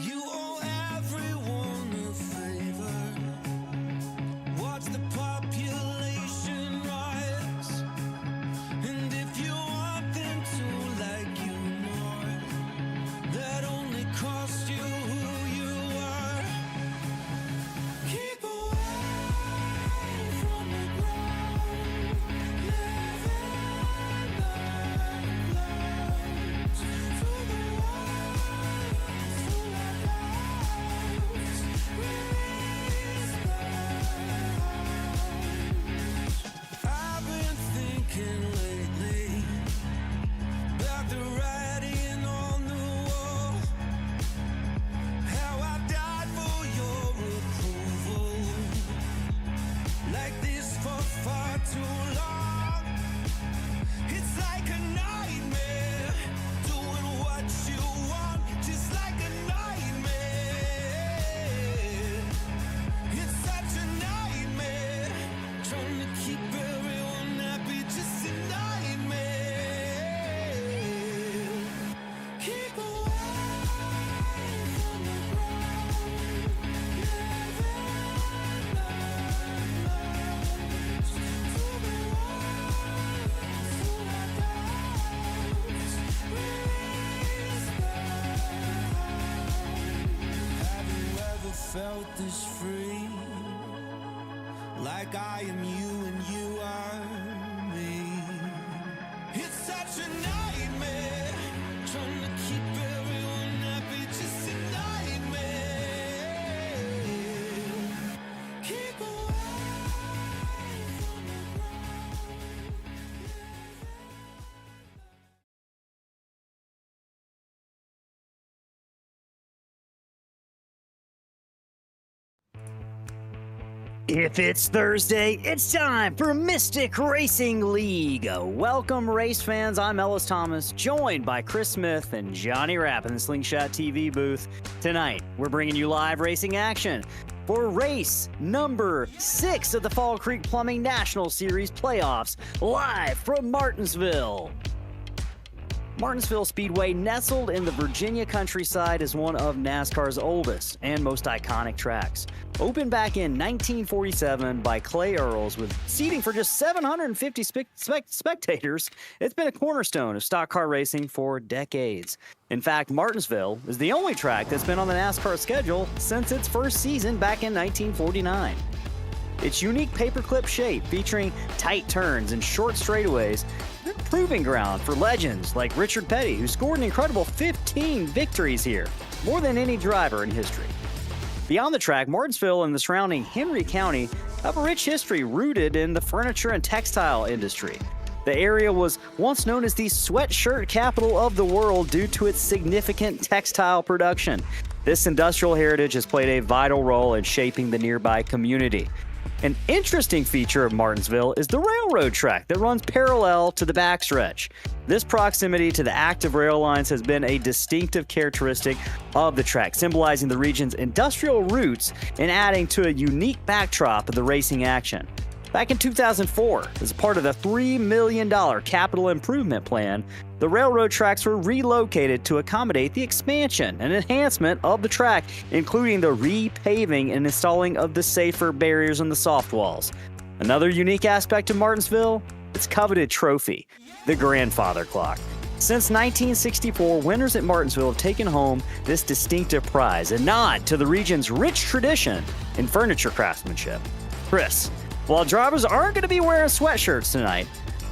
You owe everyone a favor. Watch the population rise. And if you want them to like you more, that only costs you who you are. Keep away from the ground. Live in the clouds. Through the wires, through our doubts. Release the hounds. I've been thinking lately about the writing on the wall. How I died for your approval. Like this for far too long. It's like a nightmare. Doing what you want, just like a nightmare. It's such a nightmare. Trying to keep everyone happy, just a nightmare. Keep away from the ground. Live in the clouds. Through the wires, through our doubts. Release the hounds. Have you ever felt this free? Like I am you and you are me. It's such a nightmare. Trying to keep everyone happy, just a nightmare. Keep away from the ground. If it's Thursday, it's time for Mystic Racing League. Welcome, race fans. I'm Ellis Thomas, joined by Chris Smith and Johnny Rapp in the Slingshot TV booth. Tonight, we're bringing you live racing action for race number 6 of the Fall Creek Plumbing National Series playoffs, live from Martinsville. Martinsville Speedway, nestled in the Virginia countryside, is one of NASCAR's oldest and most iconic tracks. Opened back in 1947 by Clay Earls with seating for just 750 spectators, it's been a cornerstone of stock car racing for decades. In fact, Martinsville is the only track that's been on the NASCAR schedule since its first season back in 1949. Its unique paperclip shape, featuring tight turns and short straightaways, is a proving ground for legends like Richard Petty, who scored an incredible 15 victories here, more than any driver in history. Beyond the track, Martinsville and the surrounding Henry County have a rich history rooted in the furniture and textile industry. The area was once known as the sweatshirt capital of the world due to its significant textile production. This industrial heritage has played a vital role in shaping the nearby community. An interesting feature of Martinsville is the railroad track that runs parallel to the backstretch. This proximity to the active rail lines has been a distinctive characteristic of the track, symbolizing the region's industrial roots and adding to a unique backdrop of the racing action. Back in 2004, as part of the $3 million capital improvement plan, the railroad tracks were relocated to accommodate the expansion and enhancement of the track, including the repaving and installing of the safer barriers on the soft walls. Another unique aspect of Martinsville, its coveted trophy, the grandfather clock. Since 1964, winners at Martinsville have taken home this distinctive prize, a nod to the region's rich tradition in furniture craftsmanship. Chris, while drivers aren't going to be wearing sweatshirts tonight,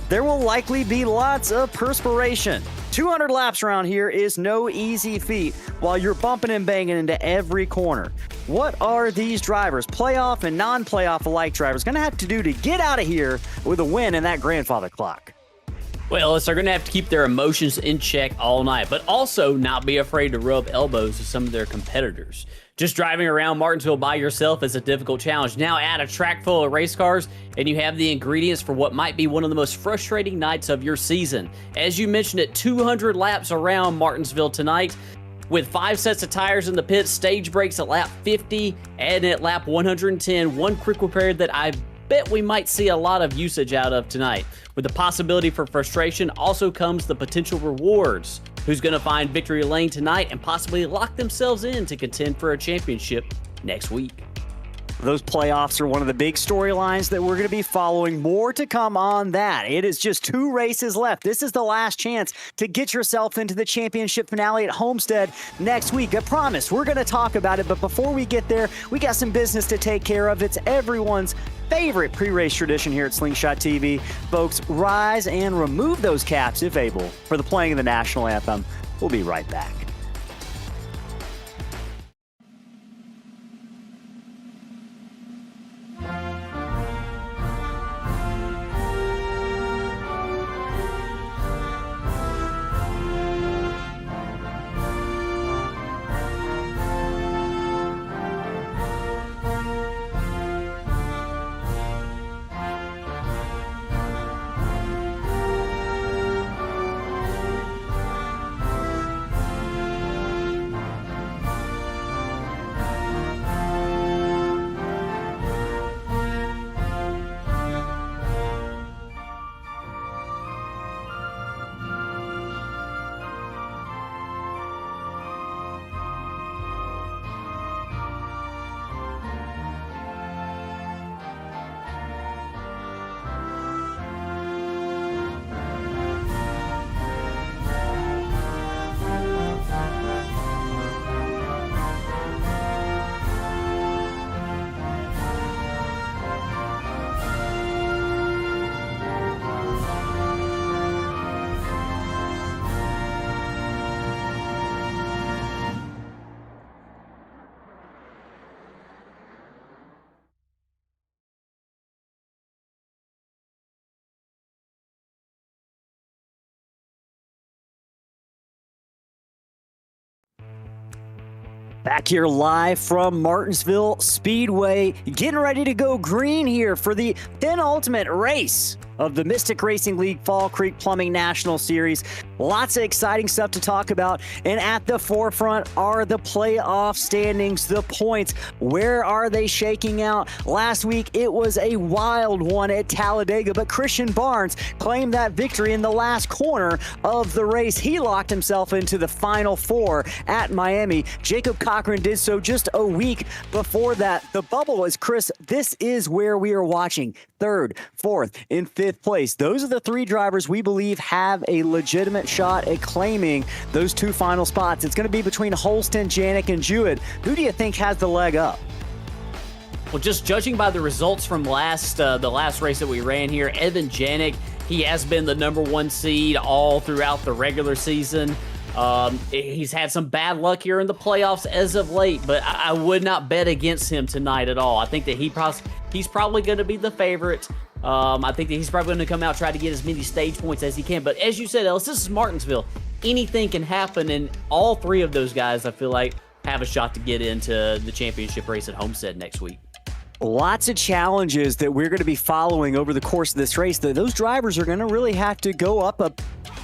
there will likely be lots of perspiration. 200 laps around here is no easy feat while you're bumping and banging into every corner. What are these drivers, playoff and non-playoff alike drivers, going to have to do to get out of here with a win in that grandfather clock? Well, they're going to have to keep their emotions in check all night, but also not be afraid to rub elbows with some of their competitors. Just driving around Martinsville by yourself is a difficult challenge. Now add a track full of race cars, and you have the ingredients for what might be one of the most frustrating nights of your season. As you mentioned it, 200 laps around Martinsville tonight, with 5 sets of tires in the pit, stage breaks at lap 50, and at lap 110, one quick repair that I bet we might see a lot of usage out of tonight. With the possibility for frustration also comes the potential rewards. who's going to find victory lane tonight and possibly lock themselves in to contend for a championship next week. Those playoffs are one of the big storylines that we're going to be following. More to come on that. It is just 2 races left. This is the last chance to get yourself into the championship finale at Homestead next week. I promise we're going to talk about it, but before we get there, we got some business to take care of. It's everyone's favorite pre-race tradition here at Slingshot TV. Folks, rise and remove those caps if able for the playing of the national anthem. We'll be right back. Back here live from Martinsville Speedway, getting ready to go green here for the penultimate race of the Mystic Racing League Fall Creek Plumbing National Series. Lots of exciting stuff to talk about, and at the forefront are the playoff standings, the points. Where are they shaking out? Last week, it was a wild one at Talladega, but Christian Barnes claimed that victory in the last corner of the race. He locked himself into the Final Four at Miami. Jacob Cochran did so just a week before that. The bubble is, Chris, this is where we are watching 3rd, 4th, and 5th place. Those are the 3 drivers we believe have a legitimate shot at claiming those 2 final spots. It's going to be between Holston, Janik, and Jewett. Who do you think has the leg up? Well, just judging by the results from the last race that we ran here, Evan Janik, he has been the #1 seed all throughout the regular season. He's had some bad luck here in the playoffs as of late, but I would not bet against him tonight at all. I think that he's probably going to be the favorite. I think that he's probably going to come out, try to get as many stage points as he can. But as you said, Ellis, this is Martinsville. Anything can happen, and all 3 of those guys, I feel like, have a shot to get into the championship race at Homestead next week. Lots of challenges that we're going to be following over the course of this race. Those drivers are going to really have to go up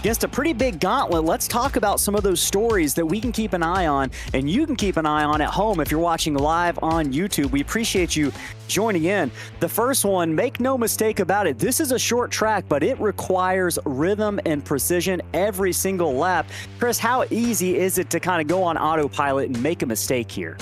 against a pretty big gauntlet. Let's talk about some of those stories that we can keep an eye on, and you can keep an eye on at home if you're watching live on YouTube. We appreciate you joining in. The first one, make no mistake about it, this is a short track, but it requires rhythm and precision every single lap. Chris, how easy is it to kind of go on autopilot and make a mistake here?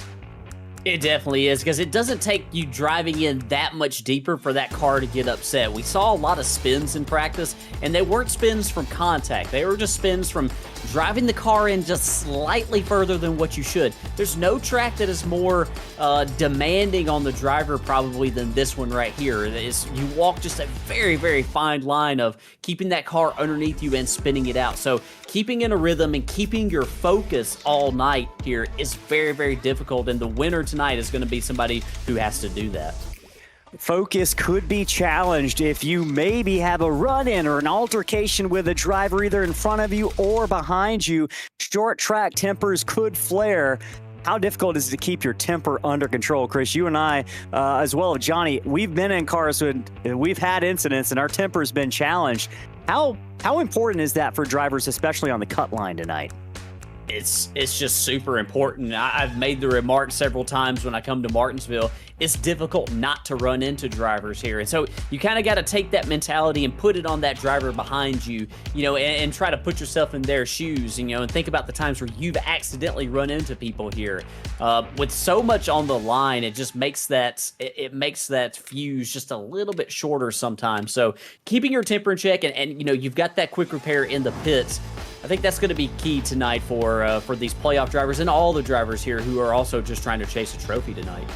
It definitely is, because it doesn't take you driving in that much deeper for that car to get upset. We saw a lot of spins in practice, and they weren't spins from contact. They were just spins from driving the car in just slightly further than what you should. There's no track that is more demanding on the driver probably than this one right here. You walk just a very, very fine line of keeping that car underneath you and spinning it out. So keeping in a rhythm and keeping your focus all night here is very, very difficult, and the winner tonight is going to be somebody who has to do that. Focus could be challenged if you maybe have a run-in or an altercation with a driver either in front of you or behind you. Short track tempers could flare. How difficult is it to keep your temper under control? Chris, you and I, as well as Johnny, we've been in cars and we've had incidents and our temper's been challenged. How important is that for drivers, especially on the cut line tonight? it's just super important. I've made the remark several times when I come to Martinsville. It's difficult not to run into drivers here. And so you kind of got to take that mentality and put it on that driver behind you, and try to put yourself in their shoes, and think about the times where you've accidentally run into people here. With so much on the line, it just makes it makes that fuse just a little bit shorter sometimes. So keeping your temper in check and you've got that quick repair in the pits. I think that's going to be key tonight for these playoff drivers and all the drivers here who are also just trying to chase a trophy tonight.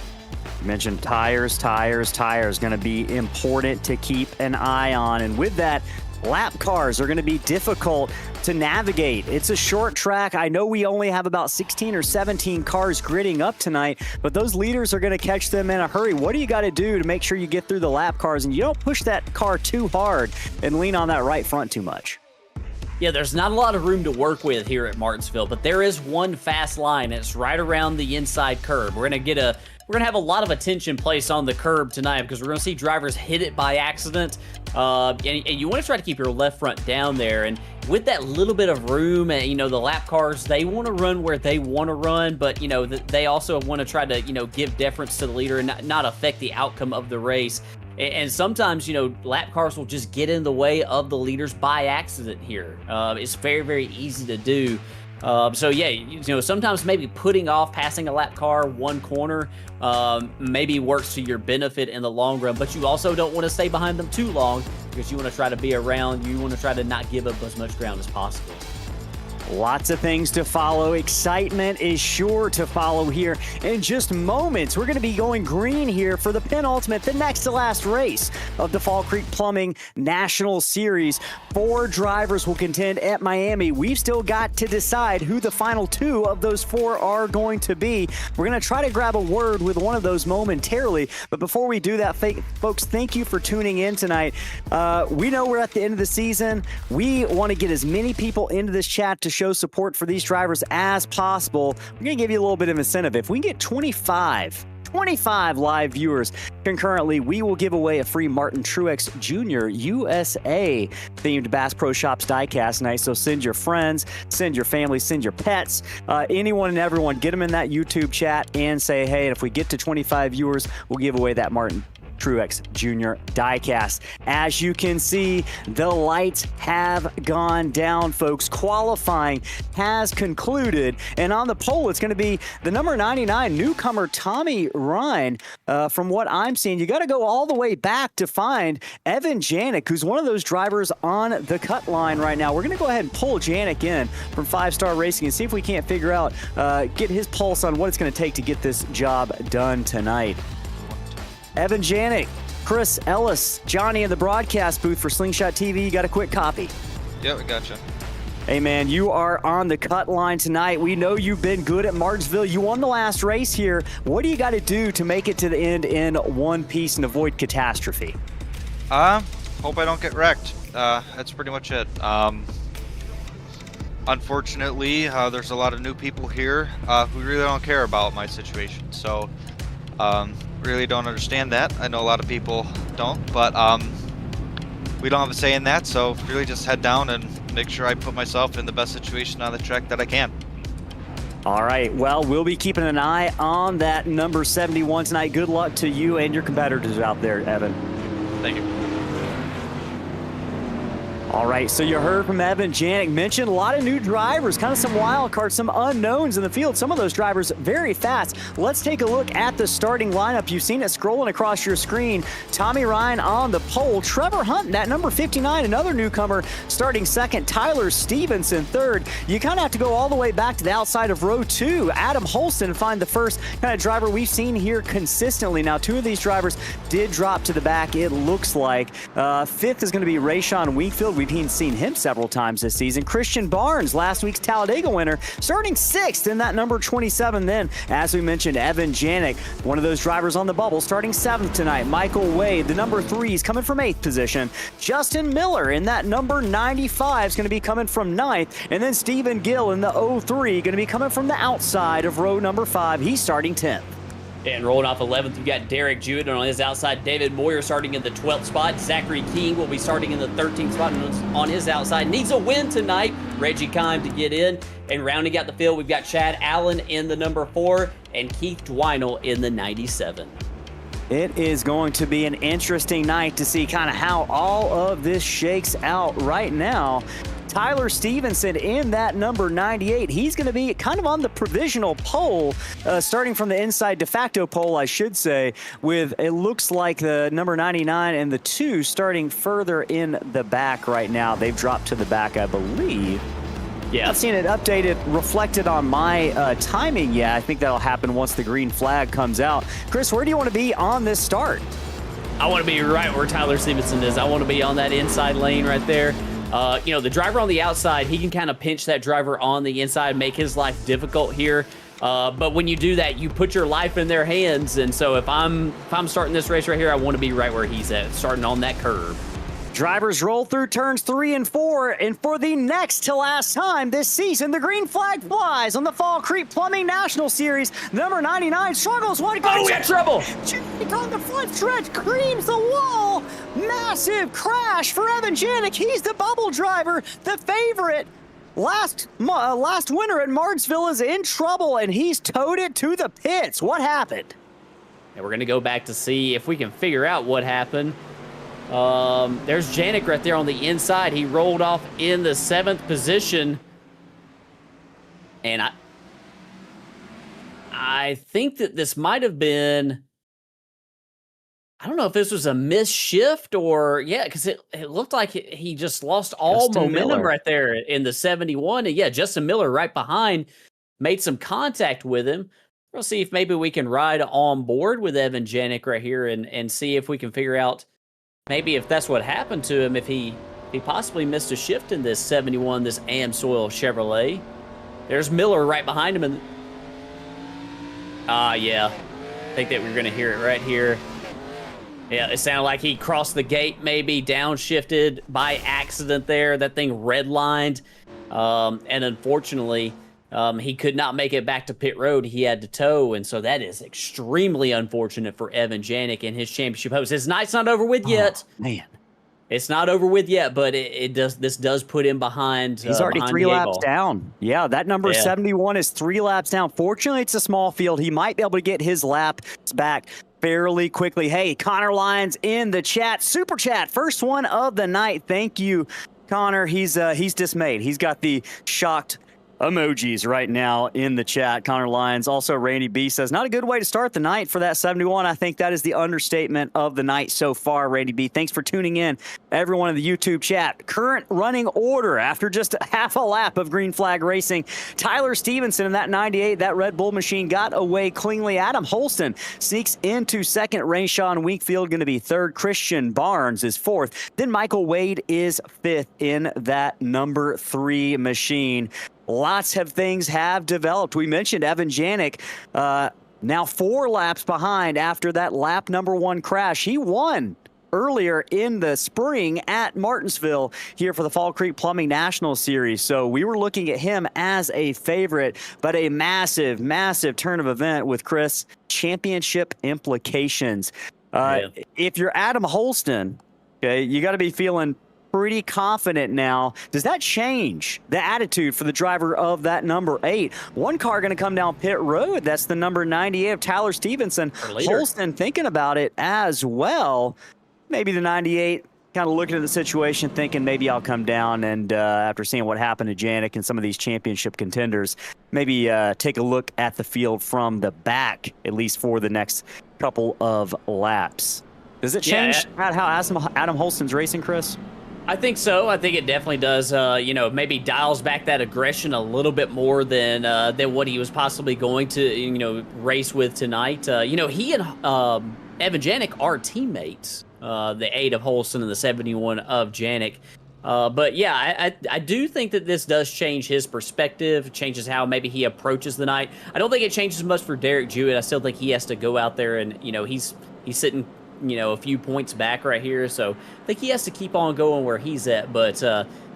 You mentioned tires going to be important to keep an eye on. And with that, lap cars are going to be difficult to navigate. It's a short track. I know we only have about 16 or 17 cars gridding up tonight, but those leaders are going to catch them in a hurry. What do you got to do to make sure you get through the lap cars and you don't push that car too hard and lean on that right front too much? Yeah, there's not a lot of room to work with here at Martinsville, but there is one fast line, and it's right around the inside curb. We're gonna have a lot of attention placed on the curb tonight because we're gonna see drivers hit it by accident, and you want to try to keep your left front down there. And with that little bit of room, and the lap cars, they want to run where they want to run, but they also want to try to give deference to the leader and not affect the outcome of the race. And sometimes, lap cars will just get in the way of the leaders by accident here. It's very, very easy to do. So yeah, sometimes maybe putting off passing a lap car one corner maybe works to your benefit in the long run, but you also don't want to stay behind them too long because you want to try to be around. You want to try to not give up as much ground as possible. Lots of things to follow. Excitement is sure to follow here in just moments. We're going to be going green here for the penultimate, the next to last race of the Fall Creek Plumbing National Series. 4 drivers will contend at Miami. We've still got to decide who the final 2 of those 4 are going to be. We're going to try to grab a word with one of those momentarily. But before we do that, folks, thank you for tuning in tonight. We know we're at the end of the season. We want to get as many people into this chat to show support for these drivers as possible. We're going to give you a little bit of incentive. If we can get 25 live viewers concurrently, we will give away a free Martin Truex Jr. USA themed Bass Pro Shops diecast night. So send your friends, send your family, send your pets, anyone and everyone, get them in that YouTube chat and say, hey, if we get to 25 viewers, we'll give away that Martin Truex Jr. diecast. As you can see, the lights have gone down, folks. Qualifying has concluded, and on the pole, it's going to be the number 99 newcomer Tommy Ryan. From what I'm seeing, you got to go all the way back to find Evan Janik, who's one of those drivers on the cut line right now. We're going to go ahead and pull Janik in from 5-Star Racing and see if we can't figure out, get his pulse on what it's going to take to get this job done tonight. Evan Janik, Chris Ellis, Johnny in the broadcast booth for Slingshot TV. You got a quick copy? Yeah, we gotcha. Hey, man, you are on the cut line tonight. We know you've been good at Martinsville. You won the last race here. What do you got to do to make it to the end in one piece and avoid catastrophe? Hope I don't get wrecked. That's pretty much it. Unfortunately, there's a lot of new people here who really don't care about my situation. So, really don't understand that. I know a lot of people don't, but we don't have a say in that, so really just head down and make sure I put myself in the best situation on the track that I can. All right, well, we'll be keeping an eye on that number 71 tonight. Good luck to you and your competitors out there, Evan. Thank you. All right, so you heard from Evan Janik. Mentioned a lot of new drivers, kind of some wild cards, some unknowns in the field. Some of those drivers very fast. Let's take a look at the starting lineup. You've seen it scrolling across your screen. Tommy Ryan on the pole. Trevor Hunt, that number 59, another newcomer, starting second. Tyler Stevenson third. You kind of have to go all the way back to the outside of row 2. Adam Holston find the first kind of driver we've seen here consistently. Now, 2 of these drivers did drop to the back, it looks like. Fifth is going to be Rayshawn Wingfield. We've seen him several times this season. Christian Barnes, last week's Talladega winner, starting 6th in that number 27. Then, as we mentioned, Evan Janik, one of those drivers on the bubble, starting 7th tonight. Michael Wade, the number 3, is coming from 8th position. Justin Miller in that number 95 is going to be coming from 9th. And then Stephen Gill in the 03 going to be coming from the outside of row number 5. He's starting 10th. And rolling off 11th, we've got Derek Jewett on his outside. David Moyer starting in the 12th spot. Zachary King will be starting in the 13th spot on his outside. Needs a win tonight. Reggie Kime to get in. And rounding out the field, we've got Chad Allen in the number 4 and Keith Dwinell in the 97. It is going to be an interesting night to see kind of how all of this shakes out right now. Tyler Stevenson in that number 98. He's going to be kind of on the provisional pole, starting from the inside de facto pole, I should say, with it looks like the number 99 and the 2 starting further in the back right now. They've dropped to the back, I believe. Yeah. I've seen it updated, reflected on my timing yet. I think that'll happen once the green flag comes out. Chris, where do you want to be on this start? I want to be right where Tyler Stevenson is. I want to be on that inside lane right there. The driver on the outside, he can kind of pinch that driver on the inside, make his life difficult here. But when you do that, you put your life in their hands. And so if I'm starting this race right here, I want to be right where he's at, starting on that curve. Drivers roll through turns 3 and 4, and for the next to last time this season, the green flag flies on the Fall Creek Plumbing National Series. Number 99 struggles. Oh, we got trouble! Janik on the front stretch creams the wall. Massive crash for Evan Janik. He's the bubble driver, the favorite. Last winner at Martinsville is in trouble, and he's towed it to the pits. What happened? And we're going to go back to see if we can figure out what happened. There's Janik right there on the inside. He rolled off in the 7th position. And I think that this might have been, I don't know if this was a missed shift or, because it looked like he just lost all momentum right there in the 71. And Justin Miller right behind made some contact with him. We'll see if maybe we can ride on board with Evan Janik right here and see if we can figure out maybe if that's what happened to him, if he possibly missed a shift in this 71, this Amsoil Chevrolet. There's Miller right behind him. And I think that we're going to hear it right here. Yeah, it sounded like he crossed the gate, maybe downshifted by accident there. That thing redlined. And unfortunately, he could not make it back to pit road. He had to tow, and so that is extremely unfortunate for Evan Janik and his championship hopes. His night's not over with yet. Man, it's not over with yet, but this does put him behind. He's already 3 laps down. Yeah, that number 71 is 3 laps down. Fortunately, it's a small field. He might be able to get his laps back fairly quickly. Hey, Connor Lyons in the chat, super chat, first one of the night. Thank you, Connor. He's dismayed. He's got the shocked emojis right now in the chat. Connor Lyons. Also, Randy B says, not a good way to start the night for that 71. I think that is the understatement of the night so far, Randy B. Thanks for tuning in, everyone in the YouTube chat. Current running order after just half a lap of green flag racing. Tyler Stevenson in that 98, that Red Bull machine got away cleanly. Adam Holston sneaks into second. Rayshawn Winkfield going to be third. Christian Barnes is fourth. Then Michael Wade is fifth in that number 3 machine. Lots of things have developed. We mentioned Evan Janik, now 4 laps behind after that lap number 1 crash. He won earlier in the spring at Martinsville here for the Fall Creek Plumbing National Series. So we were looking at him as a favorite, but a massive, massive turn of event with Chris. Championship implications. If you're Adam Holston, okay, you got to be feeling pretty confident now. Does that change the attitude for the driver of that number 8? One car going to come down pit road. That's the number 98 of Tyler Stevenson. Holston thinking about it as well. Maybe the 98 kind of looking at the situation, thinking maybe I'll come down and after seeing what happened to Janik and some of these championship contenders, maybe take a look at the field from the back, at least for the next couple of laps. Does it change how Adam Holston's racing, Chris? I think so. I think it definitely does. Maybe dials back that aggression a little bit more than what he was possibly going to, race with tonight. He and Evan Janik are teammates. The 8 of Holston and the 71 of Janik. I do think that this does change his perspective. Changes how maybe he approaches the night. I don't think it changes much for Derek Jewett. I still think he has to go out there and he's sitting a few points back right here, so I think he has to keep on going where he's at. But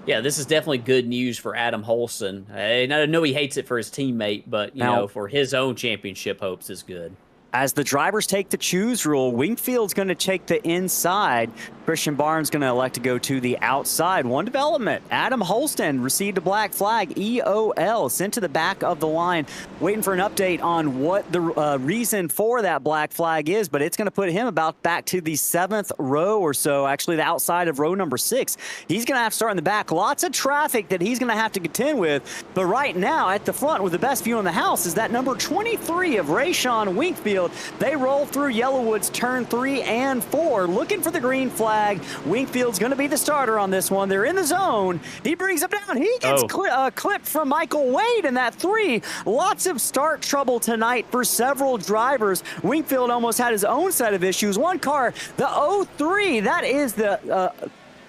this is definitely good news for Adam Holston. I know he hates it for his teammate, but for his own championship hopes is good. As the drivers take the choose rule, Wingfield's going to take the inside. Christian Barnes going to elect to go to the outside. One development. Adam Holston received a black flag, EOL, sent to the back of the line, waiting for an update on what the reason for that black flag is, but it's going to put him about back to the 7th row or so, actually the outside of row number 6. He's going to have to start in the back. Lots of traffic that he's going to have to contend with, but right now at the front with the best view in the house is that number 23 of Rayshawn Wingfield. They roll through Yellowwood's turn 3 and 4, looking for the green flag. Wingfield's going to be the starter on this one. They're in the zone. He brings them down. He gets clipped from Michael Wade in that 3. Lots of start trouble tonight for several drivers. Wingfield almost had his own set of issues. One car, the 03, that is the...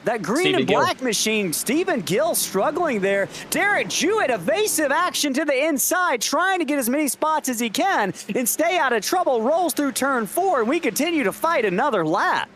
that green Stephen and black Gill. machine, Stephen Gill struggling there. Derek Jewett, evasive action to the inside, trying to get as many spots as he can and stay out of trouble, rolls through turn 4, and we continue to fight another lap.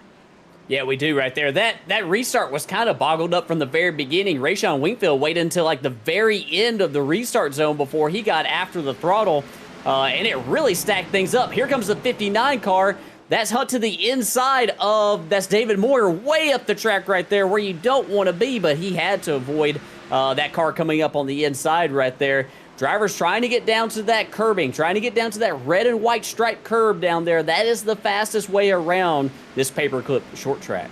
Yeah, we do right there. That restart was kind of boggled up from the very beginning. Rayshawn Wingfield waited until like the very end of the restart zone before he got after the throttle, and it really stacked things up. Here comes the 59 car. That's Hunt to the inside of, that's David Moyer, way up the track right there where you don't want to be, but he had to avoid that car coming up on the inside right there. Drivers trying to get down to that curbing, trying to get down to that red and white striped curb down there. That is the fastest way around this Paperclip short track.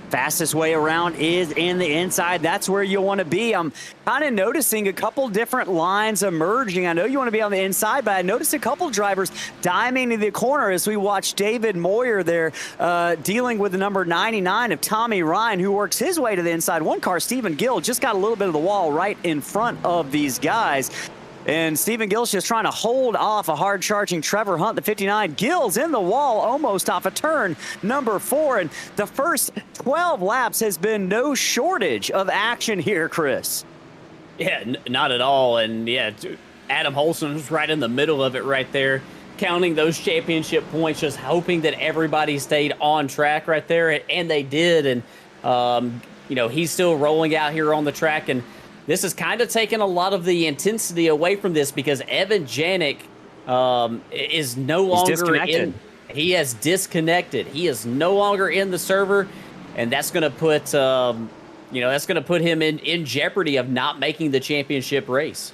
Fastest way around is in the inside. That's where you want to be. I'm kind of noticing a couple different lines emerging. I know you want to be on the inside, but I noticed a couple drivers diming to the corner as we watch David Moyer there dealing with the number 99 of Tommy Ryan, who works his way to the inside. One car, Stephen Gill, just got a little bit of the wall right in front of these guys. And Stephen Gill's just trying to hold off a hard-charging Trevor Hunt, the 59. Gill's in the wall almost off a turn number 4. And the first 12 laps has been no shortage of action here, Chris. Yeah, not at all. And yeah, Adam Holston was right in the middle of it right there, counting those championship points, just hoping that everybody stayed on track right there. And they did. And, you know, he's still rolling out here on the track. And this has kind of taken a lot of the intensity away from this because Evan Janik is no longer in. He has disconnected. He is no longer in the server, and that's going to put, that's going to put him in jeopardy of not making the championship race.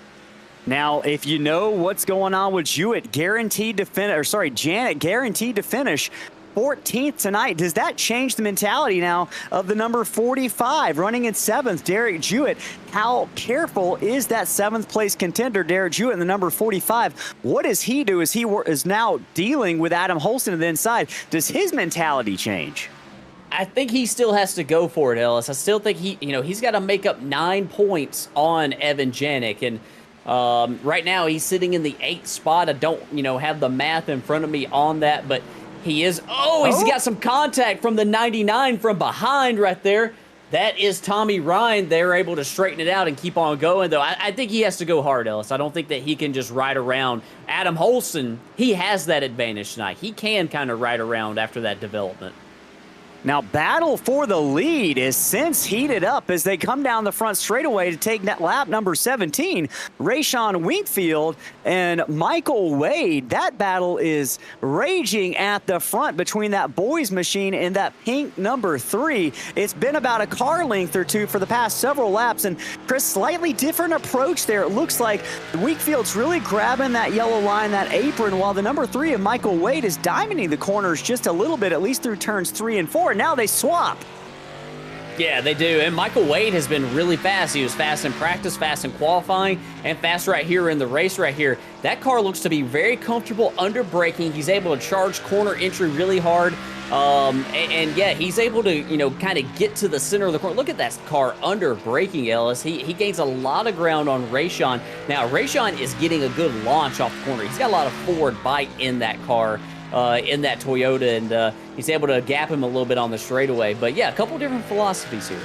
Now, if you know what's going on with Jewett, guaranteed to finish, or sorry, Janet guaranteed to finish 14th tonight. Does that change the mentality now of the number 45 running in 7th, Derek Jewett? How careful is that 7th place contender, Derek Jewett, in the number 45? What does he do as he is now dealing with Adam Holston on the inside? Does his mentality change? I think he still has to go for it, Ellis. I still think he's got to make up 9 points on Evan Janik, and right now he's sitting in the 8th spot. I don't, have the math in front of me on that, but he is. He's got some contact from the 99 from behind right there. That is Tommy Ryan. They're able to straighten it out and keep on going, though. I think he has to go hard, Ellis. I don't think that he can just ride around. Adam Holston, he has that advantage tonight. He can kind of ride around after that development. Now, battle for the lead is since heated up as they come down the front straightaway to take that lap number 17. Rayshawn Wingfield and Michael Wade. That battle is raging at the front between that boys machine and that pink number 3. It's been about a car length or two for the past several laps, and Chris, slightly different approach there. It looks like Wingfield's really grabbing that yellow line, that apron, while the number 3 of Michael Wade is diamonding the corners just a little bit, at least through turns 3 and 4. Now they swap. Yeah, they do. And Michael Wade has been really fast. He was fast in practice, fast in qualifying, and fast right here in the race right here. That car looks to be very comfortable under braking. He's able to charge corner entry really hard. And yeah, he's able to, kind of get to the center of the corner. Look at that car under braking, Ellis. He gains a lot of ground on Rayshawn. Now, Rayshawn is getting a good launch off the corner. He's got a lot of forward bite in that car. In that Toyota, and he's able to gap him a little bit on the straightaway. But yeah, a couple different philosophies here.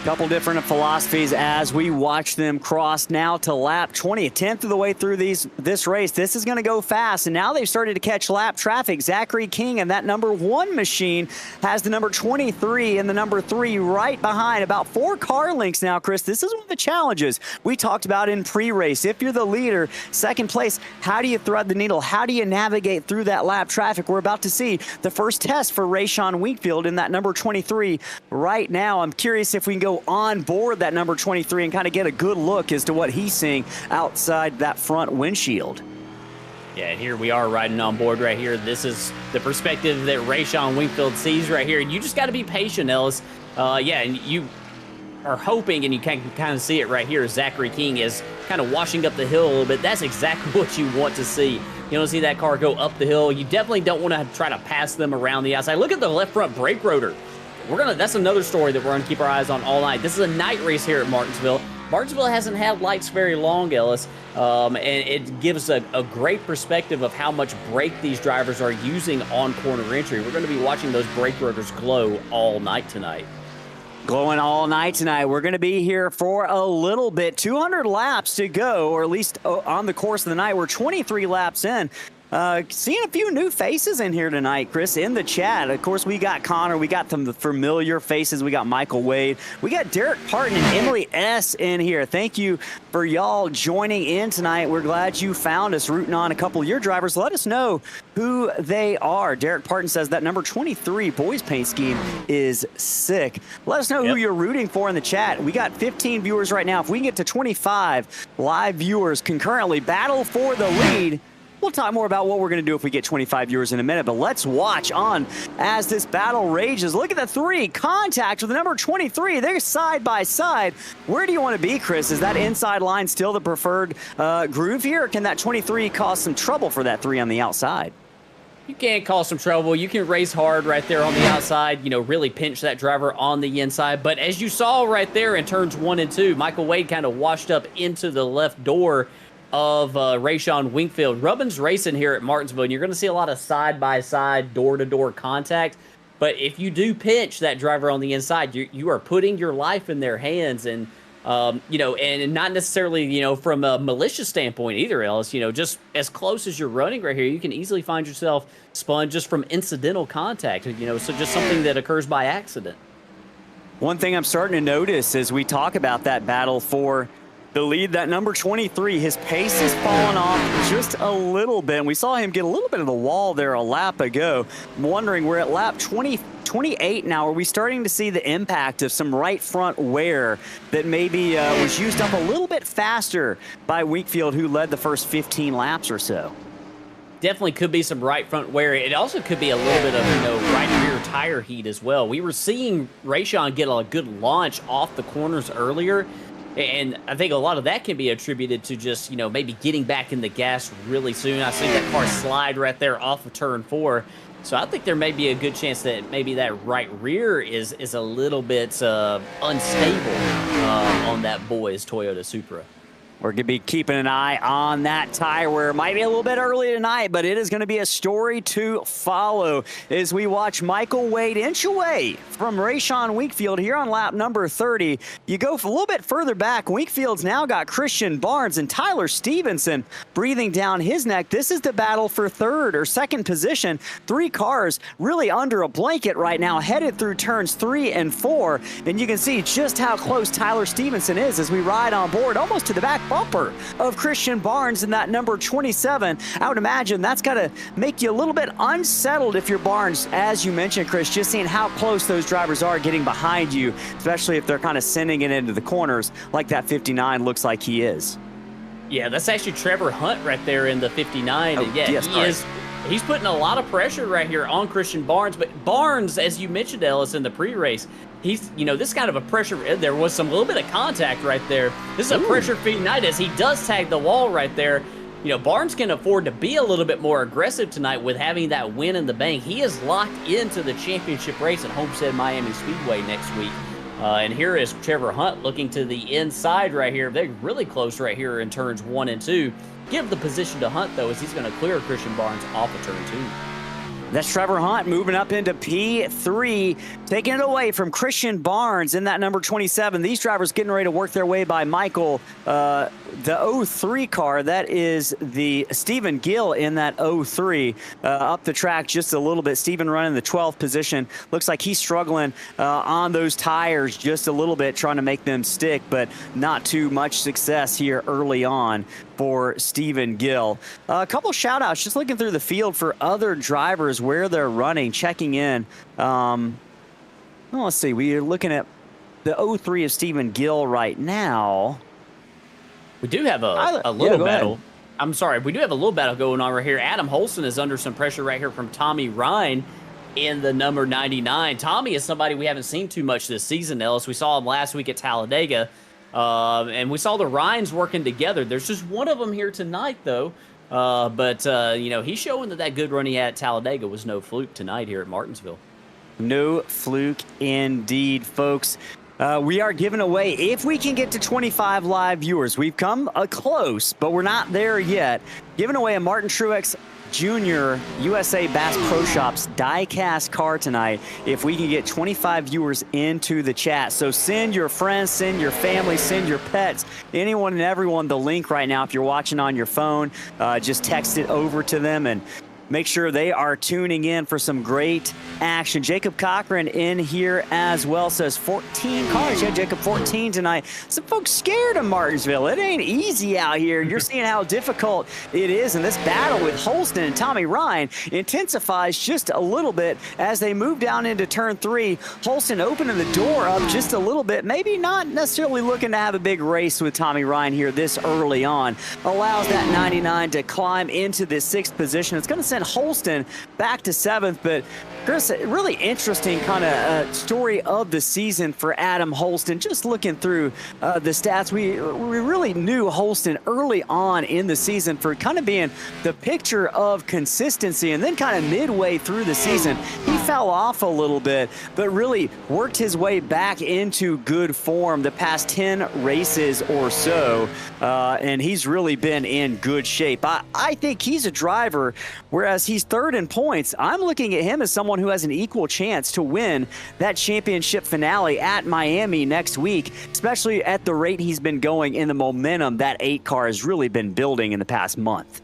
Couple different philosophies as we watch them cross now to lap 20, a tenth of the way through this race. This is going to go fast, and now they've started to catch lap traffic. Zachary King and that number 1 machine has the number 23 and the number 3 right behind. About 4 car lengths now, Chris. This is one of the challenges we talked about in pre-race. If you're the leader, second place, how do you thread the needle? How do you navigate through that lap traffic? We're about to see the first test for Rayshawn Wingfield in that number 23 right now. I'm curious if we can go on board that number 23 and kind of get a good look as to what he's seeing outside that front windshield. Yeah, and here we are riding on board right here. This is the perspective that Rayshawn Wingfield sees right here. And you just got to be patient, Ellis. Yeah, and you are hoping, and you can kind of see it right here, Zachary King is kind of washing up the hill a little bit. That's exactly what you want to see. You don't see that car go up the hill. You definitely don't want to try to pass them around the outside. Look at the left front brake rotor. That's another story that we're gonna keep our eyes on all night. This is a night race here at Martinsville. Martinsville hasn't had lights very long, Ellis, and it gives a great perspective of how much brake these drivers are using on corner entry. We're gonna be watching those brake rotors glow all night tonight. Glowing all night tonight. We're going to be here for a little bit. 200 laps to go, or at least on the course of the night. We're 23 laps in. Seeing a few new faces in here tonight, Chris, in the chat. Of course, we got Connor. We got the familiar faces. We got Michael Wade. We got Derek Parton and Emily S. in here. Thank you for y'all joining in tonight. We're glad you found us, rooting on a couple of your drivers. Let us know who they are. Derek Parton says that number 23 boys paint scheme is sick. Let us know who you're rooting for in the chat. We got 15 viewers right now. If we can get to 25 live viewers concurrently battle for the lead, we'll talk more about what we're going to do if we get 25 viewers in a minute, but let's watch on as this battle rages. Look at the 3 contact with the number 23. They're side by side. Where do you want to be, Chris? Is that inside line still the preferred groove here, or can that 23 cause some trouble for that 3 on the outside? You can cause some trouble. You can race hard right there on the outside, really pinch that driver on the inside. But as you saw right there in turns 1 and 2, Michael Wade kind of washed up into the left door of Rayshawn Wingfield. Rubbin's racing here at Martinsville, and you're going to see a lot of side-by-side, door-to-door contact. But if you do pinch that driver on the inside, you are putting your life in their hands, and and not necessarily, from a malicious standpoint either, Ellis. Just as close as you're running right here, you can easily find yourself spun just from incidental contact. So just something that occurs by accident. One thing I'm starting to notice as we talk about that battle for the lead, that number 23, his pace has fallen off just a little bit. And we saw him get a little bit of the wall there a lap ago. I'm wondering, we're at lap 28 now. Are we starting to see the impact of some right front wear that maybe was used up a little bit faster by Wingfield, who led the first 15 laps or so? Definitely could be some right front wear. It also could be a little bit of, right rear tire heat as well. We were seeing Rayshawn get a good launch off the corners earlier. And I think a lot of that can be attributed to just, maybe getting back in the gas really soon. I see that car slide right there off of turn 4. So I think there may be a good chance that maybe that right rear is a little bit unstable on that boy's Toyota Supra. We're going to be keeping an eye on that tire wear. Might be a little bit early tonight, but it is going to be a story to follow as we watch Michael Wade inch away from Rayshawn Wingfield here on lap number 30. You go a little bit further back. Wingfield's now got Christian Barnes and Tyler Stevenson breathing down his neck. This is the battle for third or second position. 3 cars really under a blanket right now, headed through turns 3 and 4. And you can see just how close Tyler Stevenson is as we ride on board almost to the back bumper of Christian Barnes in that number 27. I would imagine that's got to make you a little bit unsettled if you're Barnes, as you mentioned, Chris, just seeing how close those drivers are getting behind you, especially if they're kind of sending it into the corners like that 59 looks like he is. Yeah, that's actually Trevor Hunt right there in the 59. And yeah, yes, he's putting a lot of pressure right here on Christian Barnes. But Barnes, as you mentioned, Ellis, in the pre-race, he's, this kind of a pressure. There was some little bit of contact right there. This is a pressure-free night as he does tag the wall right there. Barnes can afford to be a little bit more aggressive tonight with having that win in the bank. He is locked into the championship race at Homestead Miami Speedway next week. And here is Trevor Hunt looking to the inside right here. They're really close right here in turns 1 and 2. Give the position to Hunt, though, as he's going to clear Christian Barnes off of turn 2. That's Trevor Hunt moving up into P3, taking it away from Christian Barnes in that number 27. These drivers getting ready to work their way by Michael, the 03 car. That is the Stephen Gill in that 03, up the track just a little bit. Stephen running the 12th position. Looks like he's struggling on those tires just a little bit, trying to make them stick, but not too much success here early on for Stephen Gill. A couple shout outs, just looking through the field for other drivers, where they're running, checking in. Well, let's see. We are looking at the 03 of Stephen Gill right now. We do have a little battle. Ahead. I'm sorry. We do have a little battle going on right here. Adam Holston is under some pressure right here from Tommy Ryan in the number 99. Tommy is somebody we haven't seen too much this season, Ellis. We saw him last week at Talladega. And we saw the Ryans working together. There's just one of them here tonight, though. But he's showing that good run he had at Talladega was no fluke tonight here at Martinsville. No fluke indeed, folks. We are giving away, if we can get to 25 live viewers, we've come close, but we're not there yet. Giving away a Martin Truex Jr. USA Bass Pro Shops die-cast car tonight if we can get 25 viewers into the chat. So send your friends, send your family, send your pets, anyone and everyone the link right now. If you're watching on your phone, just text it over to them and make sure they are tuning in for some great action. Jacob Cochran in here as well, says 14 cars. Yeah, Jacob, 14 tonight. Some folks scared of Martinsville. It ain't easy out here. You're seeing how difficult it is, and this battle with Holston and Tommy Ryan intensifies just a little bit as they move down into turn 3. Holston opening the door up just a little bit, maybe not necessarily looking to have a big race with Tommy Ryan here this early on. Allows that 99 to climb into the 6th position. It's going to send Holston back to 7th, but Chris, really interesting kind of story of the season for Adam Holston. Just looking through the stats, we really knew Holston early on in the season for kind of being the picture of consistency, and then kind of midway through the season, he fell off a little bit, but really worked his way back into good form the past 10 races or so, and he's really been in good shape. I think he's a driver, whereas he's 3rd in points. I'm looking at him as someone who has an equal chance to win that championship finale at Miami next week, especially at the rate he's been going in the momentum that 8 car has really been building in the past month.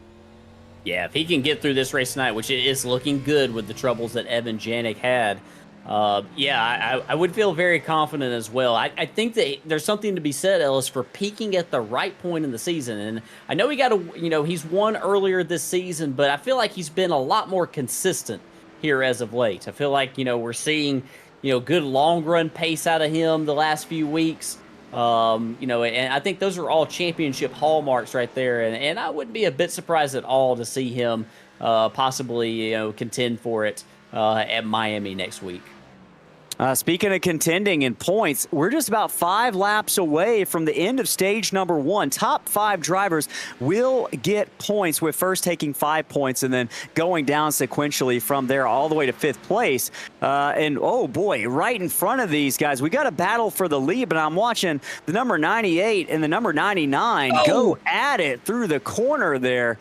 Yeah, if he can get through this race tonight, which is looking good with the troubles that Evan Janik had, I would feel very confident as well. I think that there's something to be said, Ellis, for peaking at the right point in the season. And I know he's won earlier this season, but I feel like he's been a lot more consistent here as of late. I feel like, we're seeing, good long run pace out of him the last few weeks. And I think those are all championship hallmarks right there. And I wouldn't be a bit surprised at all to see him possibly, contend for it at Miami next week. Speaking of contending in points, we're just about 5 laps away from the end of stage number 1. Top 5 drivers will get points, with first taking 5 points and then going down sequentially from there all the way to 5th place. And oh boy, right in front of these guys, we got a battle for the lead, but I'm watching the number 98 and the number 99 go at it through the corner there,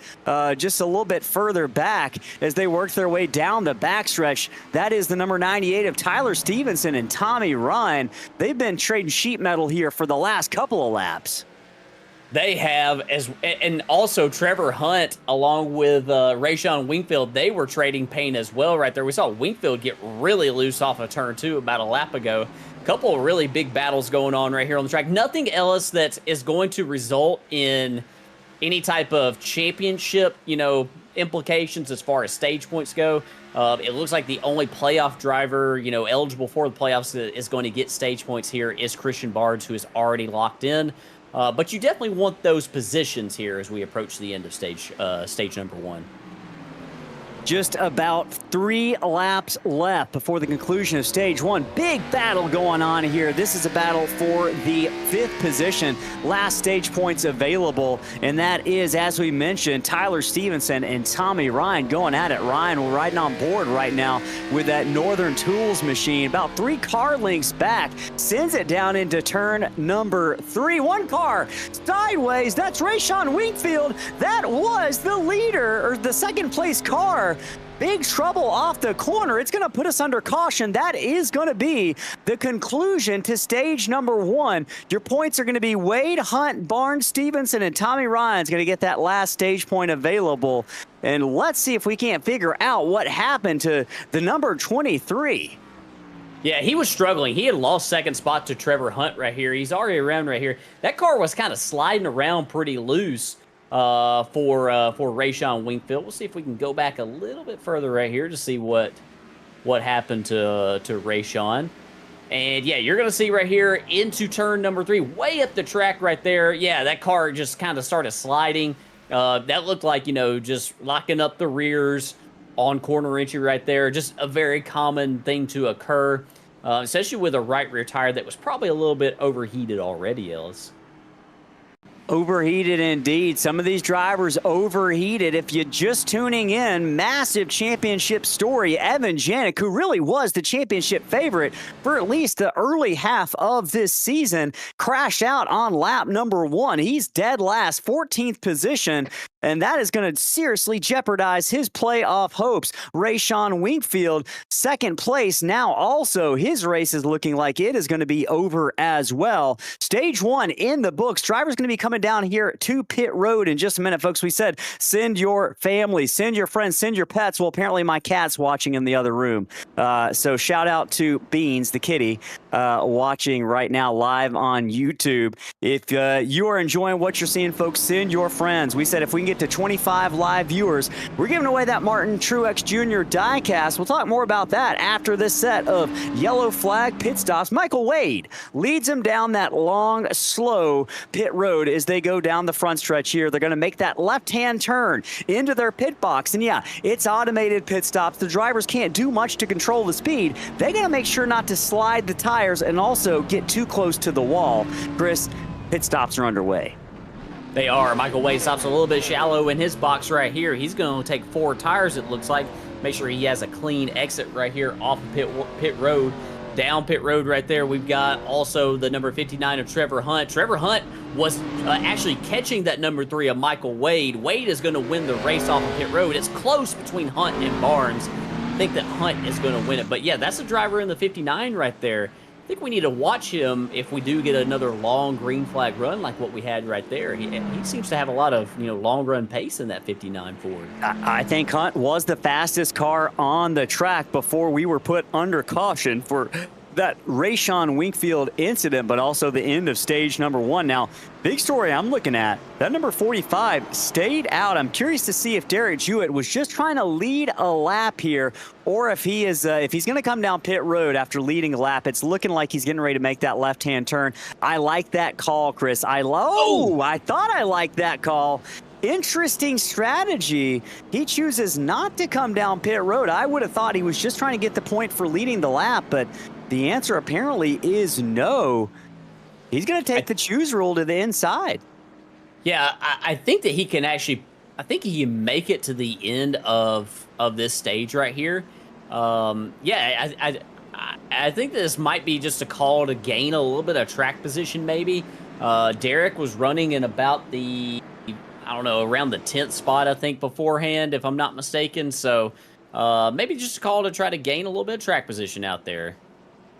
just a little bit further back as they work their way down the backstretch. That is the number 98 of Tyler Stevenson and Tommy Ryan. They've been trading sheet metal here for the last couple of laps. They have, and also Trevor Hunt along with Rayshawn Wingfield, they were trading paint as well right there. We saw Wingfield get really loose off of turn 2 about a lap ago. A couple of really big battles going on right here on the track. Nothing else that is going to result in any type of championship, implications as far as stage points go. It looks like the only playoff driver, eligible for the playoffs that is going to get stage points here is Christian Barnes, who is already locked in. But you definitely want those positions here as we approach the end of stage number 1. Just about 3 laps left before the conclusion of stage 1. Big battle going on here. This is a battle for the 5th position. Last stage points available, and that is, as we mentioned, Tyler Stevenson and Tommy Ryan going at it. Ryan riding on board right now with that Northern Tools machine. About 3 car lengths back. Sends it down into turn number 3. 1 car sideways. That's Rayshawn Wingfield. That was the leader, or the 2nd place car big trouble off the corner. It's going to put us under caution. That is going to be the conclusion to stage number 1. Your points are going to be Wade, Hunt, Barnes, Stevenson, and Tommy Ryan's going to get that last stage point available. And let's see if we can't figure out what happened to the number 23. Yeah, he was struggling. He had lost second spot to Trevor Hunt right here. He's already around right here. That car was kind of sliding around pretty loose for Rayshawn Wingfield. We'll see if we can go back a little bit further right here to see what happened to Rayshawn. And yeah, you're going to see right here into turn number 3, way up the track right there. Yeah, that car just kind of started sliding. That looked like, just locking up the rears on corner entry right there. Just a very common thing to occur, especially with a right rear tire that was probably a little bit overheated already, Ellis. Overheated indeed. Some of these drivers overheated. If you're just tuning in, massive championship story. Evan Janik, who really was the championship favorite for at least the early half of this season, crashed out on lap number 1. He's dead last, 14th position, and that is going to seriously jeopardize his playoff hopes. Rayshawn Wingfield, second place. Now also his race is looking like it is going to be over as well. Stage 1 in the books. Drivers going to be coming down here to pit road in just a minute, folks. We said send your family, send your friends, send your pets. Well, apparently my cat's watching in the other room. So shout out to Beans, the kitty, watching right now live on YouTube. If you are enjoying what you're seeing, folks, send your friends. We said if we can get to 25 live viewers, we're giving away that Martin Truex Jr. diecast. We'll talk more about that after this set of yellow flag pit stops. Michael Wade leads him down that long, slow pit road as they go down the front stretch here. They're going to make that left-hand turn into their pit box. And yeah, it's automated pit stops. The drivers can't do much to control the speed. They got to make sure not to slide the tires and also get too close to the wall. Chris, pit stops are underway. They are. Michael Wade stops a little bit shallow in his box right here. He's going to take 4 tires, it looks like. Make sure he has a clean exit right here off of pit road. Down pit road right there, we've got also the number 59 of Trevor Hunt. Trevor Hunt was actually catching that number 3 of Michael Wade. Wade is going to win the race off of pit road. It's close between Hunt and Barnes. I think that Hunt is going to win it. But yeah, that's a driver in the 59 right there. I think we need to watch him if we do get another long green flag run like what we had right there. He seems to have a lot of long run pace in that 59 Ford. I think Hunt was the fastest car on the track before we were put under caution for that Rayshawn Wingfield incident, but also the end of stage number 1. Now, big story I'm looking at, that number 45 stayed out. I'm curious to see if Derek Jewett was just trying to lead a lap here, or if he is, if he's going to come down pit road after leading a lap. It's looking like he's getting ready to make that left-hand turn. I like that call, Chris. I thought I liked that call. Interesting strategy. He chooses not to come down pit road. I would have thought he was just trying to get the point for leading the lap, but the answer apparently is no. He's going to take the choose rule to the inside. Yeah, I think that he can actually, I think he can make it to the end of this stage right here. Yeah, I think this might be just a call to gain a little bit of track position maybe. Derek was running in about the, I don't know, around the 10th spot, I think, beforehand, if I'm not mistaken. So maybe just a call to try to gain a little bit of track position out there.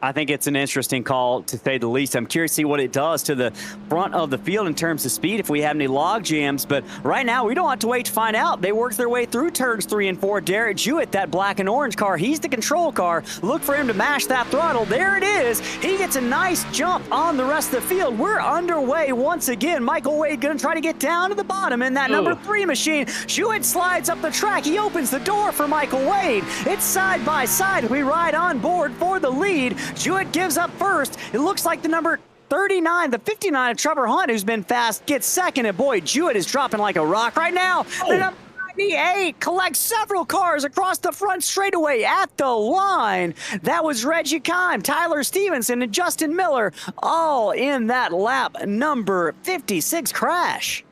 I think it's an interesting call, to say the least. I'm curious to see what it does to the front of the field in terms of speed, if we have any log jams. But right now, we don't have to wait to find out. They work their way through turns 3 and 4. Derek Jewett, that black and orange car, he's the control car. Look for him to mash that throttle. There it is. He gets a nice jump on the rest of the field. We're underway once again. Michael Wade going to try to get down to the bottom in that number 3 machine. Jewett slides up the track. He opens the door for Michael Wade. It's side by side. We ride on board for the lead. Jewett gives up first. It looks like the number 39, the 59 of Trevor Hunt, who's been fast, gets second. And boy, Jewett is dropping like a rock right now. The number 98 collects several cars across the front straightaway at the line. That was Reggie Kime, Tyler Stevenson, and Justin Miller, all in that lap number 56 crash.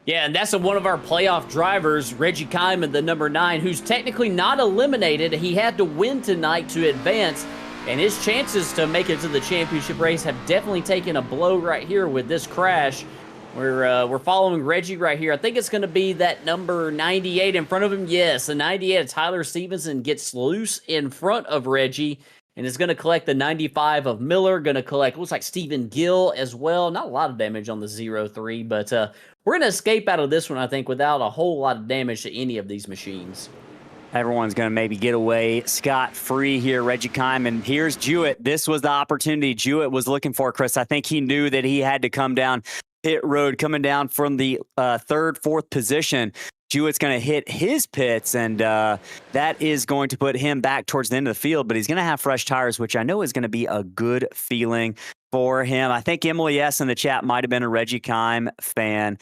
Yeah, and that's one of our playoff drivers, Reggie Kime, the number 9, who's technically not eliminated. He had to win tonight to advance. And his chances to make it to the championship race have definitely taken a blow right here with this crash. We're following Reggie right here. I think it's going to be that number 98 in front of him. Yes, the 98 of Tyler Stevenson gets loose in front of Reggie and is going to collect the 95 of Miller. Going to collect, looks like Stephen Gill as well. Not a lot of damage on the 0-3, but we're going to escape out of this one, I think, without a whole lot of damage to any of these machines. Everyone's going to maybe get away scot-free here, Reggie Kime. And here's Jewett. This was the opportunity Jewett was looking for, Chris. I think he knew that he had to come down pit road, coming down from the third, fourth position. Jewett's going to hit his pits, and that is going to put him back towards the end of the field. But he's going to have fresh tires, which I know is going to be a good feeling for him. I think Emily S. in the chat might have been a Reggie Kime fan,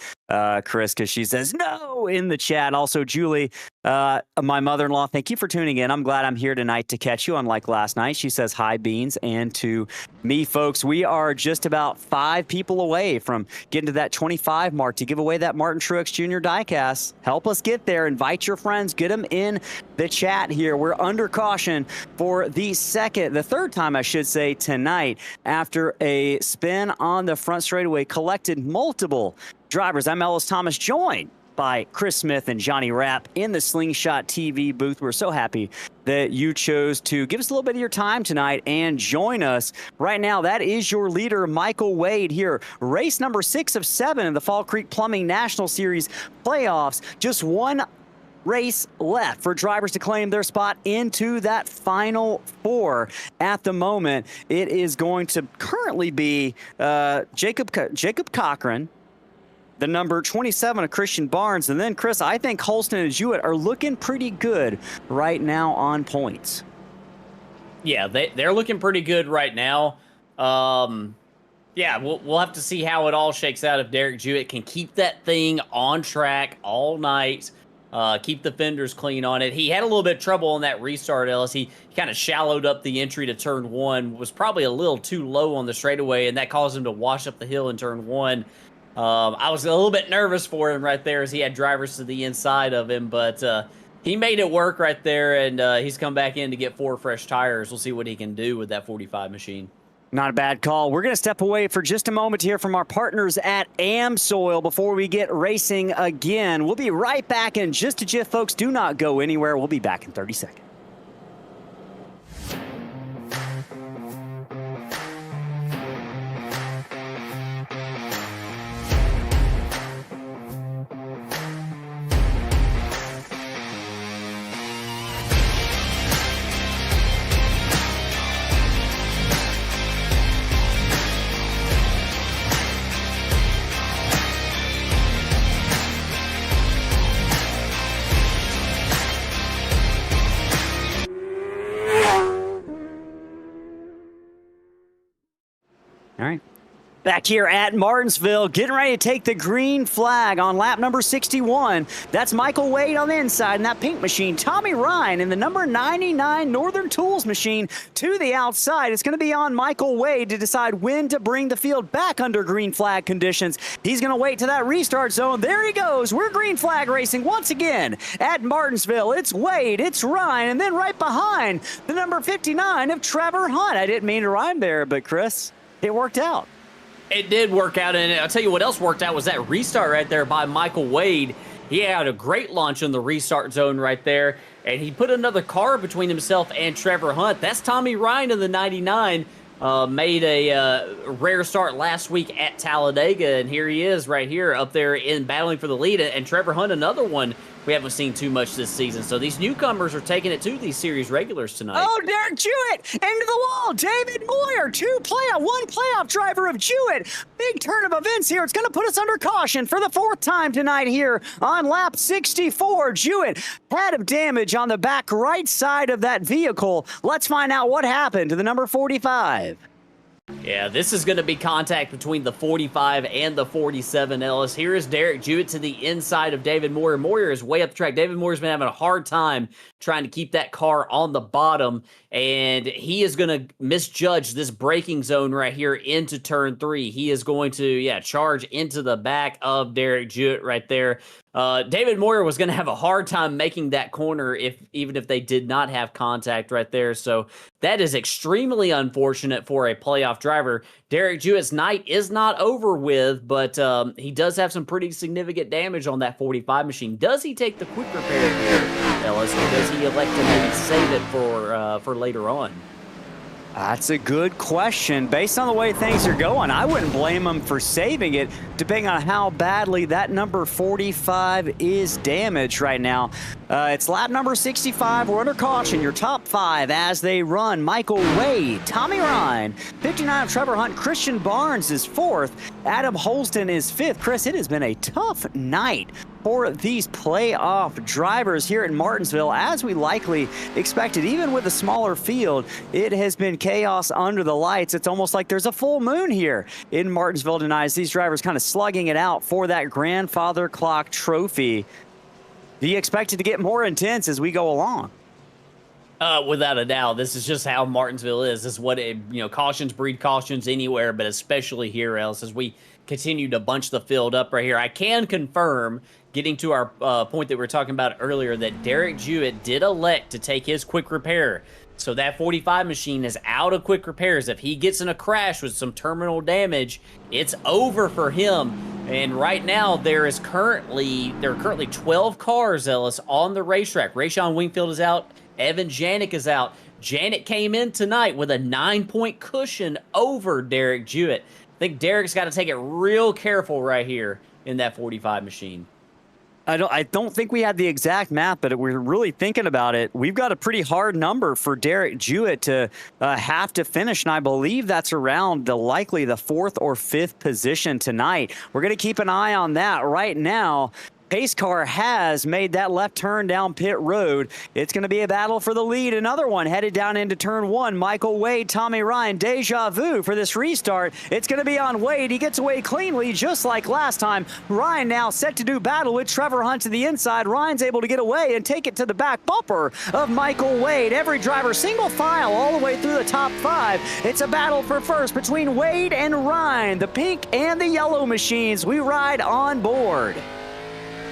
Chris, because she says no in the chat. Also, Julie, my mother-in-law, thank you for tuning in. I'm glad I'm here tonight to catch you, unlike last night. She says hi, Beans, and to me, folks. We are just about 5 people away from getting to that 25 mark to give away that Martin Truex Jr. diecast. Help us get there. Invite your friends. Get them in the chat here. We're under caution for the third time, I should say, tonight after a spin on the front straightaway, collected multiple drivers. I'm Ellis Thomas, joined by Chris Smith and Johnny Rapp in the Slingshot TV booth. We're so happy that you chose to give us a little bit of your time tonight and join us. Right now, that is your leader, Michael Wade, here. Race number 6 of 7 in the Fall Creek Plumbing National Series playoffs. Just one race left for drivers to claim their spot into that final 4. At the moment, it is going to currently be Jacob Cochran, the number 27 of Christian Barnes, and then, Chris, I think Holston and Jewett are looking pretty good right now on points. Yeah, they're looking pretty good right now. Yeah, we'll have to see how it all shakes out if Derek Jewett can keep that thing on track all night. Keep the fenders clean on it. He had a little bit of trouble on that restart, Ellis. He kind of shallowed up the entry to turn 1, was probably a little too low on the straightaway, and that caused him to wash up the hill in turn 1. I was a little bit nervous for him right there as he had drivers to the inside of him, but he made it work right there, and he's come back in to get 4 fresh tires. We'll see what he can do with that 45 machine. Not a bad call. We're going to step away for just a moment here from our partners at AmSoil before we get racing again. We'll be right back in just a jiff, folks. Do not go anywhere. We'll be back in 30 seconds. All right. Back here at Martinsville, getting ready to take the green flag on lap number 61. That's Michael Wade on the inside in that pink machine. Tommy Ryan in the number 99 Northern Tools machine to the outside. It's going to be on Michael Wade to decide when to bring the field back under green flag conditions. He's going to wait to that restart zone. There he goes. We're green flag racing once again at Martinsville. It's Wade, it's Ryan, and then right behind the number 59 of Trevor Hunt. I didn't mean to rhyme there, but Chris, it worked out. It did work out, and I'll tell you what else worked out was that restart right there by Michael Wade. He had a great launch in the restart zone right there, and he put another car between himself and Trevor Hunt. That's Tommy Ryan in the 99. Made a rare start last week at Talladega, and here he is right here up there in battling for the lead. And Trevor Hunt, another one we haven't seen too much this season. So these newcomers are taking it to these series regulars tonight. Oh, Derek Jewett into the wall. David Moyer, one playoff driver of Jewett. Big turn of events here. It's going to put us under caution for the 4th time tonight here on lap 64. Jewett had of damage on the back right side of that vehicle. Let's find out what happened to the number 45. Yeah, this is going to be contact between the 45 and the 47, Ellis. Here is Derek Jewett to the inside of David Moyer. Moyer is way up the track. David Moyer's been having a hard time trying to keep that car on the bottom, and he is going to misjudge this braking zone right here into turn 3. He is going to, charge into the back of Derek Jewett right there. David Moyer was going to have a hard time making that corner even if they did not have contact right there. So That is extremely unfortunate for a playoff driver. Derek Jewett's night is not over with, but he does have some pretty significant damage on that 45 machine. Does he take the quick repair here, Ellis, or does he elect to maybe save it for later on? That's a good question. Based on the way things are going, I wouldn't blame him for saving it, depending on how badly that number 45 is damaged right now. It's lap number 65. We're under caution. Your top 5 as they run. Michael Wade, Tommy Ryan, 59 of Trevor Hunt, Christian Barnes is 4th, Adam Holston is 5th. Chris, it has been a tough night for these playoff drivers here in Martinsville, as we likely expected. Even with a smaller field, it has been chaos under the lights. It's almost like there's a full moon here in Martinsville tonight as these drivers kind of slugging it out for that grandfather clock trophy. Do you expect it to get more intense as we go along? Without a doubt, this is just how Martinsville is. This is what cautions breed cautions anywhere, but especially here, else as we continue to bunch the field up right here. I can confirm, getting to our point that we were talking about earlier, that Derek Jewett did elect to take his quick repair. So that 45 machine is out of quick repairs. If he gets in a crash with some terminal damage, it's over for him. And right now, there are currently 12 cars, Ellis, on the racetrack. Rayshawn Wingfield is out. Evan Janik is out. Janik came in tonight with a 9-point cushion over Derek Jewett. I think Derek's got to take it real careful right here in that 45 machine. I don't think we had the exact math, but we're really thinking about it. We've got a pretty hard number for Derek Jewett to have to finish, and I believe that's around likely the 4th or 5th position tonight. We're going to keep an eye on that. Right now, pace car has made that left turn down pit road. It's going to be a battle for the lead. Another one headed down into turn 1. Michael Wade, Tommy Ryan, deja vu for this restart. It's going to be on Wade. He gets away cleanly, just like last time. Ryan now set to do battle with Trevor Hunt to the inside. Ryan's able to get away and take it to the back bumper of Michael Wade. Every driver single file all the way through the top 5. It's a battle for first between Wade and Ryan, the pink and the yellow machines. We ride on board.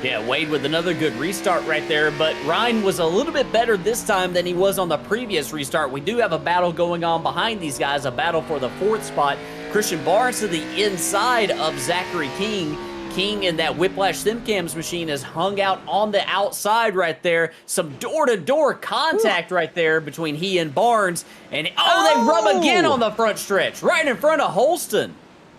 Yeah, Wade with another good restart right there, but Ryan was a little bit better this time than he was on the previous restart. We do have a battle going on behind these guys, a battle for the 4th spot. Christian Barnes to the inside of Zachary King. King in that Whiplash SimCams machine is hung out on the outside right there. Some door-to-door contact right there between he and Barnes. And, they rub again on the front stretch, right in front of Holston.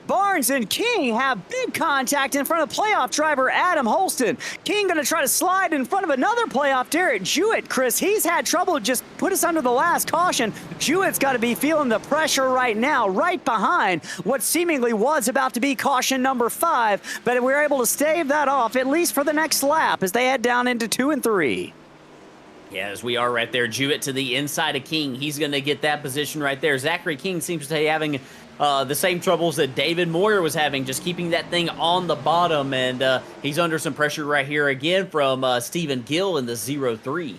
Barnes and King have big contact in front of playoff driver Adam Holston. King going to try to slide in front of another playoff, Derek Jewett. Chris, he's had trouble, just put us under the last caution. Jewett's got to be feeling the pressure right now, right behind what seemingly was about to be caution number 5, but we were able to stave that off, at least for the next lap, as they head down into 2 and 3. Yeah, as we are right there, Jewett to the inside of King. He's going to get that position right there. Zachary King seems to be having the same troubles that David Moyer was having, just keeping that thing on the bottom, and he's under some pressure right here again from Stephen Gill in the 0-3.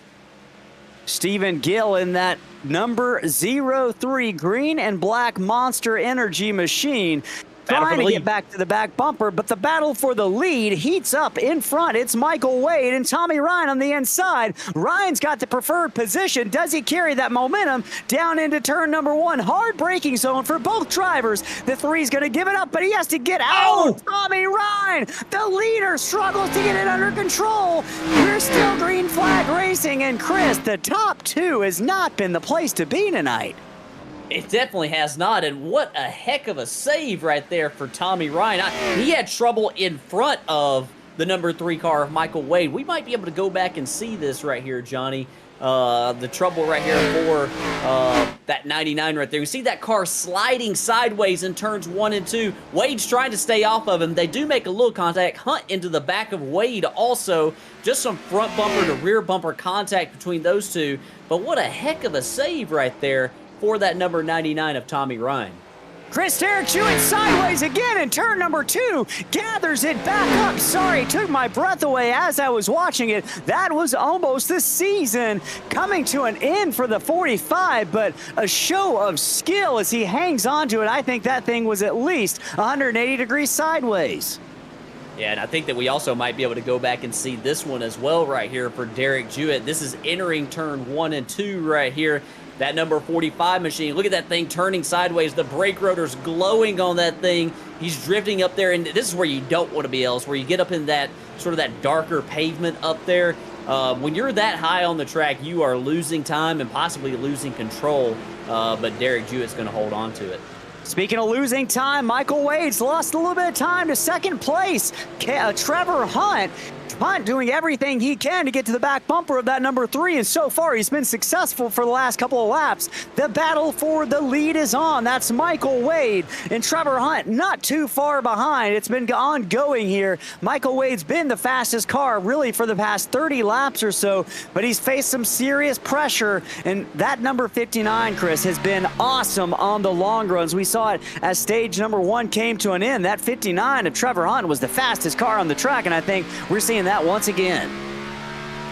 Stephen Gill in that number 0-3 green and black Monster Energy machine. Trying to get back to the back bumper, but the battle for the lead heats up in front. It's Michael Wade and Tommy Ryan on the inside. Ryan's got the preferred position. Does he carry that momentum down into turn number 1? Hard braking zone for both drivers. The 3's going to give it up, but he has to get out. Tommy Ryan, the leader, struggles to get it under control. We're still green flag racing, and Chris, the top 2 has not been the place to be tonight. It definitely has not, and what a heck of a save right there for Tommy Ryan. He had trouble in front of the number 3 car of Michael Wade. We might be able to go back and see this right here, Johnny. The trouble right here for that 99 right there. You see that car sliding sideways in turns 1 and 2. Wade's trying to stay off of him. They do make a little contact. Hunt into the back of Wade also. Just some front bumper to rear bumper contact between those two. But what a heck of a save right there for that number 99 of Tommy Ryan. Chris Derek Jewett sideways again in turn number 2. Gathers it back up. Sorry, took my breath away as I was watching it. That was almost the season coming to an end for the 45, but a show of skill as he hangs on to it. I think that thing was at least 180 degrees sideways. Yeah, and I think that we also might be able to go back and see this one as well right here for Derek Jewett. This is entering turn 1 and 2 right here. that number 45 machine. Look at that thing turning sideways. The brake rotor's glowing on that thing. He's drifting up there, and this is where you don't want to be, Ellis, where you get up in that sort of that darker pavement up there. When you're that high on the track, you are losing time and possibly losing control, but Derek Jewett's going to hold on to it. Speaking of losing time, Michael Wade's lost a little bit of time to second place. Trevor Hunt doing everything he can to get to the back bumper of that number 3, and so far he's been successful for the last couple of laps. The battle for the lead is on. That's Michael Wade and Trevor Hunt not too far behind. It's been ongoing here. Michael Wade's been the fastest car really for the past 30 laps or so, but he's faced some serious pressure, and that number 59, Chris, has been awesome on the long runs. We saw it as stage number 1 came to an end. That 59 of Trevor Hunt was the fastest car on the track, and I think we're seeing that once again.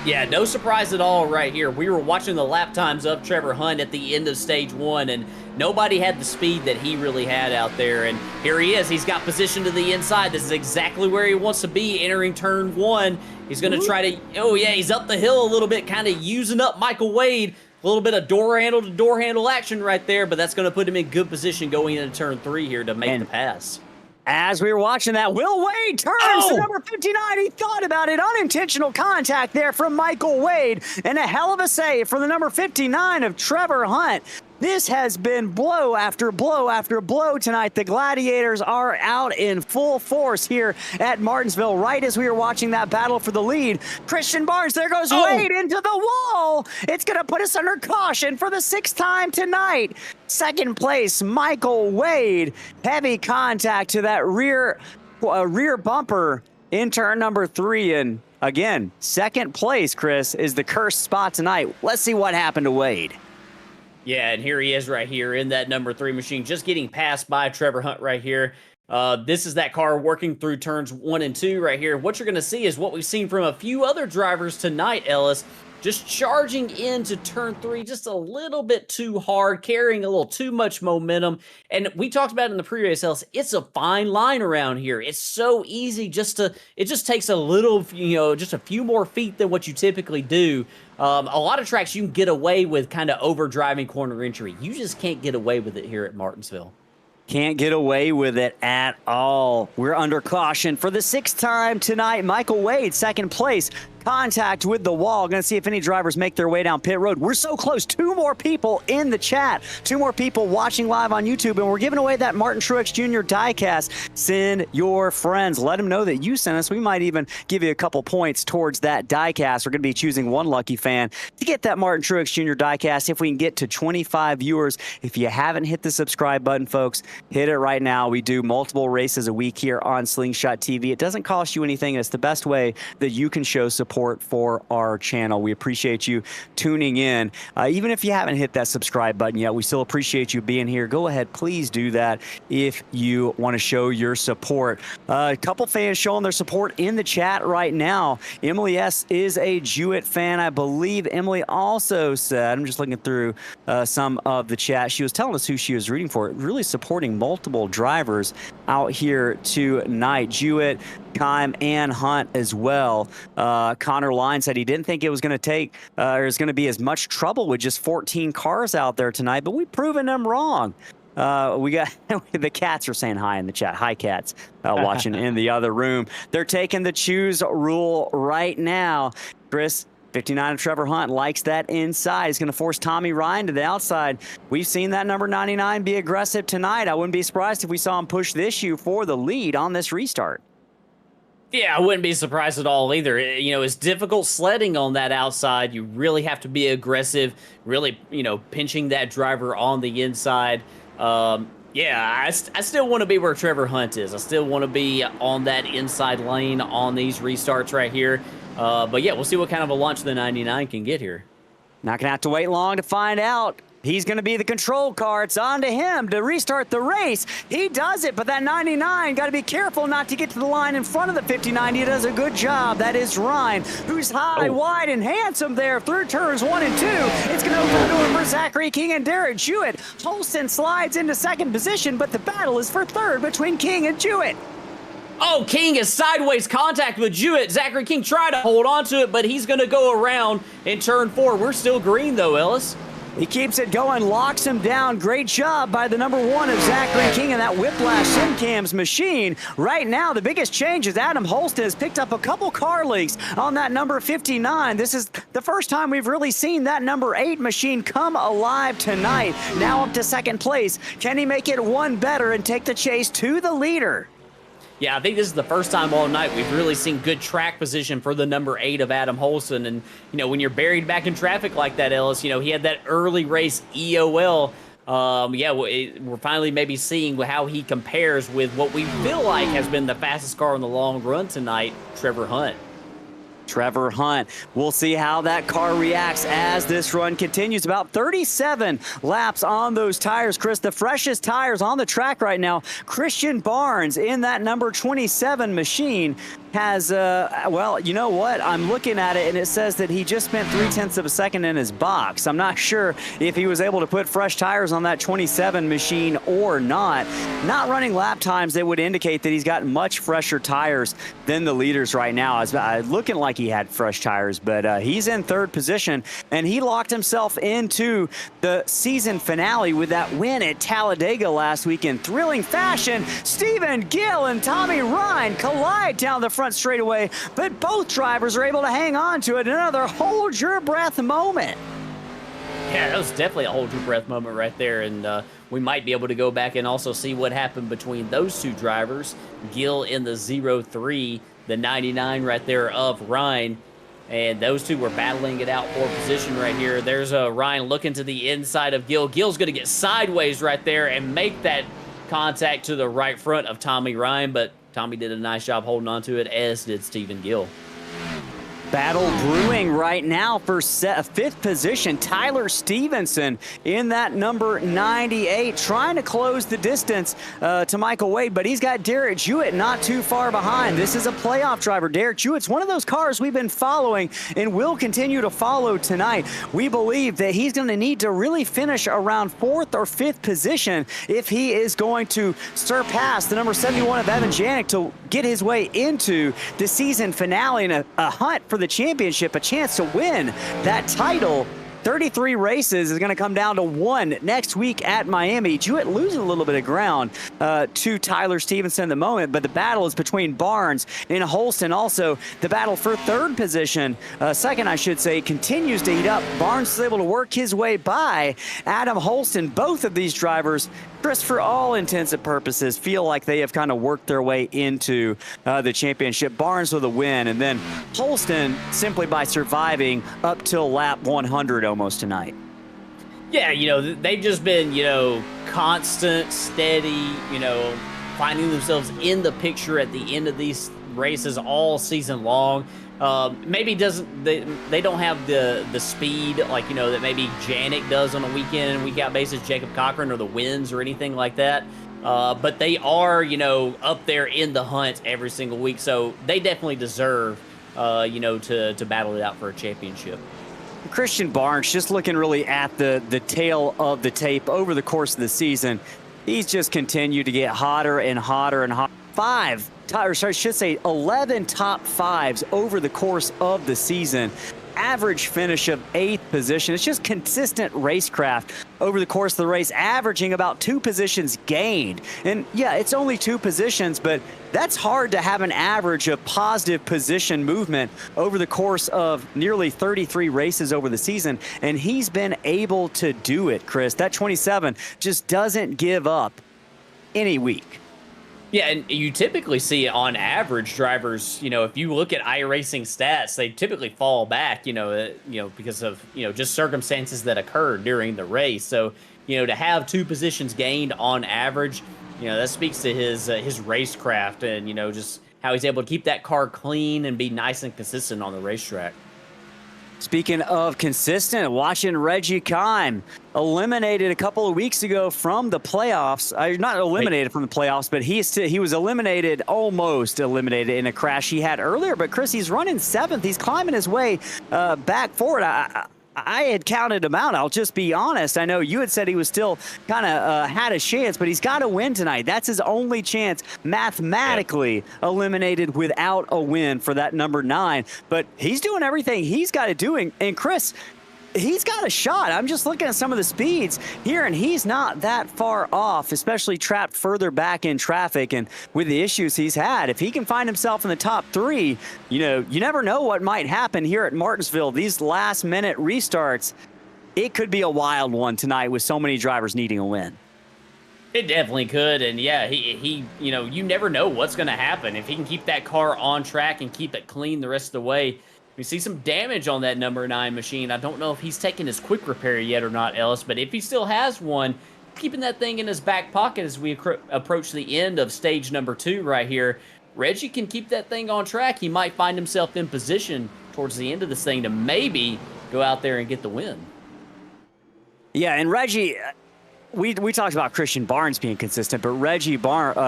Yeah, no surprise at all right here. We were watching the lap times of Trevor Hunt at the end of stage 1, and nobody had the speed that he really had out there. And here he is. He's got position to the inside. This is exactly where he wants to be entering turn 1. He's going to try to, oh yeah, he's up the hill a little bit, kind of using up Michael Wade. A little bit of door handle to door handle action right there, but that's going to put him in good position going into turn 3 here to make the pass. As we were watching that, Will Wade turns to number 59. He thought about it. Unintentional contact there from Michael Wade. And a hell of a save for the number 59 of Trevor Hunt. This has been blow after blow after blow tonight. The Gladiators are out in full force here at Martinsville right as we were watching that battle for the lead. Christian Barnes, there goes Wade into the wall. It's going to put us under caution for the 6th time tonight. Second place, Michael Wade. Heavy contact to that rear bumper in turn number 3. And again, second place, Chris, is the cursed spot tonight. Let's see what happened to Wade. Yeah, and here he is right here in that number 3 machine, just getting passed by Trevor Hunt right here. This is that car working through turns 1 and 2 right here. What you're going to see is what we've seen from a few other drivers tonight, Ellis, just charging into turn 3 just a little bit too hard, carrying a little too much momentum. And we talked about it in the pre-race, Ellis. It's a fine line around here. It's so easy it just takes a little, just a few more feet than what you typically do. A lot of tracks you can get away with kind of overdriving corner entry. You just can't get away with it here at Martinsville. Can't get away with it at all. We're under caution for the 6th time tonight. Michael Wade, second place. Contact with the wall. Going to see if any drivers make their way down pit road. We're so close. 2 more people in the chat. 2 more people watching live on YouTube. And we're giving away that Martin Truex Jr. diecast. Send your friends. Let them know that you sent us. We might even give you a couple points towards that diecast. We're going to be choosing one lucky fan to get that Martin Truex Jr. diecast. If we can get to 25 viewers. If you haven't hit the subscribe button, folks, hit it right now. We do multiple races a week here on Slingshot TV. It doesn't cost you anything. It's the best way that you can show support for our channel. We appreciate you tuning in. Even if you haven't hit that subscribe button yet, we still appreciate you being here. Go ahead, please do that if you want to show your support. A couple fans showing their support in the chat right now. Emily S. is a Jewett fan. I believe Emily also said, I'm just looking through some of the chat, she was telling us who she was rooting for, really supporting multiple drivers out here tonight. Jewett, Kime, and Hunt as well. Connor Line said he didn't think it was going to take or is going to be as much trouble with just 14 cars out there tonight, but we've proven them wrong. We got the cats are saying hi in the chat. Hi, cats, watching in the other room. They're taking the choose rule right now. Chris, 59 of Trevor Hunt likes that inside. He's going to force Tommy Ryan to the outside. We've seen that number 99 be aggressive tonight. I wouldn't be surprised if we saw him push the issue for the lead on this restart. Yeah, I wouldn't be surprised at all either. It's difficult sledding on that outside. You really have to be aggressive, really, pinching that driver on the inside. Yeah, I still want to be where Trevor Hunt is. I still want to be on that inside lane on these restarts right here. But yeah, we'll see what kind of a launch the 99 can get here. Not going to have to wait long to find out. He's going to be the control car. It's on to him to restart the race. He does it, but that 99, got to be careful not to get to the line in front of the 59. He does a good job. That is Ryan, who's high, wide, and handsome there through turns 1 and 2. It's going to open the door for Zachary King and Derek Jewett. Holston slides into second position, but the battle is for third between King and Jewett. Oh, King is sideways contact with Jewett. Zachary King tried to hold on to it, but he's going to go around in turn 4. We're still green, though, Ellis. He keeps it going, locks him down. Great job by the number 1 of Zachary King and that Whiplash SimCams machine. Right now, the biggest change is Adam Holston has picked up a couple car leaks on that number 59. This is the first time we've really seen that number 8 machine come alive tonight. Now up to second place. Can he make it one better and take the chase to the leader? Yeah, I think this is the first time all night we've really seen good track position for the number 8 of Adam Holston. And, when you're buried back in traffic like that, Ellis, he had that early race EOL. We're finally maybe seeing how he compares with what we feel like has been the fastest car on the long run tonight, Trevor Hunt. Trevor Hunt. We'll see how that car reacts as this run continues. About 37 laps on those tires, Chris. The freshest tires on the track right now. Christian Barnes in that number 27 machine has, well, you know what? I'm looking at it, and it says that he just spent 0.3 of a second in his box. I'm not sure if he was able to put fresh tires on that 27 machine or not. Not running lap times that would indicate that he's got much fresher tires than the leaders right now. It's looking like he had fresh tires, but he's in third position, and he locked himself into the season finale with that win at Talladega last week in thrilling fashion. Stephen Gill and Tommy Ryan collide down the front straightaway, but both drivers are able to hang on to it. Another hold your breath moment. Yeah, that was definitely a hold your breath moment right there, and we might be able to go back and also see what happened between those two drivers. Gill in the 03, the 99 right there of Ryan, and those two were battling it out for position right here. There's Ryan looking to the inside of Gill. Gill's going to get sideways right there and make that contact to the right front of Tommy Ryan, but Tommy did a nice job holding on to it, as did Stephen Gill. Battle brewing right now for fifth position. Tyler Stevenson in that number 98, trying to close the distance to Michael Wade, but he's got Derek Jewett not too far behind. This is a playoff driver. Derek Jewett's one of those cars we've been following and will continue to follow tonight. We believe that he's going to need to really finish around 4th or 5th position if he is going to surpass the number 71 of Evan Janik to get his way into the season finale and a hunt for the championship, a chance to win that title. 33 races is going to come down to 1 next week at Miami. Jewett losing a little bit of ground to Tyler Stevenson at the moment, but the battle is between Barnes and Holston. Also, the battle for 3rd position, second I should say, continues to heat up. Barnes is able to work his way by Adam Holston. Both of these drivers, Chris, for all intents and purposes, feel like they have kind of worked their way into the championship. Barnes with a win, and then Holston simply by surviving up till lap 100 almost tonight. Yeah, they've just been, constant, steady, finding themselves in the picture at the end of these races all season long. Maybe they don't have the speed like that maybe Janik does on a weekend and week out basis, Jacob Cochran, or the wins or anything like that. But they are up there in the hunt every single week, so they definitely deserve to battle it out for a championship. Christian Barnes just looking really at the tail of the tape over the course of the season. He's just continued to get hotter and hotter and hotter. 11 top 5s over the course of the season. Average finish of 8th position. It's just consistent racecraft over the course of the race, averaging about 2 positions gained. And yeah, it's only 2 positions, but that's hard to have an average of positive position movement over the course of nearly 33 races over the season. And he's been able to do it, Chris. That 27 just doesn't give up any week. Yeah, and you typically see on average drivers, if you look at iRacing stats, they typically fall back, because of, just circumstances that occurred during the race. So, to have 2 positions gained on average, that speaks to his racecraft and, just how he's able to keep that car clean and be nice and consistent on the racetrack. Speaking of consistent, watching Reggie Kime eliminated a couple of weeks ago from the playoffs. Not eliminated from the playoffs, but he was eliminated, almost eliminated in a crash he had earlier. But Chris, he's running 7th. He's climbing his way back forward. I had counted him out. I'll just be honest. I know you had said he was still kind of had a chance, but he's got to win tonight. That's his only chance, mathematically eliminated without a win for that number 9. But he's doing everything he's got to do. And Chris, he's got a shot. I'm just looking at some of the speeds here, and he's not that far off, especially trapped further back in traffic. And with the issues he's had, if he can find himself in the top 3, you never know what might happen here at Martinsville. These last-minute restarts, it could be a wild one tonight with so many drivers needing a win. It definitely could, and yeah, he you never know what's going to happen. If he can keep that car on track and keep it clean the rest of the way, we see some damage on that number 9 machine. I don't know if he's taken his quick repair yet or not, Ellis, but if he still has one, keeping that thing in his back pocket as we approach the end of stage number 2 right here, Reggie can keep that thing on track. He might find himself in position towards the end of this thing to maybe go out there and get the win. Yeah, and Reggie, we talked about Christian Barnes being consistent, but Reggie Kime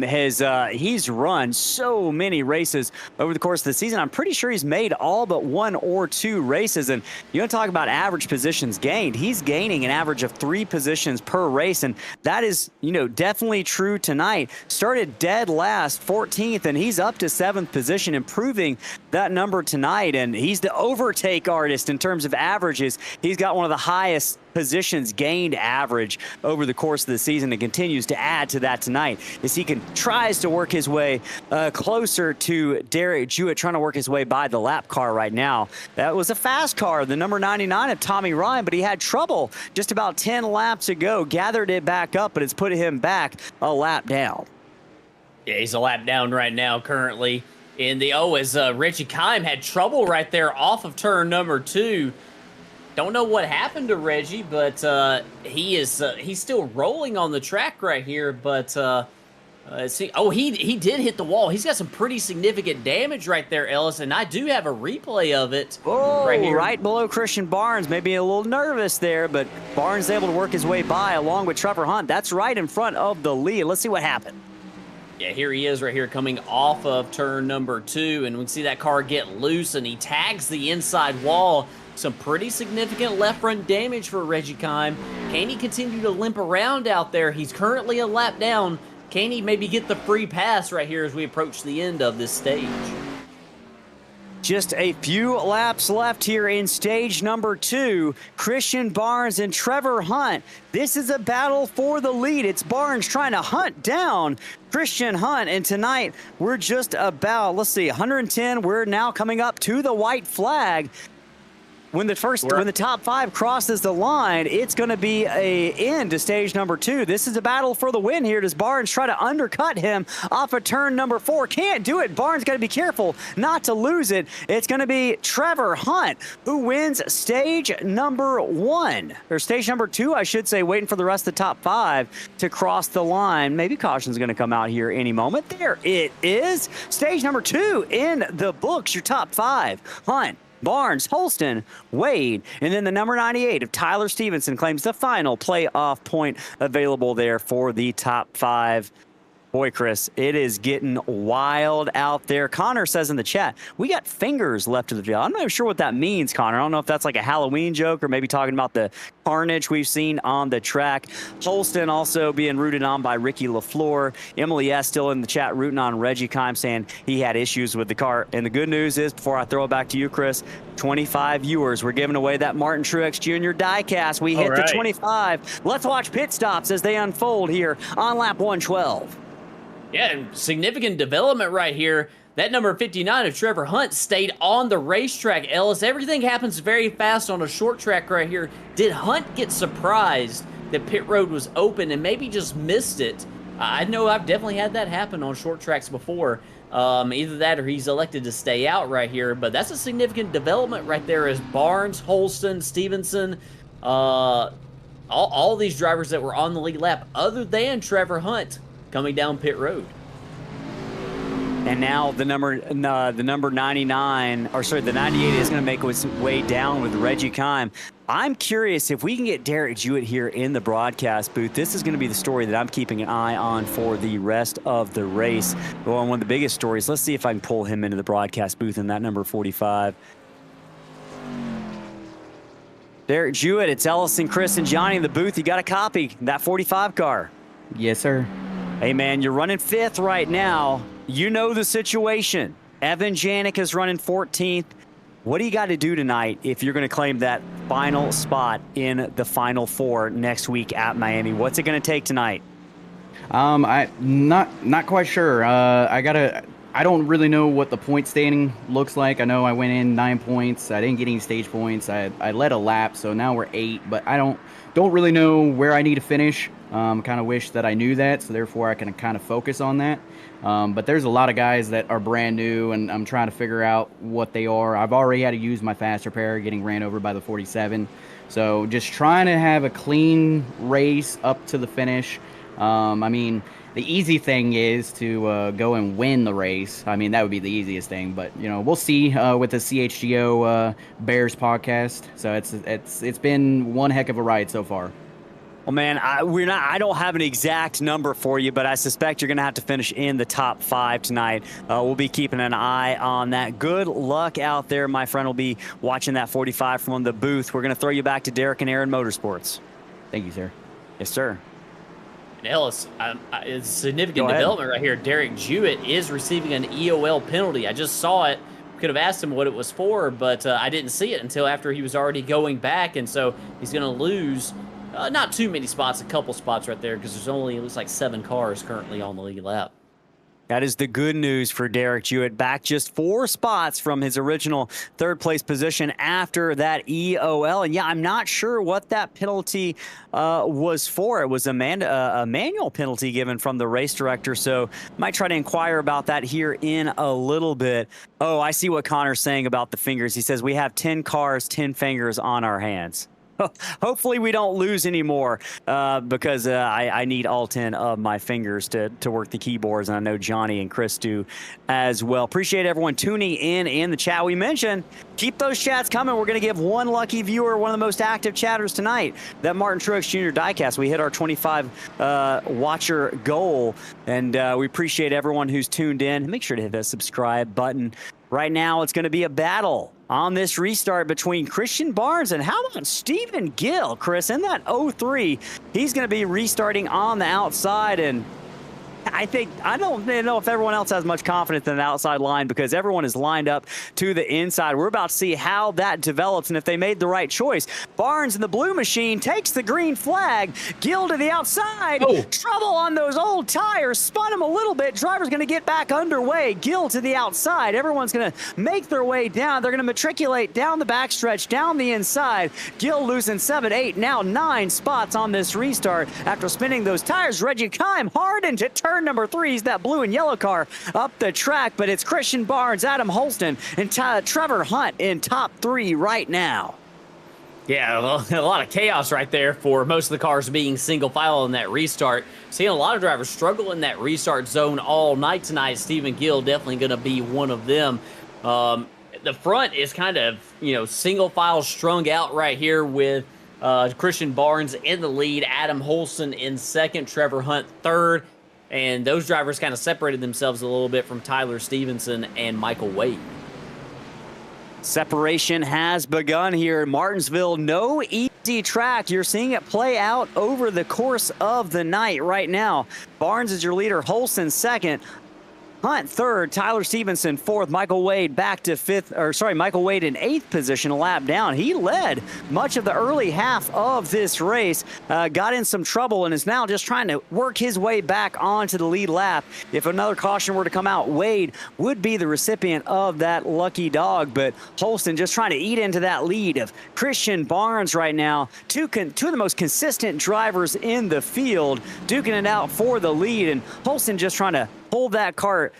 has he's run so many races over the course of the season. I'm pretty sure he's made all but 1 or 2 races. And you want to talk about average positions gained? He's gaining an average of 3 positions per race, and that is definitely true tonight. Started dead last, 14th, and he's up to 7th position, improving that number tonight. And he's the overtake artist in terms of averages. He's got one of the highest positions gained average over the course of the season, and continues to add to that tonight as he tries to work his way closer to Derek Jewett, trying to work his way by the lap car right now. That was a fast car, the number 99 of Tommy Ryan, but he had trouble just about 10 laps ago, gathered it back up, but it's put him back a lap down. Yeah, he's a lap down right now currently in the as Reggie Kime had trouble right there off of turn number 2. Don't know what happened to Reggie, but he's still rolling on the track right here. But see, he did hit the wall. He's got some pretty significant damage right there, Ellis, and I do have a replay of it right here, right below Christian Barnes. Maybe a little nervous there, but Barnes able to work his way by along with Trevor Hunt. That's right in front of the lead. Let's see what happened. Yeah, here he is right here coming off of turn number 2, and we can see that car get loose, and he tags the inside wall. Some pretty significant left front damage for Reggie Kime. Can he continue to limp around out there? He's currently a lap down. Can he maybe get the free pass right here as we approach the end of this stage? Just a few laps left here in stage number 2. Christian Barnes and Trevor Hunt. This is a battle for the lead. It's Barnes trying to hunt down Christian Hunt. And tonight, we're just about, 110. We're now coming up to the white flag. When the top 5 crosses the line, it's going to be a end to stage number 2. This is a battle for the win here. Does Barnes try to undercut him off of turn number 4? Can't do it. Barnes got to be careful not to lose it. It's going to be Trevor Hunt who wins stage number 1, or stage number 2, I should say, waiting for the rest of the top 5 to cross the line. Maybe caution's going to come out here any moment. There it is. Stage number 2 in the books. Your top 5. Hunt, Barnes, Holston, Wade, and then the number 98 of Tyler Stevenson claims the final playoff point available there for the top 5. Boy, Chris, it is getting wild out there. Connor says in the chat, we got fingers left of the field. I'm not even sure what that means, Connor. I don't know if that's like a Halloween joke or maybe talking about the carnage we've seen on the track. Holston also being rooted on by Ricky LaFleur. Emily S. still in the chat rooting on Reggie Kime, saying he had issues with the car. And the good news is, before I throw it back to you, Chris, 25 viewers. We're giving away that Martin Truex Jr. diecast. We hit the 25. Let's watch pit stops as they unfold here on lap 112. Yeah, significant development right here. That number 59 of Trevor Hunt stayed on the racetrack, Ellis. Everything happens very fast on a short track right here. Did Hunt get surprised that pit road was open and maybe just missed it? I know I've definitely had that happen on short tracks before. Either that or he's elected to stay out right here. But that's a significant development right there as Barnes, Holston, Stevenson, all these drivers that were on the lead lap other than Trevor Hunt coming down pit road. And now the number 99, or sorry, the 98 is going to make its way down with Reggie Kime. I'm curious if we can get Derek Jewett here in the broadcast booth. This is going to be the story that I'm keeping an eye on for the rest of the race. Well, one of the biggest stories. Let's see if I can pull him into the broadcast booth in that number 45. Derek Jewett, it's Ellison, Chris, and Johnny in the booth. You got a copy, that 45 car. Yes, sir. Hey, man, you're running 5th right now. You know the situation. Evan Janik is running 14th. What do you got to do tonight if you're going to claim that final spot in the Final Four next week at Miami? What's it going to take tonight? I not quite sure. I don't really know what the point standing looks like. I know I went in 9 points. I didn't get any stage points. I led a lap, so now we're 8. But I don't really know where I need to finish. Kind of wish that I knew that, so therefore I can kind of focus on that. But there's a lot of guys that are brand new, and I'm trying to figure out what they are. I've already had to use my fast repair, getting ran over by the 47. So just trying to have a clean race up to the finish. I mean, the easy thing is to go and win the race. I mean, that would be the easiest thing. But we'll see with the CHGO Bears podcast. So it's been one heck of a ride so far. Well, man, I don't have an exact number for you, but I suspect you're going to have to finish in the top 5 tonight. We'll be keeping an eye on that. Good luck out there, my friend. Will be watching that 45 from the booth. We're going to throw you back to Derek and Aaron Motorsports. Thank you, sir. Yes, sir. And Ellis, it's a significant development right here. Derek Jewett is receiving an EOL penalty. I just saw it. Could have asked him what it was for, but I didn't see it until after he was already going back, and so he's going to lose not too many spots, a couple spots right there, because there's only, it looks like 7 cars currently on the lead lap. That is the good news for Derek Jewett. Back just 4 spots from his original 3rd place position after that EOL. And yeah, I'm not sure what that penalty was for. It was a manual penalty given from the race director. So might try to inquire about that here in a little bit. Oh, I see what Connor's saying about the fingers. He says we have 10 cars, 10 fingers on our hands. Hopefully we don't lose anymore because I need all 10 of my fingers to work the keyboards, and I know Johnny and Chris do as well. Appreciate everyone tuning in the chat. We mentioned keep those chats coming. We're going to give one lucky viewer one of the most active chatters tonight, that Martin Truex Jr. diecast. We hit our 25 watcher goal, and we appreciate everyone who's tuned in. Make sure to hit that subscribe button. Right now, it's going to be a battle on this restart between Christian Barnes and how about Stephen Gill, Chris, in that 03. He's going to be restarting on the outside, and I don't know if everyone else has much confidence in the outside line because everyone is lined up to the inside. We're about to see how that develops and if they made the right choice. Barnes in the blue machine takes the green flag. Gill to the outside. Oh. Trouble on those old tires. Spun him a little bit. Driver's going to get back underway. Gill to the outside. Everyone's going to make their way down. They're going to matriculate down the backstretch, down the inside. Gill losing 7, 8, now 9 spots on this restart after spinning those tires. Reggie Kime hard into turn number 3. He's that blue and yellow car up the track, but it's Christian Barnes, Adam Holston, and Trevor Hunt in top 3 right now. Yeah, a lot of chaos right there for most of the cars being single file in that restart. Seeing a lot of drivers struggle in that restart zone all night tonight. Stephen Gill definitely going to be one of them. The front is kind of, single file strung out right here with Christian Barnes in the lead, Adam Holston in 2nd, Trevor Hunt 3rd. And those drivers kind of separated themselves a little bit from Tyler Stevenson and Michael Wade. Separation has begun here in Martinsville. No easy track. You're seeing it play out over the course of the night right now. Barnes is your leader, Holston 2nd. Hunt 3rd, Tyler Stevenson 4th, Michael Wade back to 5th, Michael Wade in 8th position, a lap down. He led much of the early half of this race, got in some trouble and is now just trying to work his way back onto the lead lap. If another caution were to come out, Wade would be the recipient of that lucky dog, but Holston just trying to eat into that lead of Christian Barnes right now. Two of the most consistent drivers in the field, duking it out for the lead, and Holston just trying to hold that cart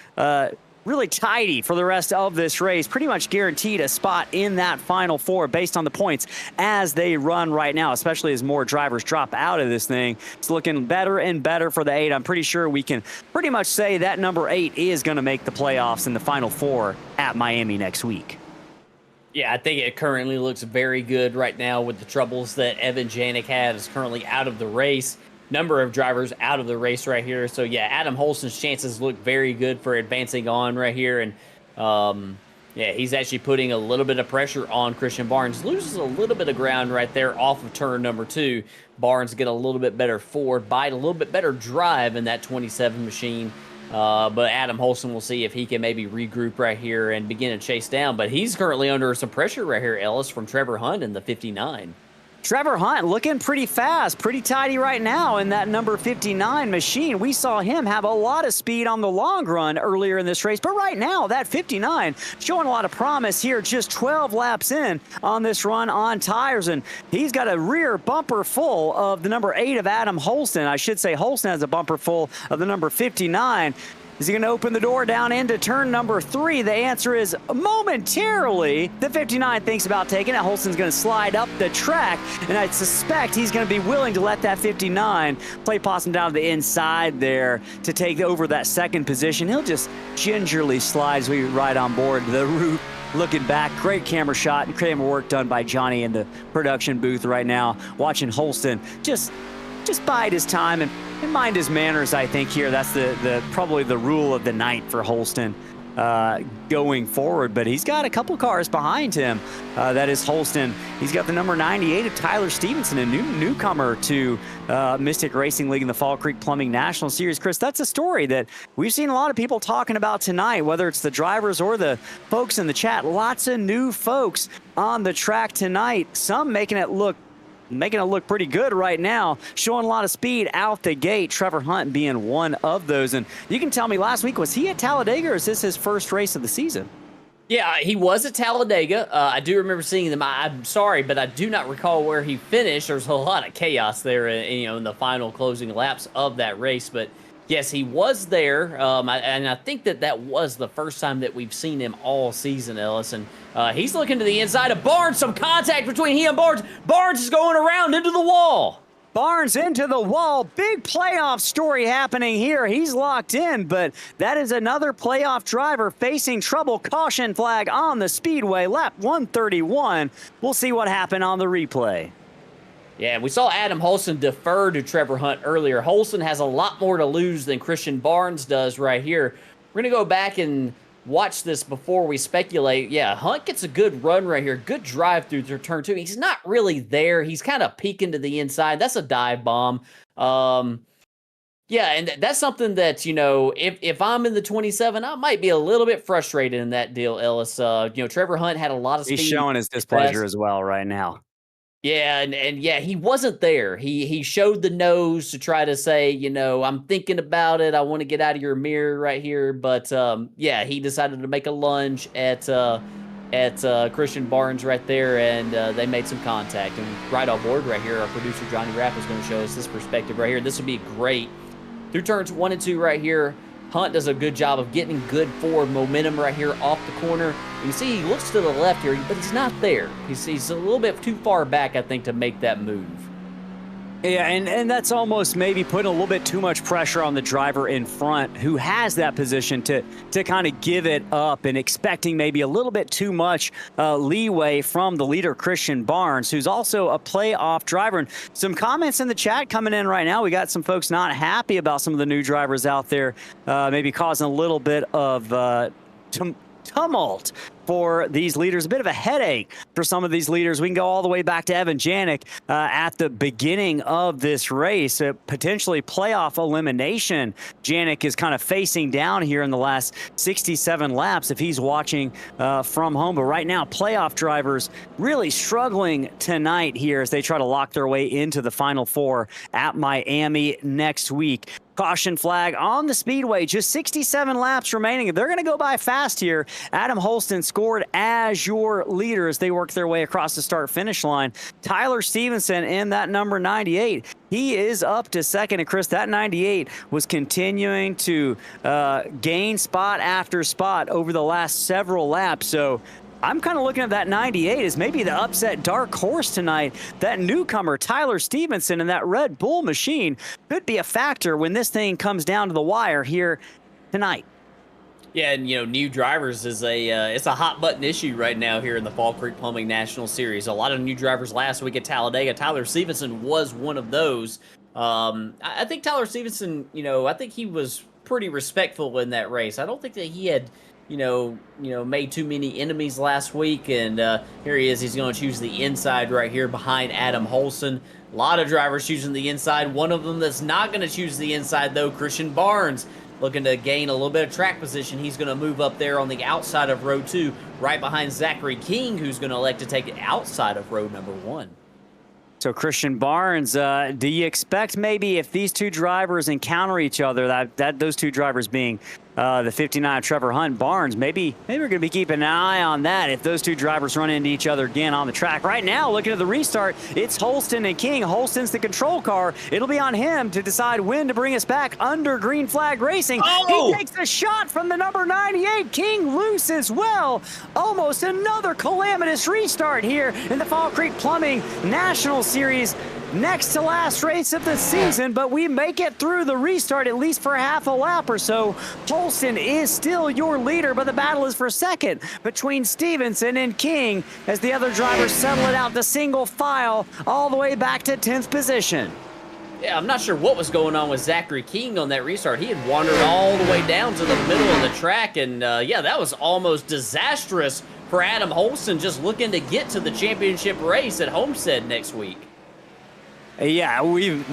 really tidy for the rest of this race. Pretty much guaranteed a spot in that Final Four based on the points as they run right now, especially as more drivers drop out of this thing. It's looking better and better for the 8. I'm pretty sure we can pretty much say that number 8 is going to make the playoffs in the Final Four at Miami next week. Yeah, I think it currently looks very good right now with the troubles that Evan Janik had is currently out of the race. Number of drivers out of the race right here. So, yeah, Adam Holston's chances look very good for advancing on right here. And, yeah, he's actually putting a little bit of pressure on Christian Barnes. Loses a little bit of ground right there off of turn number 2. Barnes get a little bit better forward, bite a little bit better drive in that 27 machine. But Adam Holson will see if he can maybe regroup right here and begin to chase down. But he's currently under some pressure right here, Ellis, from Trevor Hunt in the 59. Trevor Hunt looking pretty fast, pretty tidy right now in that number 59 machine. We saw him have a lot of speed on the long run earlier in this race, but right now that 59 showing a lot of promise here, just 12 laps in on this run on tires, and he's got a rear bumper full of the number 8 of Adam Holston. I should say Holston has a bumper full of the number 59. Is he going to open the door down into turn number 3? The answer is momentarily. The 59 thinks about taking it. Holston's going to slide up the track, and I suspect he's going to be willing to let that 59 play possum down to the inside there to take over that second position. He'll just gingerly slide as we ride on board the roof. Looking back, great camera shot and camera work done by Johnny in the production booth right now. Watching Holston just bide his time and mind his manners, I think, here. That's the probably the rule of the night for Holston going forward. But he's got a couple cars behind him. That is Holston. He's got the number 98 of Tyler Stevenson, a newcomer to Mystic Racing League in the Fall Creek Plumbing National Series. Chris, that's a story that we've seen a lot of people talking about tonight, whether it's the drivers or the folks in the chat. Lots of new folks on the track tonight, some making it look pretty good right now, showing a lot of speed out the gate. Trevor Hunt being one of those. And you can tell me, last week, was he at Talladega, or is this his first race of the season? Yeah, he was at Talladega. I do remember seeing them. I'm sorry, but I do not recall where he finished. There's a lot of chaos there, in the final closing laps of that race. But yes, he was there, and I think that was the first time that we've seen him all season, Ellis. And he's looking to the inside of Barnes. Some contact between he and Barnes. Barnes is going around into the wall. Barnes into the wall. Big playoff story happening here. He's locked in, but that is another playoff driver facing trouble. Caution flag on the speedway. Lap 131. We'll see what happened on the replay. Yeah, we saw Adam Holston defer to Trevor Hunt earlier. Holston has a lot more to lose than Christian Barnes does right here. We're going to go back and watch this before we speculate. Yeah, Hunt gets a good run right here. Good drive through turn 2. He's not really there. He's kind of peeking to the inside. That's a dive bomb. Yeah, and that's something that, if I'm in the 27, I might be a little bit frustrated in that deal, Ellis. Trevor Hunt had a lot of speed. He's showing his displeasure as well right now. Yeah, and yeah, he wasn't there. He showed the nose to try to say, I'm thinking about it. I want to get out of your mirror right here. But yeah, he decided to make a lunge at Christian Barnes right there, and they made some contact. And right on board right here, our producer Johnny Rapp is going to show us this perspective right here. This would be great. Through turns 1 and 2 right here, Hunt does a good job of getting good forward momentum right here off the corner. You see he looks to the left here, but he's not there. He's a little bit too far back, I think, to make that move. Yeah, and that's almost maybe putting a little bit too much pressure on the driver in front who has that position to kind of give it up, and expecting maybe a little bit too much leeway from the leader, Christian Barnes, who's also a playoff driver. And some comments in the chat coming in right now. We got some folks not happy about some of the new drivers out there, maybe causing a little bit of tumult for these leaders, a bit of a headache for some of these leaders. We can go all the way back to Evan Janik at the beginning of this race, potentially playoff elimination. Janik is kind of facing down here in the last 67 laps if he's watching from home. But right now, playoff drivers really struggling tonight here as they try to lock their way into the Final Four at Miami next week. Caution flag on the speedway, just 67 laps remaining. They're going to go by fast here. Adam Holston scored as your leader as they work their way across the start-finish line. Tyler Stevenson in that number 98. He is up to second. And Chris, that 98 was continuing to gain spot after spot over the last several laps. So I'm kind of looking at that 98 as maybe the upset dark horse tonight. That newcomer, Tyler Stevenson, in that Red Bull machine could be a factor when this thing comes down to the wire here tonight. Yeah, and new drivers is it's a hot button issue right now here in the Fall Creek Plumbing National Series. A lot of new drivers last week at Talladega. Tyler Stevenson was one of those. I think Tyler Stevenson, I think he was pretty respectful in that race. I don't think that he had made too many enemies last week, and here he is. He's going to choose the inside right here behind Adam Holston. A lot of drivers choosing the inside. One of them that's not going to choose the inside, though, Christian Barnes. looking to gain a little bit of track position. He's going to move up there on the outside of row 2, right behind Zachary King, who's going to elect to take it outside of row number 1. So Christian Barnes, do you expect maybe if these two drivers encounter each other, that those two drivers being the 59 Trevor Hunt, Barnes, maybe we're going to be keeping an eye on that if those two drivers run into each other again on the track. Right now, looking at the restart, it's Holston and King. Holston's the control car. It'll be on him to decide when to bring us back under green flag racing. Oh! He takes a shot from the number 98. King loose as well. Almost another calamitous restart here in the Fall Creek Plumbing National Series. Next to last race of the season, but we make it through the restart at least for half a lap or so. Holston is still your leader, but the battle is for second between Stevenson and King as the other drivers settle it out to single file all the way back to 10th position. Yeah, I'm not sure what was going on with Zachary King on that restart. He had wandered all the way down to the middle of the track, and yeah, that was almost disastrous for Adam Holston, just looking to get to the championship race at Homestead next week. Yeah,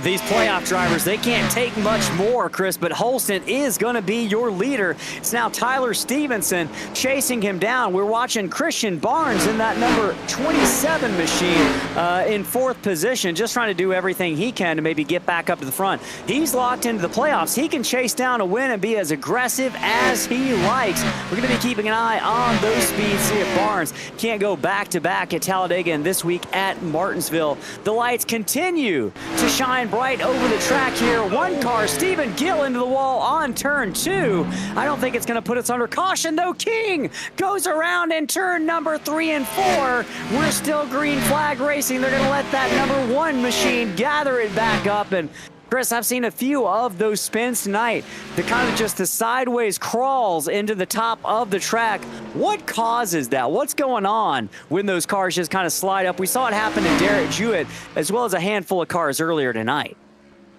these playoff drivers, they can't take much more, Chris, but Holston is going to be your leader. It's now Tyler Stevenson chasing him down. We're watching Christian Barnes in that number 27 machine in fourth position, just trying to do everything he can to maybe get back up to the front. He's locked into the playoffs. He can chase down a win and be as aggressive as he likes. We're going to be keeping an eye on those speeds, see if Barnes can't go back-to-back at Talladega and this week at Martinsville. The lights continue to shine bright over the track here. One car, Stephen Gill into the wall on turn 2. I don't think it's going to put us under caution, though. King goes around in turn number 3 and 4. We're still green flag racing. They're going to let that number 1 machine gather it back up. And Chris, I've seen a few of those spins tonight. The kind of just the sideways crawls into the top of the track. What causes that? What's going on when those cars just kind of slide up? We saw it happen to Derek Jewett as well as a handful of cars earlier tonight.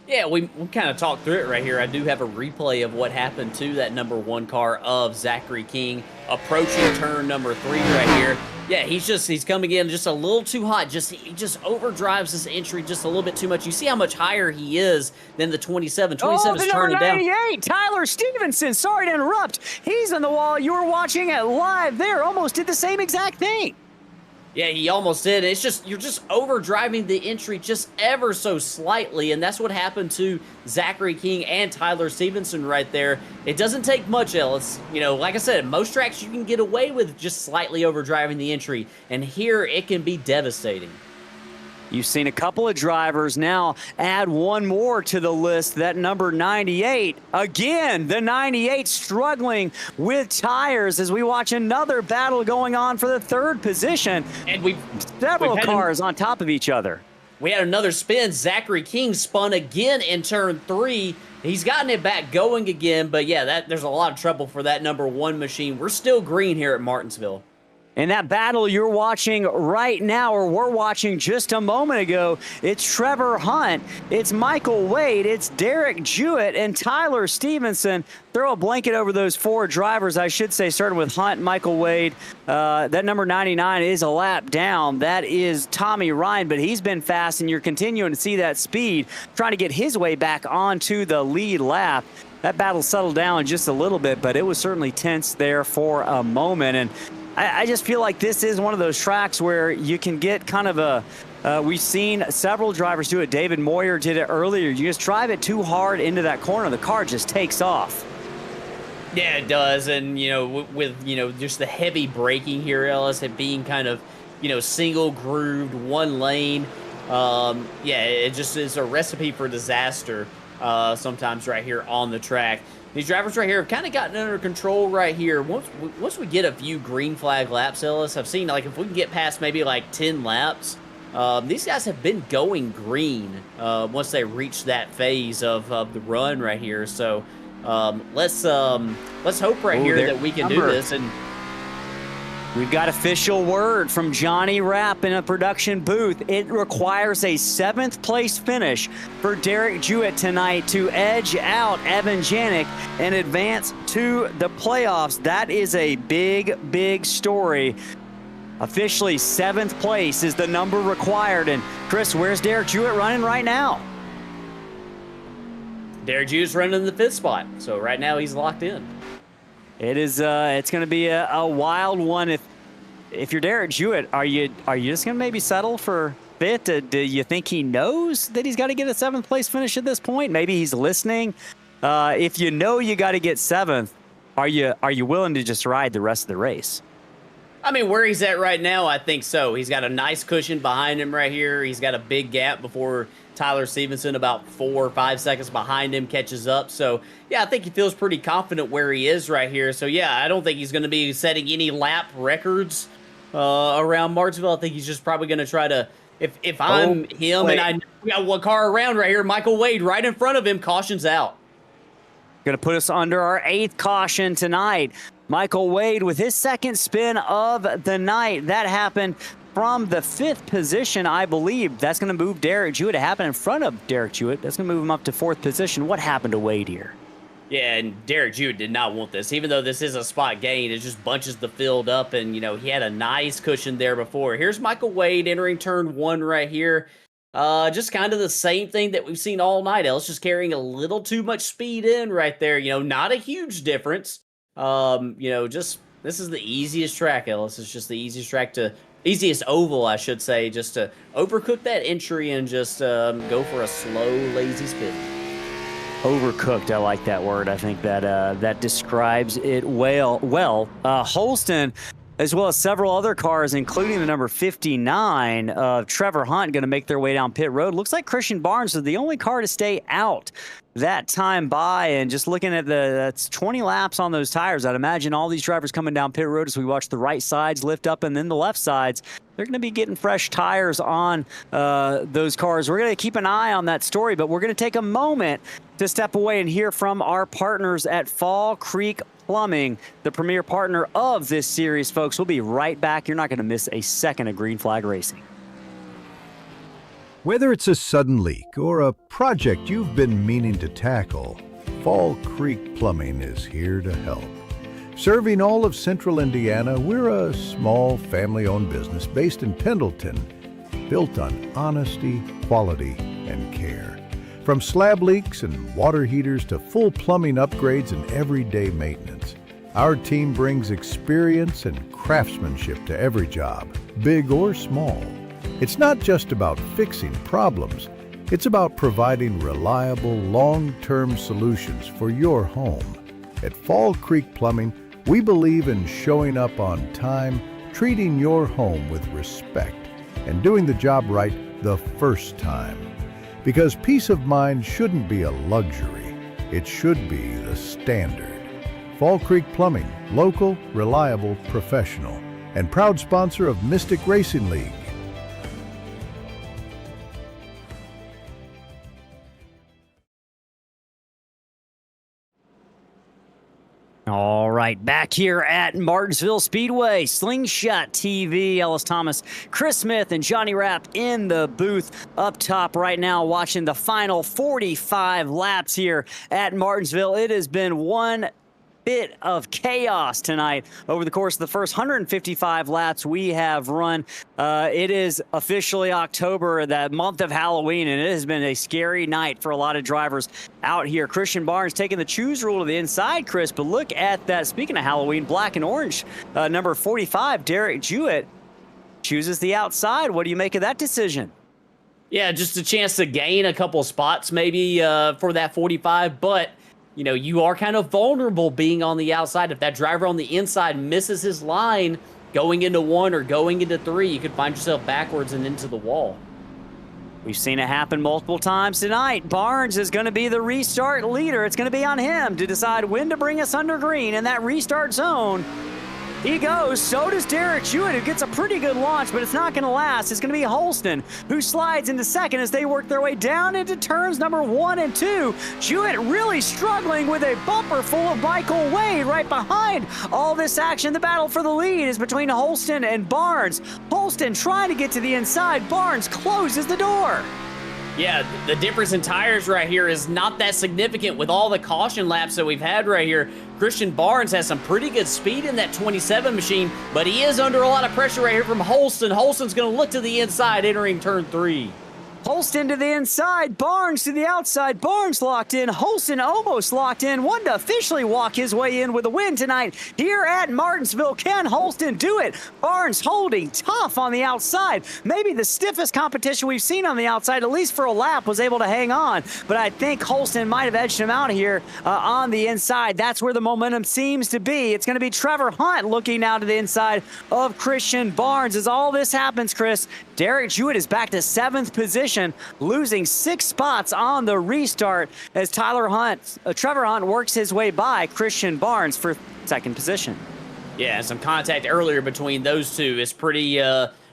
Yeah, we kind of talked through it right here. I do have a replay of what happened to that number 1 car of Zachary King approaching turn number 3 right here. Yeah, he's coming in just a little too hot. He just overdrives this entry just a little bit too much. You see how much higher he is than the 27. 27 is turning down. 98, Tyler Stevenson. Sorry to interrupt. He's on the wall. You were watching it live there. Almost did the same exact thing. Yeah, he almost did. It's just, you're just overdriving the entry just ever so slightly, and that's what happened to Zachary King and Tyler Stevenson right there. It doesn't take much, Ellis. You know, like I said, most tracks you can get away with just slightly overdriving the entry, and here it can be devastating. You've seen a couple of drivers now add one more to the list, that number 98. Again, the 98 struggling with tires as we watch another battle going on for the 3rd position. And we've several cars on top of each other. We had another spin. Zachary King spun again in turn 3. He's gotten it back going again, but yeah, there's a lot of trouble for that number 1 machine. We're still green here at Martinsville. In that battle you're watching right now, or were watching just a moment ago, it's Trevor Hunt, it's Michael Wade, it's Derek Jewett, and Tyler Stevenson. Throw a blanket over those 4 drivers, I should say, starting with Hunt, Michael Wade. That number 99 is a lap down. That is Tommy Ryan, but he's been fast, and you're continuing to see that speed, trying to get his way back onto the lead lap. That battle settled down just a little bit, but it was certainly tense there for a moment. And I just feel like this is one of those tracks where you can get kind of a, we've seen several drivers do it. David Moyer did it earlier. You just drive it too hard into that corner, the car just takes off. Yeah, it does. And, you know, with, you know, just the heavy braking here, Ellis, it being kind of, you know, single grooved, 1 lane. Yeah, it just is a recipe for disaster sometimes right here on the track. These drivers right here have kind of gotten under control right here. Once we get a few green flag laps, Ellis, I've seen, like, if we can get past maybe like 10 laps, these guys have been going green once they reach that phase of the run right here. So let's hope right here that we can do this. And we've got official word from Johnny Rapp in a production booth. It requires a 7th place finish for Derek Jewett tonight to edge out Evan Janik and advance to the playoffs. That is a big, big story. Officially, 7th place is the number required. And Chris, where's Derek Jewett running right now? Derek Jeter's running in the 5th spot, so right now he's locked in. It is. It's going to be a wild one. If you're Derek Jewett, are you just going to maybe settle for 5th? Do you think he knows that he's got to get a 7th place finish at this point? Maybe he's listening. If you know you got to get 7th, are you willing to just ride the rest of the race? I mean, where he's at right now, I think so. He's got a nice cushion behind him right here. He's got a big gap before Tyler Stevenson, about 4 or 5 seconds behind him, catches up. So, yeah, I think he feels pretty confident where he is right here. So, yeah, I don't think he's going to be setting any lap records around Martinsville. I think he's just probably going to try to, if I'm him and I know we got one car around right here, Michael Wade right in front of him, cautions out. Going to put us under our 8th caution tonight. Michael Wade with his 2nd spin of the night. That happened from the 5th position, I believe. That's going to move Derek Jewett. It happened in front of Derek Jewett. That's going to move him up to 4th position. What happened to Wade here? Yeah, and Derek Jewett did not want this. Even though this is a spot gain, it just bunches the field up, and, you know, he had a nice cushion there before. Here's Michael Wade entering turn 1 right here. Just kind of the same thing that we've seen all night. Ellis just carrying a little too much speed in right there. You know, not a huge difference. You know, just this is the easiest track, Ellis. It's just the easiest oval, I should say, just to overcook that entry and just go for a slow, lazy spin. Overcooked, I like that word. I think that describes it well. Holston, as well as several other cars, including the number 59 of Trevor Hunt, going to make their way down pit road. Looks like Christian Barnes is the only car to stay out that time by, and just looking at that's 20 laps on those tires. I'd imagine all these drivers coming down pit road as we watch the right sides lift up and then the left sides, they're going to be getting fresh tires on those cars. We're going to keep an eye on that story, but we're going to take a moment to step away and hear from our partners at Fall Creek Plumbing, the premier partner of this series, folks. We'll be right back. You're not going to miss a second of Green Flag Racing. Whether it's a sudden leak or a project you've been meaning to tackle, Fall Creek Plumbing is here to help. Serving all of Central Indiana, we're a small family-owned business based in Pendleton, built on honesty, quality, and care. From slab leaks and water heaters to full plumbing upgrades and everyday maintenance, our team brings experience and craftsmanship to every job, big or small. It's not just about fixing problems, it's about providing reliable, long-term solutions for your home. At Fall Creek Plumbing, we believe in showing up on time, treating your home with respect, and doing the job right the first time. Because peace of mind shouldn't be a luxury, it should be the standard. Fall Creek Plumbing, local, reliable, professional, and proud sponsor of Mystic Racing League. All right, back here at Martinsville Speedway, Slingshot TV, Ellis Thomas, Chris Smith, and Johnny Rapp in the booth up top right now, watching the final 45 laps here at Martinsville. It has been one bit of chaos tonight over the course of the first 155 laps we have run. It is officially October, that month of Halloween, and it has been a scary night for a lot of drivers out here. Christian Barnes taking the choose rule to the inside, Chris, but look at that. Speaking of Halloween, black and orange, number 45, Derek Jewett, chooses the outside. What do you make of that decision? Yeah, just a chance to gain a couple spots maybe for that 45, but you know, you are kind of vulnerable being on the outside. If that driver on the inside misses his line going into 1 or going into 3, you could find yourself backwards and into the wall. We've seen it happen multiple times tonight. Barnes is going to be the restart leader. It's going to be on him to decide when to bring us under green in that restart zone. He goes. So does Derek Jewett, who gets a pretty good launch, but it's not going to last. It's going to be Holston, who slides into second as they work their way down into turns number 1 and 2. Jewett really struggling with a bumper full of Michael Wade right behind all this action. The battle for the lead is between Holston and Barnes. Holston trying to get to the inside. Barnes closes the door. Yeah, the difference in tires right here is not that significant with all the caution laps that we've had right here. Christian Barnes has some pretty good speed in that 27 machine, but he is under a lot of pressure right here from Holston. Holston's going to look to the inside entering turn 3. Holston to the inside, Barnes to the outside, Barnes locked in, Holston almost locked in, one to officially walk his way in with a win tonight here at Martinsville. Can Holston do it? Barnes holding tough on the outside. Maybe the stiffest competition we've seen on the outside, at least for a lap, was able to hang on, but I think Holston might have edged him out here on the inside. That's where the momentum seems to be. It's going to be Trevor Hunt looking now to the inside of Christian Barnes. As all this happens, Chris, Derek Jewett is back to 7th position, losing 6 spots on the restart as Trevor Hunt works his way by Christian Barnes for 2nd position. Yeah, some contact earlier between those two is pretty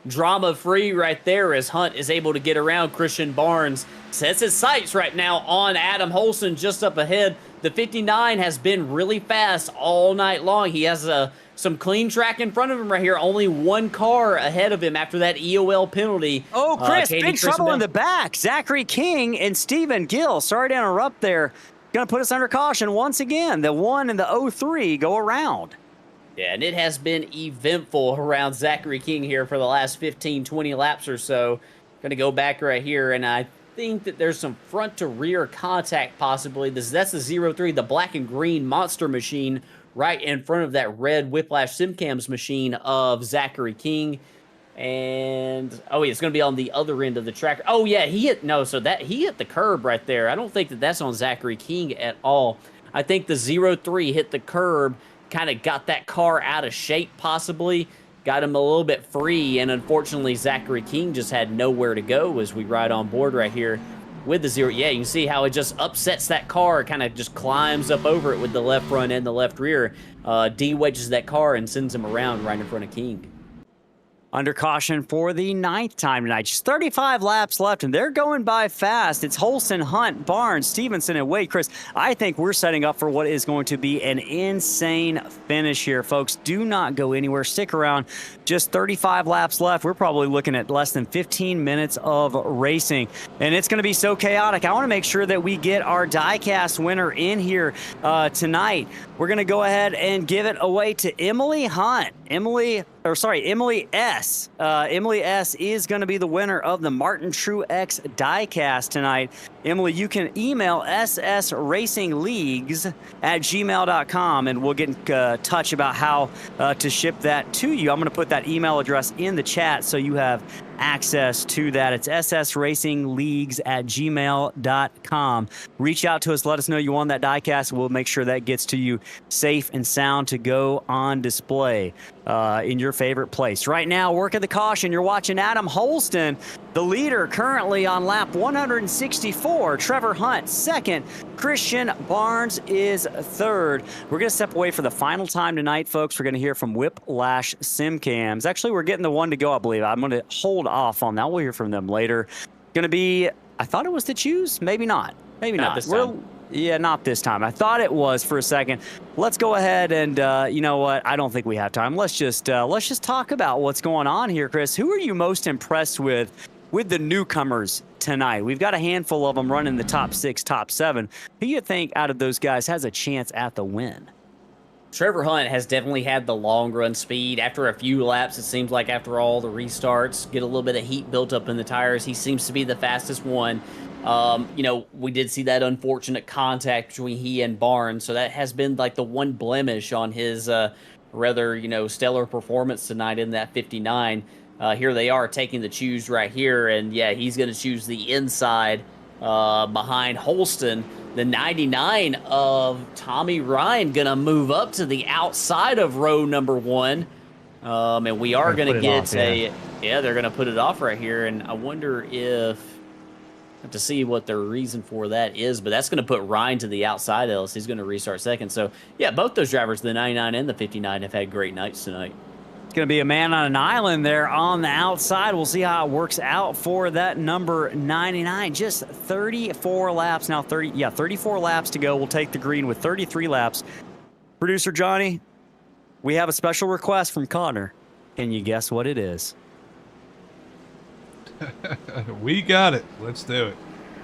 drama-free right there as Hunt is able to get around Christian Barnes. Sets his sights right now on Adam Holston just up ahead. The 59 has been really fast all night long. He has some clean track in front of him right here. Only one car ahead of him after that EOL penalty. Oh, Chris, big trouble in the back. Zachary King and Stephen Gill. Sorry to interrupt there. Going to put us under caution once again. The 1 and the 03 go around. Yeah, and it has been eventful around Zachary King here for the last 15, 20 laps or so. Going to go back right here, and I think that there's some front to rear contact possibly. That's the 03, the black and green monster machine right in front of that red Whiplash SimCams machine of Zachary King. And oh, it's going to be on the other end of the track. Oh yeah, he hit the curb right there. I don't think that's on Zachary King at all. I think the 03 hit the curb, kind of got that car out of shape possibly, got him a little bit free, and unfortunately Zachary King just had nowhere to go as we ride on board right here with the 0. Yeah, you can see how it just upsets that car, kind of just climbs up over it with the left front and the left rear, de-wedges that car and sends him around right in front of King. Under caution for the 9th time tonight. Just 35 laps left, and they're going by fast. It's Holston, Hunt, Barnes, Stevenson, and Wade. Chris, I think we're setting up for what is going to be an insane finish here, folks. Do not go anywhere. Stick around. Just 35 laps left. We're probably looking at less than 15 minutes of racing, and it's going to be so chaotic. I want to make sure that we get our diecast winner in here tonight. We're going to go ahead and give it away to Emily Hunt. Emily S. Emily S. is going to be the winner of the Martin Truex diecast tonight. Emily, you can email ssracingleagues@gmail.com, and we'll get in touch about how to ship that to you. I'm going to put that email address in the chat so you have access to that. It's ssracingleagues@gmail.com. Reach out to us. Let us know you won that diecast. We'll make sure that gets to you safe and sound to go on display in your favorite place. Right now, work of the caution. You're watching Adam Holston, the leader currently on lap 164. Trevor Hunt, 2nd. Christian Barnes is 3rd. We're going to step away for the final time tonight, folks. We're going to hear from Whiplash SimCams. Actually, we're getting the one to go, I believe. I'm going to hold off on that. We'll hear from them later. Going to be, I thought it was to choose. Maybe not. Maybe not. This time. Yeah, not this time. I thought it was for a second. Let's go ahead and, you know what? I don't think we have time. Let's just talk about what's going on here, Chris. Who are you most impressed with the newcomers tonight? We've got a handful of them running the top 6, top 7. Who do you think out of those guys has a chance at the win? Trevor Hunt has definitely had the long run speed. After a few laps, it seems like after all the restarts, get a little bit of heat built up in the tires, he seems to be the fastest one. We did see that unfortunate contact between he and Barnes, so that has been like the one blemish on his rather stellar performance tonight in that 59. Here they are taking the choose right here, and yeah, he's going to choose the inside behind Holston. The 99 of Tommy Ryan going to move up to the outside of row number 1. And we are going to get they're going to put it off right here, and I wonder if have to see what their reason for that is, but that's going to put Ryan to the outside, else he's going to restart 2nd. So, yeah, both those drivers, the 99 and the 59, have had great nights tonight. It's going to be a man on an island there on the outside. We'll see how it works out for that number 99. Just 34 laps now. 34 laps to go. We'll take the green with 33 laps. Producer Johnny, we have a special request from Connor. Can you guess what it is? We got it. Let's do it.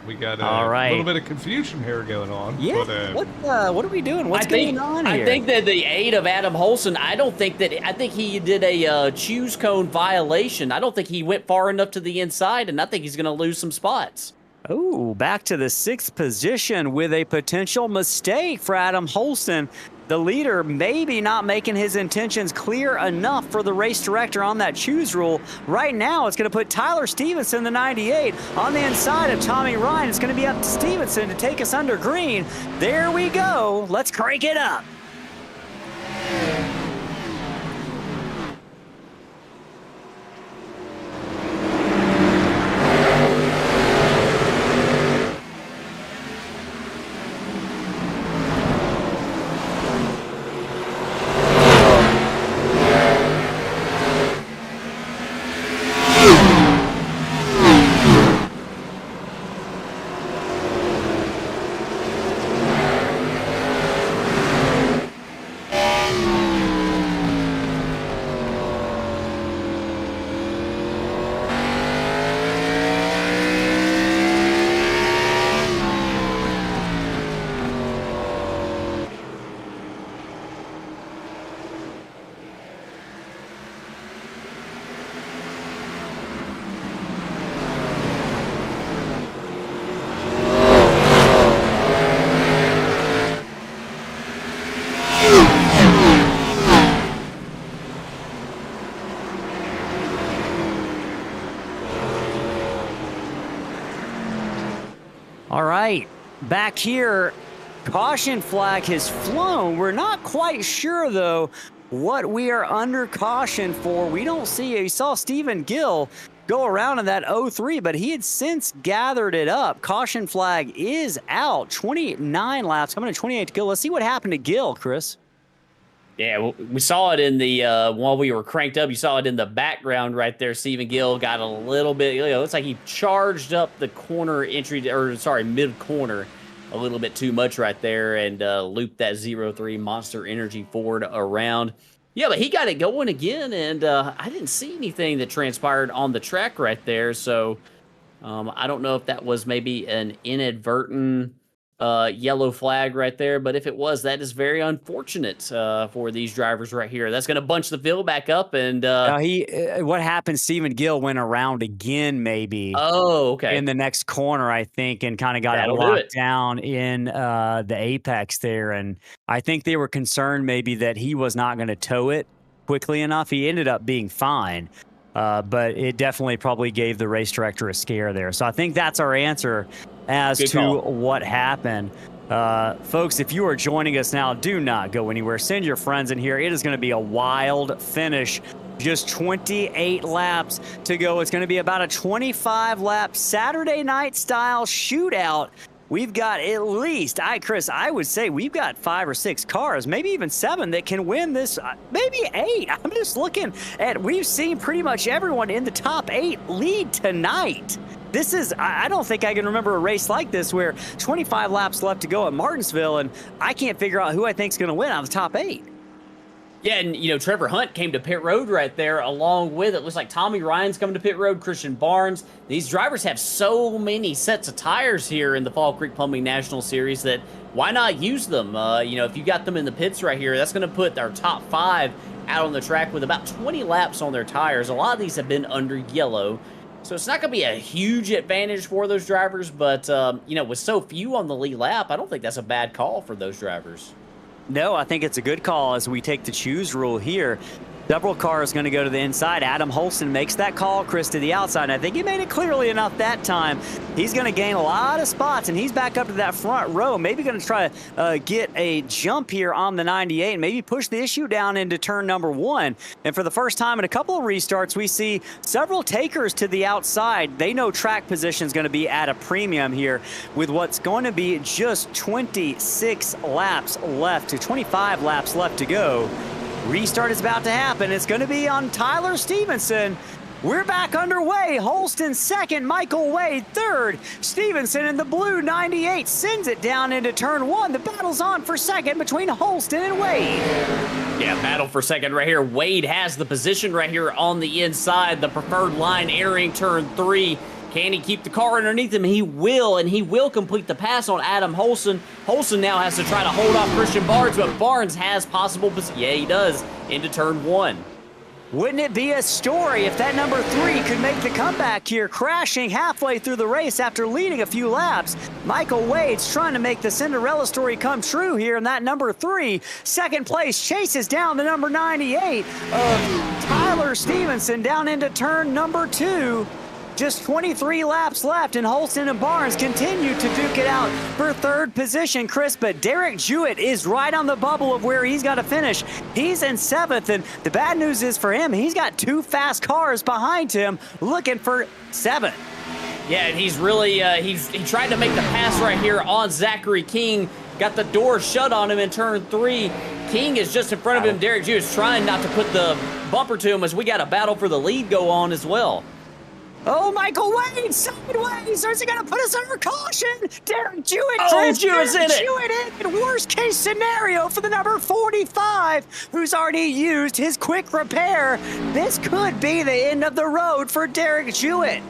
We got All right. a little bit of confusion here going on. Yeah. But, What are we doing? What's going on here? I think that the aid of Adam Holson, I think he did a choose cone violation. I don't think he went far enough to the inside, and I think he's going to lose some spots. Oh, back to the 6th position with a potential mistake for Adam Holson. The leader maybe not making his intentions clear enough for the race director on that choose rule. Right now, it's going to put Tyler Stevenson, the 98, on the inside of Tommy Ryan. It's going to be up to Stevenson to take us under green. There we go. Let's crank it up. All right, back here, caution flag has flown. We're not quite sure, though, what we are under caution for. We don't see, you saw Stephen Gill go around in that 03, but he had since gathered it up. Caution flag is out. 29 laps, coming to 28 to go. Let's see what happened to Gill, Chris. Yeah, we saw it in the while we were cranked up. You saw it in the background right there. Stephen Gill got a little bit. Looks like he charged up the corner entry, or sorry, mid corner, a little bit too much right there, and looped that 03 Monster Energy Ford around. Yeah, but he got it going again, and I didn't see anything that transpired on the track right there. So I don't know if that was maybe an inadvertent yellow flag right there, but if it was, that is very unfortunate for these drivers right here. That's going to bunch the field back up, and what happened, Stephen Gill went around again maybe in the next corner, I think, and kind of got it locked down in the apex there, and I think they were concerned maybe that he was not going to tow it quickly enough. He ended up being fine, but it definitely probably gave the race director a scare there. So I think that's our answer as to what happened. Folks, if you are joining us now, do not go anywhere. Send your friends in here. It is going to be a wild finish. Just 28 laps to go. It's going to be about a 25-lap Saturday night style shootout. We've got at least, Chris, I would say we've got 5 or 6 cars, maybe even 7 that can win this, maybe 8. I'm just looking at, we've seen pretty much everyone in the top 8 lead tonight. This is, I don't think I can remember a race like this where 25 laps left to go at Martinsville, and I can't figure out who I think is going to win out of the top 8. Yeah, and, Trevor Hunt came to pit road right there along with it. Looks like Tommy Ryan's coming to pit road, Christian Barnes. These drivers have so many sets of tires here in the Fall Creek Plumbing National Series that why not use them? If you got them in the pits right here, that's going to put our top 5 out on the track with about 20 laps on their tires. A lot of these have been under yellow. So it's not going to be a huge advantage for those drivers, but, with so few on the lead lap, I don't think that's a bad call for those drivers. No, I think it's a good call as we take the choose rule here. Several cars going to go to the inside. Adam Holson makes that call, Chris, to the outside. I think he made it clearly enough that time. He's going to gain a lot of spots, and he's back up to that front row. Maybe going to try to get a jump here on the 98 and maybe push the issue down into turn number 1. And for the first time in a couple of restarts, we see several takers to the outside. They know track position is going to be at a premium here with what's going to be just 26 laps left to 25 laps left to go. Restart is about to happen. It's going to be on Tyler Stevenson. We're back underway. Holston second, Michael Wade third. Stevenson in the blue 98 sends it down into turn 1. The battle's on for second between Holston and Wade. Yeah, battle for second right here. Wade has the position right here on the inside. The preferred line entering turn 3. Can he keep the car underneath him? He will, and he will complete the pass on Adam Holson. Holson now has to try to hold off Christian Barnes, but Barnes has possible, yeah, he does, into turn 1. Wouldn't it be a story if that number 3 could make the comeback here, crashing halfway through the race after leading a few laps? Michael Wade's trying to make the Cinderella story come true here, and that number 3, second place, chases down the number 98 of Tyler Stevenson down into turn number 2. Just 23 laps left, and Holston and Barnes continue to duke it out for third position, Chris. But Derek Jewett is right on the bubble of where he's got to finish. He's in 7th, and the bad news is for him, he's got 2 fast cars behind him looking for 7th. Yeah, and he's really, he tried to make the pass right here on Zachary King. Got the door shut on him in turn 3. King is just in front of him. Derek Jewett is trying not to put the bumper to him as we got a battle for the lead go on as well. Oh, Michael Wade, sideways. Is he going to put us under caution? Derek Jewett, oh, Jewett's in it. Jewett in worst case scenario for the number 45, who's already used his quick repair. This could be the end of the road for Derek Jewett.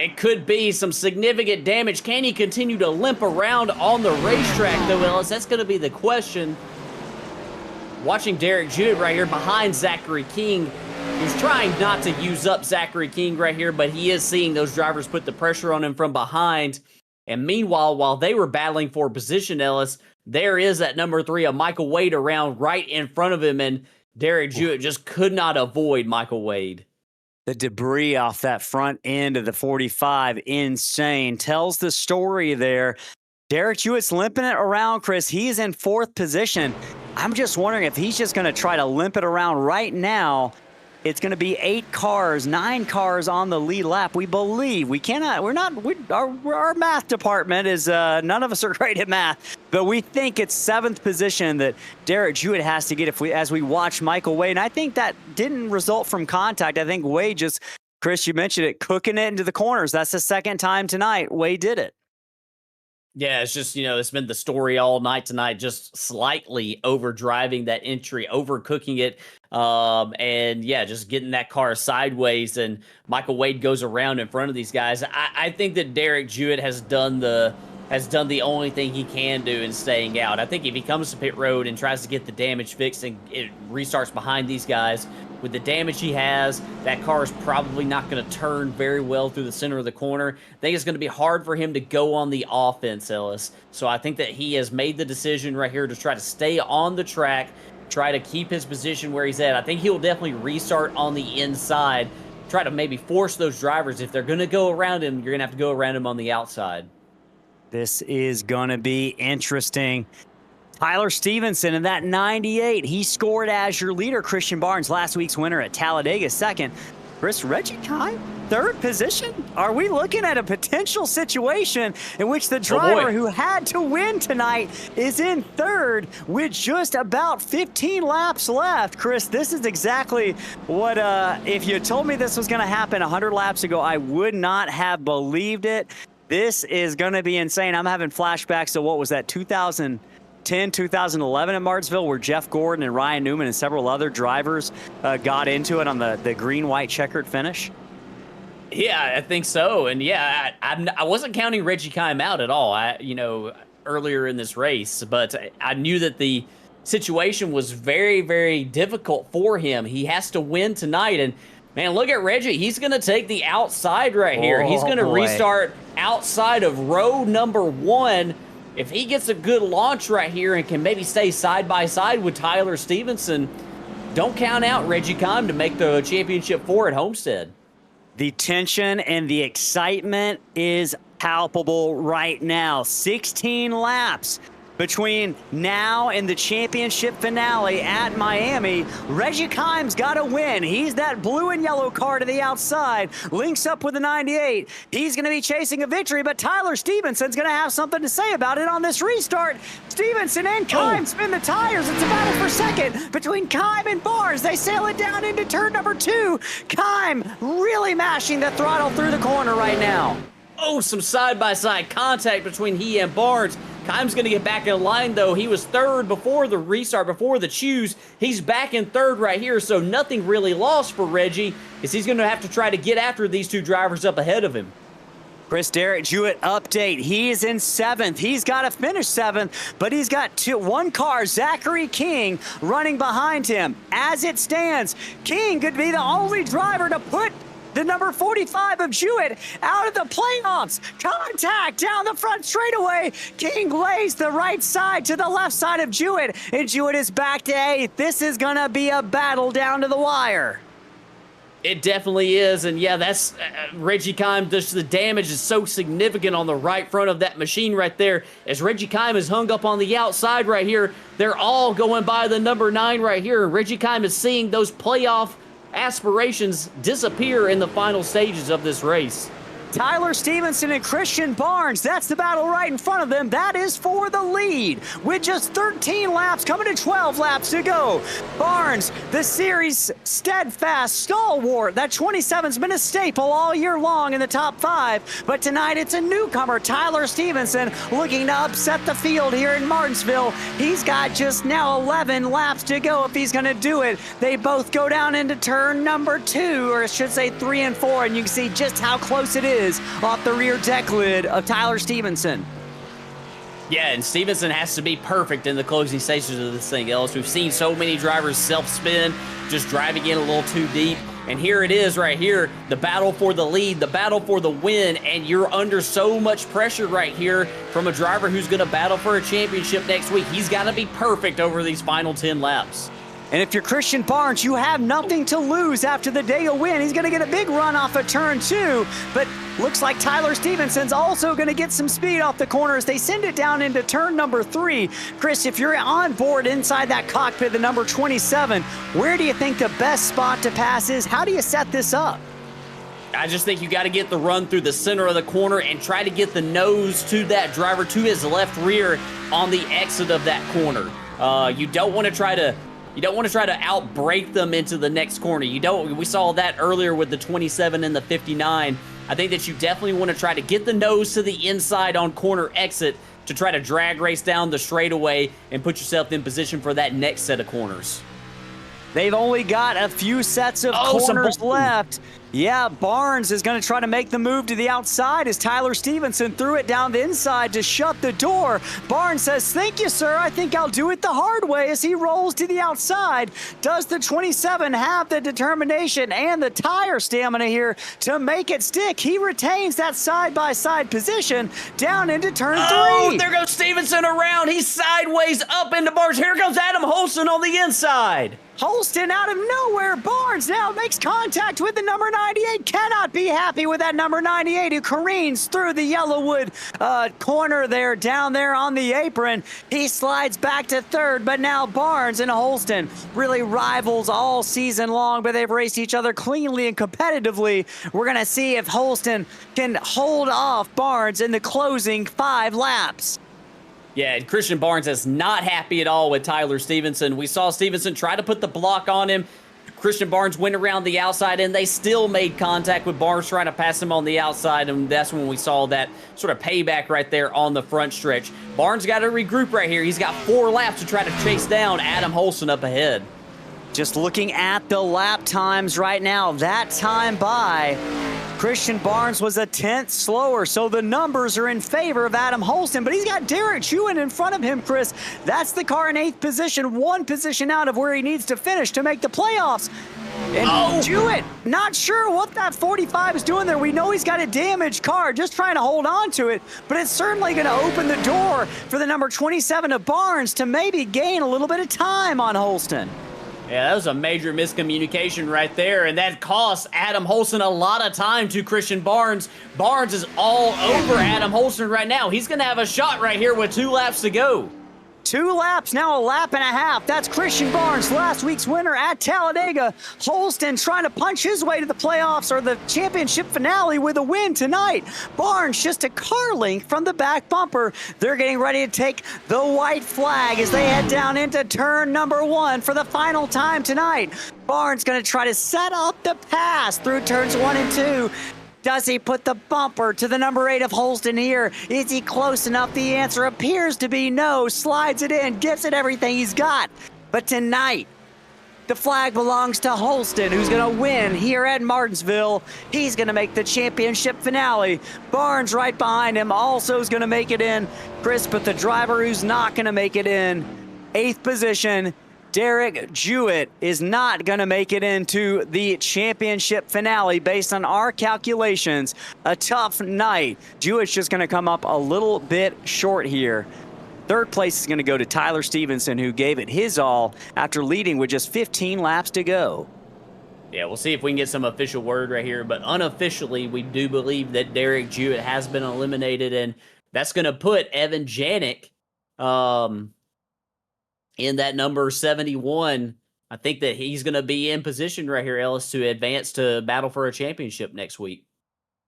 It could be some significant damage. Can he continue to limp around on the racetrack, though, Ellis? That's going to be the question. Watching Derek Jewett right here behind Zachary King, who's trying not to use up Zachary King right here, but he is seeing those drivers put the pressure on him from behind. And meanwhile, while they were battling for position, Ellis, there is that number 3 of Michael Wade around right in front of him, and Derek Jewett just could not avoid Michael Wade. The debris off that front end of the 45, insane. Tells the story there. Derek Jewett's limping it around, Chris. He's in 4th position. I'm just wondering if he's just going to try to limp it around right now. It's going to be 9 cars on the lead lap. We believe our math department is, none of us are great at math, but we think it's 7th position that Derek Jewett has to get as we watch Michael Wade. And I think that didn't result from contact. I think Wade just, Chris, you mentioned it, cooking it into the corners. That's the second time tonight Wade did it. Yeah, it's just, it's been the story all night tonight, just slightly overdriving that entry, overcooking it, and yeah, just getting that car sideways, and Michael Wade goes around in front of these guys. I think that Derek Jewett has done the only thing he can do in staying out. I think if he comes to pit road and tries to get the damage fixed and it restarts behind these guys, with the damage he has, that car is probably not going to turn very well through the center of the corner. I think it's going to be hard for him to go on the offense, Ellis. So I think that he has made the decision right here to try to stay on the track, try to keep his position where he's at. I think he'll definitely restart on the inside, try to maybe force those drivers. If they're going to go around him, you're going to have to go around him on the outside. This is going to be interesting. Tyler Stevenson in that 98. He scored as your leader. Christian Barnes, last week's winner at Talladega, 2nd. Chris, Reggie Kime, 3rd position. Are we looking at a potential situation in which the driver who had to win tonight is in 3rd with just about 15 laps left? Chris, this is exactly what, if you told me this was going to happen 100 laps ago, I would not have believed it. This is going to be insane. I'm having flashbacks to what was that, 2010, 2011 at Martinsville, where Jeff Gordon and Ryan Newman and several other drivers got into it on the green-white checkered finish. Yeah, I think so. And yeah, I wasn't counting Reggie Kime out at all, earlier in this race, but I knew that the situation was very, very difficult for him. He has to win tonight, and man, look at Reggie. He's going to take the outside right here. He's going to restart outside of row number 1. If he gets a good launch right here and can maybe stay side by side with Tyler Stevenson, don't count out Reggie Kime to make the championship 4 at Homestead. The tension and the excitement is palpable right now. 16 laps between now and the championship finale at Miami. Reggie Kime's got to win. He's that blue and yellow car to the outside, links up with the 98. He's going to be chasing a victory, but Tyler Stevenson's going to have something to say about it on this restart. Stevenson and Kime spin the tires. It's a battle for 2nd between Kime and Barnes. They sail it down into turn number 2. Kime really mashing the throttle through the corner right now. Oh, some side-by-side contact between he and Barnes. Kime's going to get back in line, though. He was third before the restart, before the choose. He's back in third right here, so nothing really lost for Reggie, as he's going to have to try to get after these two drivers up ahead of him. Chris Derrick Jewett update. He is in 7th. He's got to finish 7th, but he's got one car, Zachary King, running behind him. As it stands, King could be the only driver to put the number 45 of Jewett out of the playoffs. Contact down the front straightaway. King lays the right side to the left side of Jewett, and Jewett is back to 8th. This is going to be a battle down to the wire. It definitely is, and yeah, that's Reggie Kime. Just the damage is so significant on the right front of that machine right there. As Reggie Kime is hung up on the outside right here, they're all going by the number 9 right here. Reggie Kime is seeing those playoff aspirations disappear in the final stages of this race. Tyler Stevenson and Christian Barnes, that's the battle right in front of them. That is for the lead with just 13 laps, coming to 12 laps to go. Barnes, the series steadfast stalwart. That 27's been a staple all year long in the top 5, but tonight it's a newcomer, Tyler Stevenson, looking to upset the field here in Martinsville. He's got just now 11 laps to go if he's going to do it. They both go down into turn number 2, or I should say 3 and 4, and you can see just how close it is off the rear deck lid of Tyler Stevenson. Yeah, and Stevenson has to be perfect in the closing stages of this thing, Ellis. We've seen so many drivers self-spin, just driving in a little too deep. And here it is right here, the battle for the lead, the battle for the win, and you're under so much pressure right here from a driver who's going to battle for a championship next week. He's got to be perfect over these final 10 laps. And if you're Christian Barnes, you have nothing to lose after the day of win. He's going to get a big run off of turn 2, but looks like Tyler Stevenson's also going to get some speed off the corners. They send it down into turn number 3. Chris, if you're on board inside that cockpit, the number 27, where do you think the best spot to pass is? How do you set this up? I just think you got to get the run through the center of the corner and try to get the nose to that driver to his left rear on the exit of that corner. You don't want to try to outbrake them into the next corner. We saw that earlier with the 27 and the 59. I think that you definitely want to try to get the nose to the inside on corner exit to try to drag race down the straightaway and put yourself in position for that next set of corners. They've only got a few sets of corners left. Yeah, Barnes is going to try to make the move to the outside as Tyler Stevenson threw it down the inside to shut the door. Barnes says, "Thank you, sir. I think I'll do it the hard way," as he rolls to the outside. Does the 27 have the determination and the tire stamina here to make it stick? He retains that side-by-side position down into turn 3. Oh, there goes Stevenson around. He's sideways up into Barnes. Here comes Adam Holston on the inside. Holston out of nowhere. Barnes now makes contact with the number 98. Cannot be happy with that number 98 who careens through the Yellowwood corner there, down there on the apron. He slides back to 3rd, but now Barnes and Holston really rivals all season long, but they've raced each other cleanly and competitively. We're going to see if Holston can hold off Barnes in the closing 5 laps. Yeah, and Christian Barnes is not happy at all with Tyler Stevenson. We saw Stevenson try to put the block on him. Christian Barnes went around the outside, and they still made contact with Barnes trying to pass him on the outside, and that's when we saw that sort of payback right there on the front stretch. Barnes got to regroup right here. He's got 4 laps to try to chase down Adam Holston up ahead. Just looking at the lap times right now, that time by Christian Barnes was a 10th slower, so the numbers are in favor of Adam Holston, but he's got Derrick Jewett in front of him, Chris. That's the car in 8th position, 1 position out of where he needs to finish to make the playoffs. And Jewett, not sure what that 45 is doing there. We know he's got a damaged car, just trying to hold on to it, but it's certainly going to open the door for the number 27 of Barnes to maybe gain a little bit of time on Holston. Yeah, that was a major miscommunication right there, and that cost Adam Holston a lot of time to Christian Barnes. Barnes is all over Adam Holston right now. He's going to have a shot right here with 2 laps to go. 2 laps, now a lap and a half. That's Christian Barnes, last week's winner at Talladega. Holston trying to punch his way to the playoffs or the championship finale with a win tonight. Barnes just a car length from the back bumper. They're getting ready to take the white flag as they head down into turn number 1 for the final time tonight. Barnes going to try to set up the pass through turns 1 and 2. Does he put the bumper to the number 8 of Holston here? Is he close enough? The answer appears to be no. Slides it in, gives it everything he's got. But tonight, the flag belongs to Holston, who's going to win here at Martinsville. He's going to make the championship finale. Barnes right behind him also is going to make it in. Chris, but the driver who's not going to make it in, 8th position, Derek Jewett, is not going to make it into the championship finale based on our calculations. A tough night. Jewett's just going to come up a little bit short here. 3rd place is going to go to Tyler Stevenson, who gave it his all after leading with just 15 laps to go. Yeah, we'll see if we can get some official word right here, but unofficially, we do believe that Derek Jewett has been eliminated, and that's going to put Evan Janik in that number 71. I think that he's going to be in position right here, Ellis, to advance to battle for a championship next week.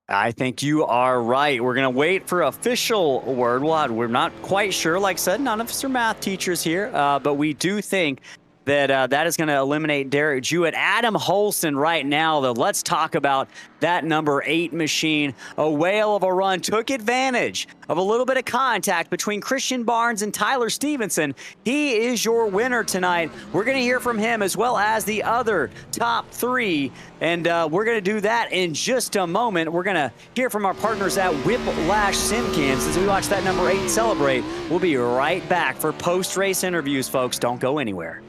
I think you are right. We're going to wait for official word. We're not quite sure. Like I said, none of us are math teachers here, but we do think that that is going to eliminate Derek Jewett. Adam Holston right now, though, let's talk about that number 8 machine. A whale of a run, took advantage of a little bit of contact between Christian Barnes and Tyler Stevenson. He is your winner tonight. We're going to hear from him as well as the other top 3, and we're going to do that in just a moment. We're going to hear from our partners at Whiplash Simcams as we watch that number 8 celebrate. We'll be right back for post-race interviews, folks. Don't go anywhere.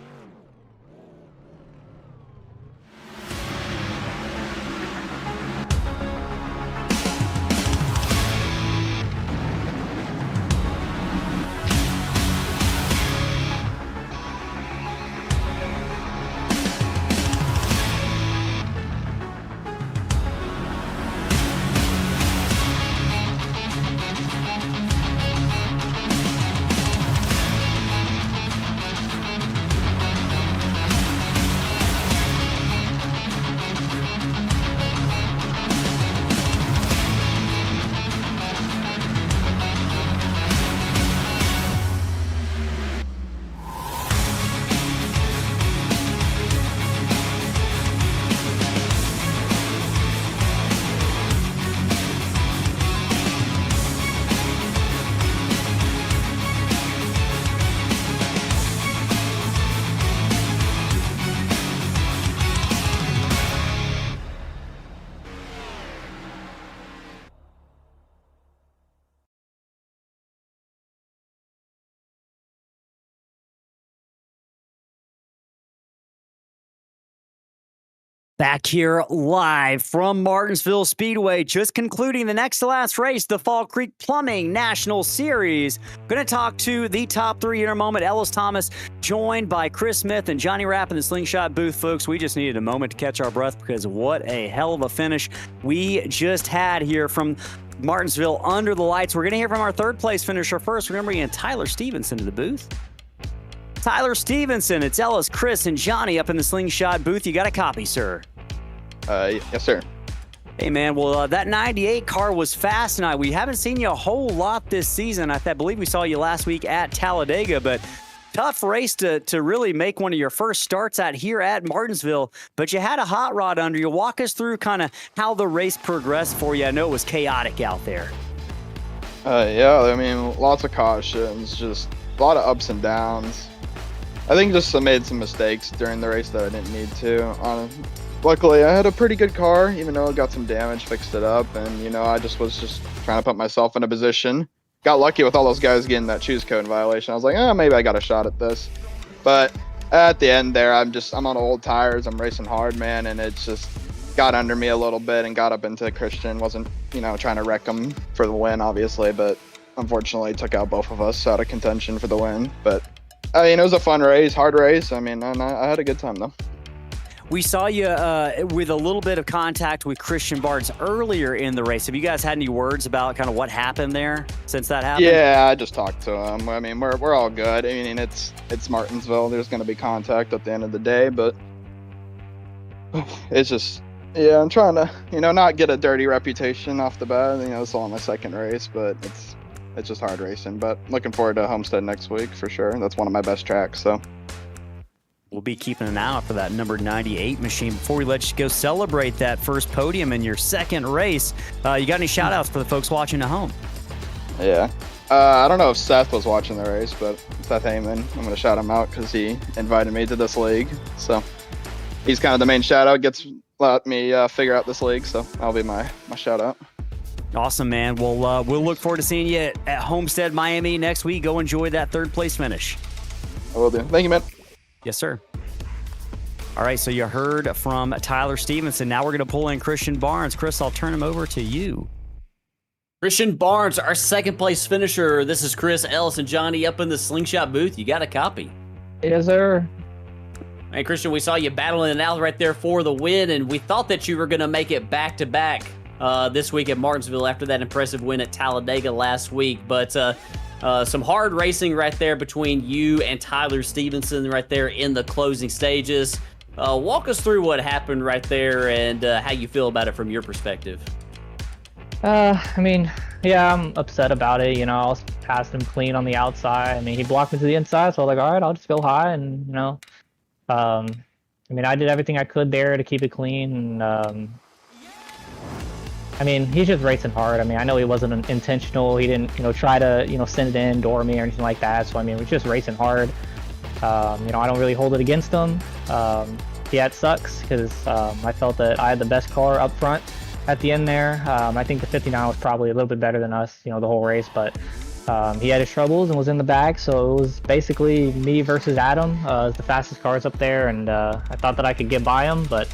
Back here live from Martinsville Speedway, just concluding the next to last race, the Fall Creek Plumbing National Series. Going to talk to the top 3 in a moment. Ellis Thomas, joined by Chris Smith and Johnny Rapp in the Slingshot booth. Folks, we just needed a moment to catch our breath because what a hell of a finish we just had here from Martinsville under the lights. We're going to hear from our 3rd place finisher first. Remember, bringing Tyler Stevenson to the booth. Tyler Stevenson, it's Ellis, Chris, and Johnny up in the Slingshot booth. You got a copy, sir? Yes, sir. Hey, man, well, that 98 car was fast tonight. We haven't seen you a whole lot this season. I believe we saw you last week at Talladega, but tough race to really make one of your first starts out here at Martinsville. But you had a hot rod under you. Walk us through kind of how the race progressed for you. I know it was chaotic out there. Yeah, I mean, lots of cautions, just a lot of ups and downs. I think just I made some mistakes during the race that I didn't need to. Luckily, I had a pretty good car, even though it got some damage, fixed it up, and, I was just trying to put myself in a position. Got lucky with all those guys getting that choose code violation. I was like, maybe I got a shot at this. But at the end there, I'm on old tires. I'm racing hard, man, and it just got under me a little bit and got up into Christian. Wasn't, trying to wreck him for the win, obviously, but unfortunately took out both of us out of contention for the win. But, it was a fun race, hard race. I had a good time, though. We saw you with a little bit of contact with Christian Barnes earlier in the race. Have you guys had any words about kind of what happened there since that happened? Yeah, I just talked to him. We're all good. It's Martinsville. There's going to be contact at the end of the day, but it's just, I'm trying to, not get a dirty reputation off the bat. It's all my 2nd race, but it's just hard racing. But looking forward to Homestead next week for sure. That's one of my best tracks, so. we'll be keeping an eye out for that number 98 machine. Before we let you go celebrate that first podium in your second race, you got any shout outs for the folks watching at home? Yeah. I don't know if Seth was watching the race, but Seth Heyman, I'm going to shout him out because he invited me to this league. So he's kind of the main shout out, let me figure out this league. So that'll be my shout out. Awesome, man. Well, we'll look forward to seeing you at Homestead, Miami next week. Go enjoy that third place finish. I will do. Thank you, man. Yes, sir. All right, so you heard from Tyler Stevenson. Now we're going to pull in Christian Barnes. Chris, I'll turn him over to you. Christian Barnes, our second place finisher. This is Chris, Ellis, and Johnny up in the Slingshot booth. You got a copy. Yes, sir. Hey, Christian, we saw you battling it out right there for the win, and we thought that you were going to make it back-to-back this week at Martinsville after that impressive win at Talladega last week. But some hard racing right there between you and Tyler Stevenson right there in the closing stages. Walk us through what happened right there and how you feel about it from your perspective. I mean, yeah, I'm upset about it. You know, I was passing him clean on the outside. I mean, he blocked me to the inside, so I was like, all right, I'll just go high. And, you know, I mean, I did everything I could there to keep it clean. And, I mean, he's just racing hard. I mean, I know he wasn't intentional. He didn't, you know, try to, you know, send it in, door me or anything like that. So, I mean, we're just racing hard. You know, I don't really hold it against him. Yeah, it sucks because I felt that I had the best car up front at the end there. I think the 59 was probably a little bit better than us, you know, the whole race. But he had his troubles and was in the back. So it was basically me versus Adam as the fastest cars up there. And I thought that I could get by him. But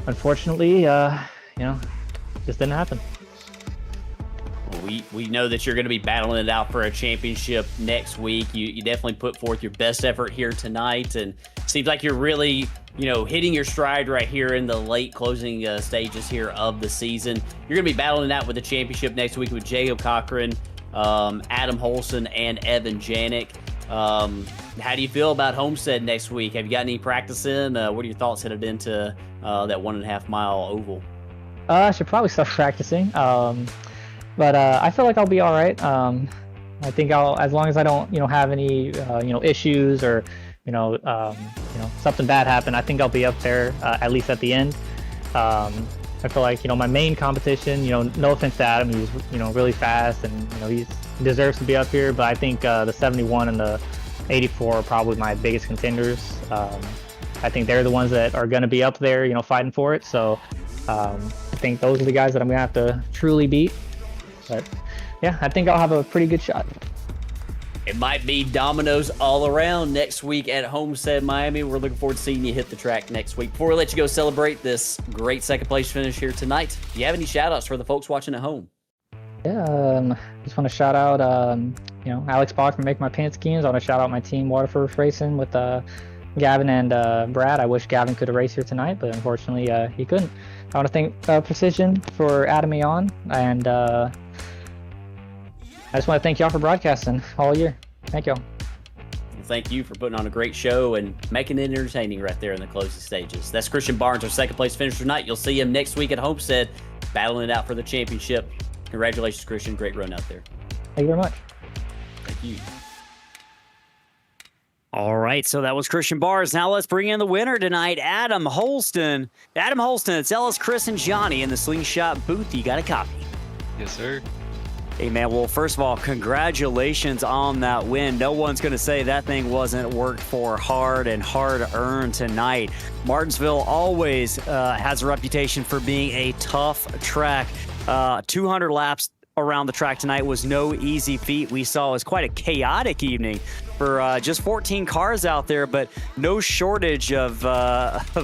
unfortunately, you know, just didn't happen. We know that you're going to be battling it out for a championship next week. You definitely put forth your best effort here tonight, and it seems like you're really, you know, hitting your stride right here in the late closing stages here of the season. You're going to be battling it out with the championship next week with Jacob Cochran, Adam Holson, and Evan Janik. How do you feel about Homestead next week? Have you got any practice in? What are your thoughts headed into that 1.5 mile oval? I should probably start practicing. But I feel like I'll be all right. I think as long as I don't, you know, have any, you know, issues or, you know, something bad happen, I think I'll be up there at least at the end. I feel like, you know, my main competition, you know, no offense to Adam, he's, you know, really fast and, you know, he deserves to be up here. But I think the 71 and the 84 are probably my biggest contenders. I think they're the ones that are going to be up there, you know, fighting for it. So I think those are the guys that I'm going to have to truly beat. But yeah, I think I'll have a pretty good shot. It might be dominoes all around next week at Homestead, Miami. We're looking forward to seeing you hit the track next week. Before we let you go celebrate this great second place finish here tonight, do you have any shout outs for the folks watching at home? Yeah, just want to shout out, you know, Alex Bach for making my paint schemes. I want to shout out my team, Waterford Racing, with Gavin and Brad. I wish Gavin could have raced here tonight, but unfortunately he couldn't. I want to thank Precision for adding me on, and I just want to thank y'all for broadcasting all year. Thank y'all. Thank you for putting on a great show and making it entertaining right there in the closing stages. That's Christian Barnes, our second place finisher tonight. You'll see him next week at Homestead, battling it out for the championship. Congratulations, Christian. Great run out there. Thank you very much. Thank you. All right, so that was Christian Barnes. Now let's bring in the winner tonight, Adam Holston. Adam Holston, it's Ellis, Chris, and Johnny in the Slingshot booth. You got a copy. Yes, sir. Hey, man, well, first of all, congratulations on that win. No one's going to say that thing wasn't worked for hard and hard-earned tonight. Martinsville always has a reputation for being a tough track. 200 laps around the track tonight was no easy feat. We saw it was quite a chaotic evening for just 14 cars out there, but no shortage of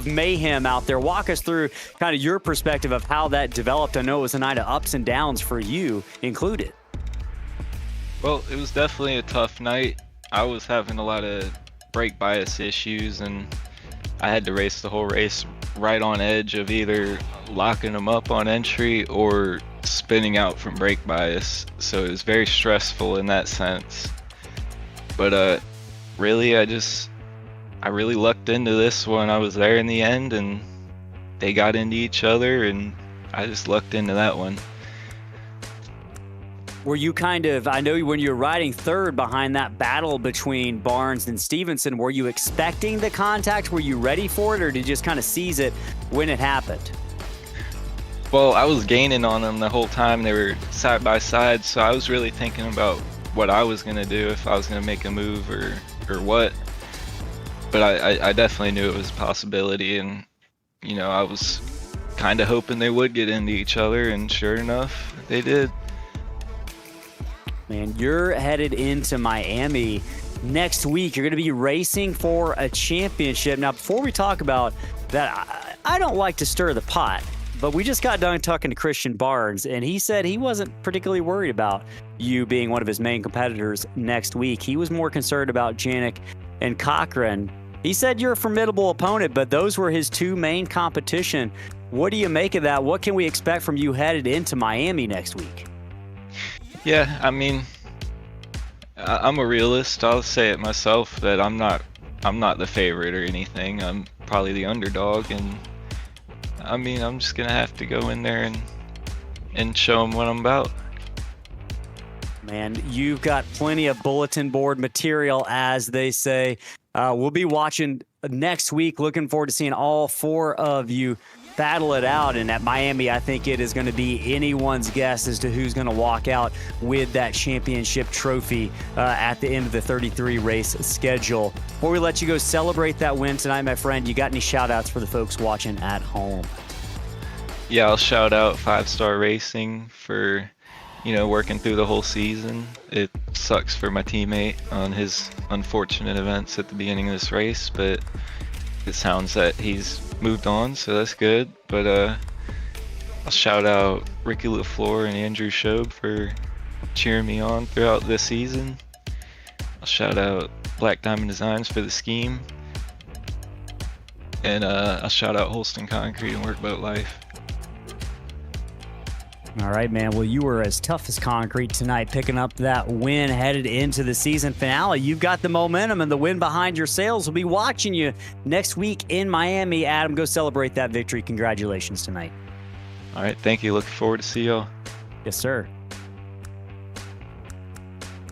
mayhem out there. Walk us through kind of your perspective of how that developed. I know it was a night of ups and downs for you included. Well, it was definitely a tough night. I was having a lot of brake bias issues, and I had to race the whole race right on edge of either locking them up on entry or spinning out from brake bias. So it was very stressful in that sense. But really, I really lucked into this one. I was there in the end, and they got into each other, and I just lucked into that one. were you kind of, I know when you were riding third behind that battle between Barnes and Stevenson, were you expecting the contact? Were you ready for it, or did you just kind of seize it when it happened? Well, I was gaining on them the whole time. They were side by side, so I was really thinking about what I was going to do, if I was going to make a move or what. But I definitely knew it was a possibility, and, you know, I was kind of hoping they would get into each other, and sure enough, they did. Man, you're headed into Miami next week. You're going to be racing for a championship. Now, before we talk about that, I don't like to stir the pot, but we just got done talking to Christian Barnes, and he said he wasn't particularly worried about you being one of his main competitors next week. He was more concerned about Janik and Cochran. He said you're a formidable opponent, but those were his two main competition. What do you make of that? What can we expect from you headed into Miami next week? Yeah, I mean, I'm a realist. I'll say it myself that I'm not the favorite or anything. I'm probably the underdog, and I mean, I'm just gonna have to go in there and show them what I'm about. Man, you've got plenty of bulletin board material, as they say. We'll be watching next week. Looking forward to seeing all four of you battle it out. And at Miami, I think it is going to be anyone's guess as to who's going to walk out with that championship trophy at the end of the 33 race schedule. Before we let you go celebrate that win tonight, my friend, you got any shout outs for the folks watching at home? Yeah, I'll shout out 5-Star Racing for, you know, working through the whole season. It sucks for my teammate on his unfortunate events at the beginning of this race, but it sounds that he's moved on, so that's good. But I'll shout out Ricky LaFleur and Andrew Shobe for cheering me on throughout this season. I'll shout out Black Diamond Designs for the scheme. And I'll shout out Holston Concrete and Workboat Life. All right, man. Well, you were as tough as concrete tonight, picking up that win headed into the season finale. You've got the momentum and the wind behind your sails. We'll be watching you next week in Miami. Adam, go celebrate that victory. Congratulations tonight. All right, thank you. Looking forward to see y'all. Yes, sir.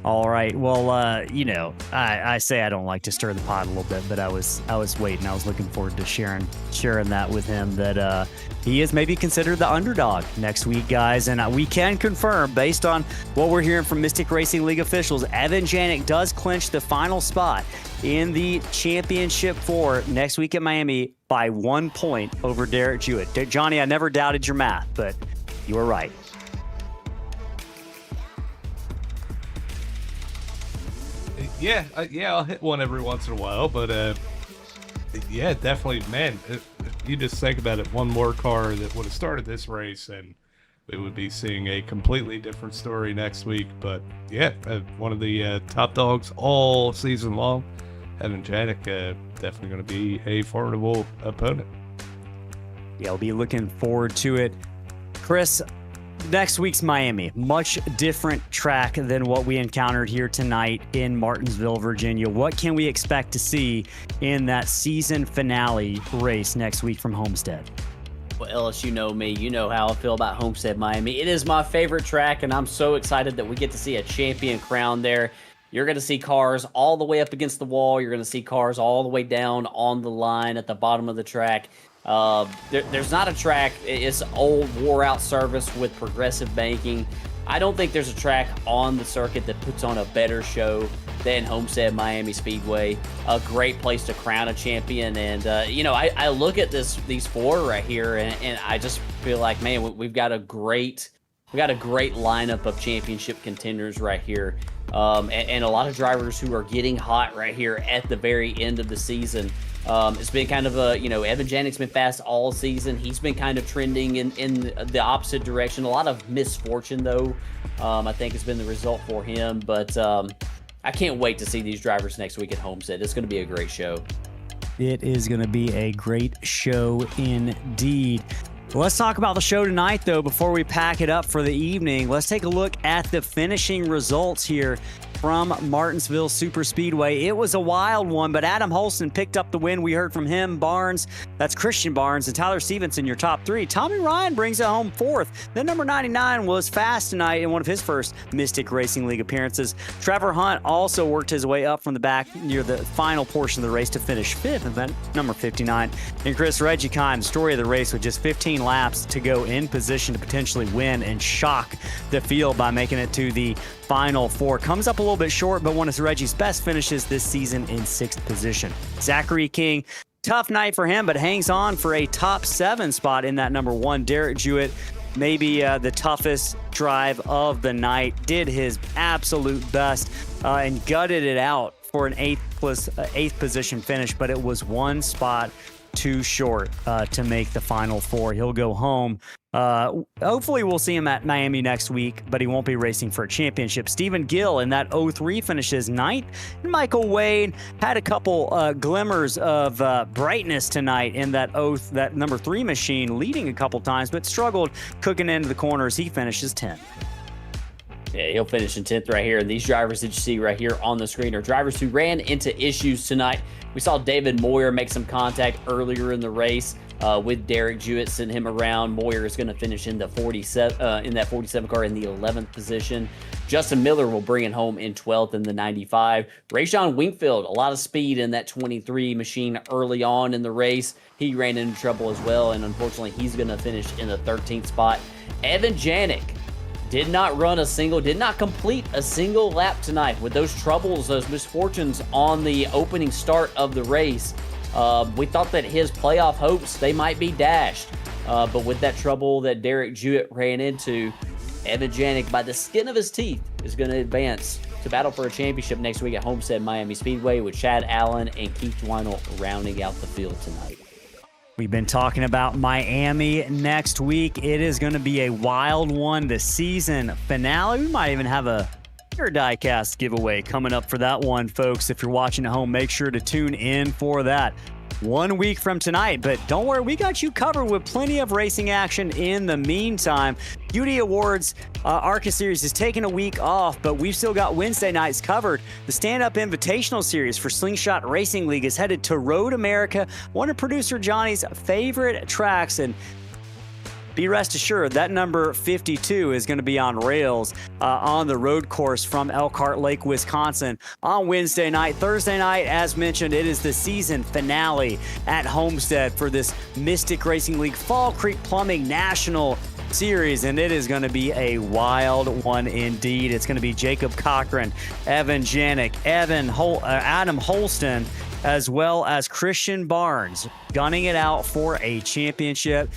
All right. Well, you know, I say I don't like to stir the pot a little bit, but I was waiting. I was looking forward to sharing that with him, that he is maybe considered the underdog next week, guys. And we can confirm, based on what we're hearing from Mystic Racing League officials, Evan Janik does clinch the final spot in the championship for next week at Miami by 1 point over Derek Jewett. Johnny, I never doubted your math, but you were right. Yeah, I'll hit one every once in a while, but yeah, definitely, man. If you just think about it, one more car that would have started this race, and we would be seeing a completely different story next week. But yeah, one of the top dogs all season long, Evan Janik, definitely going to be a formidable opponent. Yeah, I'll be looking forward to it. Chris, next week's Miami, much different track than what we encountered here tonight in Martinsville, Virginia. What can we expect to see in that season finale race next week from Homestead? Well, Ellis, you know me. You know how I feel about Homestead, Miami. It is my favorite track, and I'm so excited that we get to see a champion crowned there. You're going to see cars all the way up against the wall. You're going to see cars all the way down on the line at the bottom of the track. There's not a track. It's old, wore-out service with progressive banking. I don't think there's a track on the circuit that puts on a better show than Homestead Miami Speedway. A great place to crown a champion. And, you know, I look at these four right here, and I just feel like, man, we've got a great lineup of championship contenders right here. And a lot of drivers who are getting hot right here at the very end of the season. It's been kind of Evan Janik's been fast all season. He's been kind of trending in the opposite direction. A lot of misfortune, though, I think has been the result for him. But I can't wait to see these drivers next week at Homestead. It's going to be a great show. It is going to be a great show indeed. Let's talk about the show tonight, though, before we pack it up for the evening. Let's take a look at the finishing results here from Martinsville Super Speedway. It was a wild one, but Adam Holston picked up the win. We heard from him. Barnes, that's Christian Barnes, and Tyler Stevenson, your top three. Tommy Ryan brings it home fourth. Then number 99 was fast tonight in one of his first Mystic Racing League appearances. Trevor Hunt also worked his way up from the back near the final portion of the race to finish fifth, event number 59. And Chris Reggiekine, story of the race with just 15 laps to go, in position to potentially win and shock the field by making it to the final four. Comes up a little bit short, but one of Reggie's best finishes this season in sixth position. Zachary King, tough night for him, but hangs on for a top 7 spot in that number 1. Derek Jewett, maybe the toughest drive of the night, did his absolute best and gutted it out for an eighth position finish, but it was one spot too short to make the final four. He'll go home. Hopefully we'll see him at Miami next week, but he won't be racing for a championship. Stephen Gill in that 03 finishes ninth. And Michael Wade had a couple glimmers of brightness tonight in that number 3 machine, leading a couple times, but struggled cooking into the corners. He finishes 10th. Yeah, he'll finish in 10th right here. And these drivers that you see right here on the screen are drivers who ran into issues tonight. We saw David Moyer make some contact earlier in the race with Derek Jewett, sent him around. Moyer is going to finish in the 47 car in the 11th position. Justin Miller will bring it home in 12th in the 95. Rayshawn Wingfield, a lot of speed in that 23 machine early on in the race. He ran into trouble as well, and unfortunately he's going to finish in the 13th spot. Evan Janik did not complete a single lap tonight with those troubles, those misfortunes on the opening start of the race. We thought that his playoff hopes, they might be dashed. But with that trouble that Derek Jewett ran into, Evan Janik, by the skin of his teeth, is going to advance to battle for a championship next week at Homestead Miami Speedway with Chad Allen and Keith Twinell rounding out the field tonight. We've been talking about Miami next week. It is going to be a wild one, the season finale. We might even have a diecast giveaway coming up for that one, folks. If you're watching at home, make sure to tune in for that 1 week from tonight. But don't worry, we got you covered with plenty of racing action in the meantime. UD Awards ARCA Series is taking a week off, but we've still got Wednesday nights covered. The Stand-Up Invitational Series for Slingshot Racing League is headed to Road America, one of producer Johnny's favorite tracks, and be rest assured that number 52 is going to be on rails on the road course from Elkhart Lake, Wisconsin on Wednesday night. Thursday night, as mentioned, it is the season finale at Homestead for this Mystic Racing League Fall Creek Plumbing National Series, and it is going to be a wild one indeed. It's going to be Jacob Cochran, Evan Janik, Adam Holston, as well as Christian Barnes gunning it out for a championship.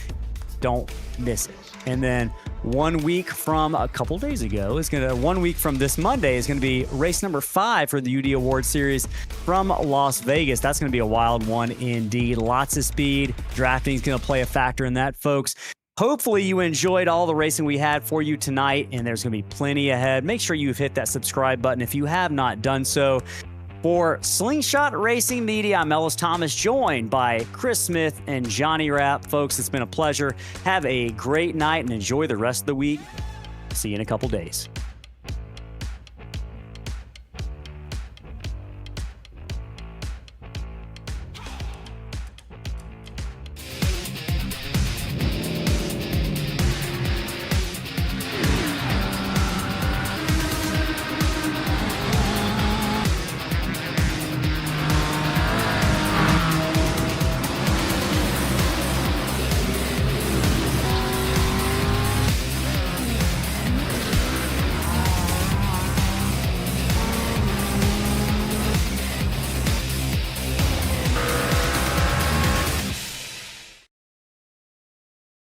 Don't miss it. And then 1 week from a couple days ago 1 week from this Monday is going to be race number 5 for the UD Award Series from Las Vegas. That's going to be a wild one indeed. Lots of speed. Drafting is going to play a factor in that, folks. Hopefully you enjoyed all the racing we had for you tonight, and there's going to be plenty ahead. Make sure you've hit that subscribe button if you have not done so. For Slingshot Racing Media, I'm Ellis Thomas, joined by Chris Smith and Johnny Rapp. Folks, it's been a pleasure. Have a great night and enjoy the rest of the week. See you in a couple days.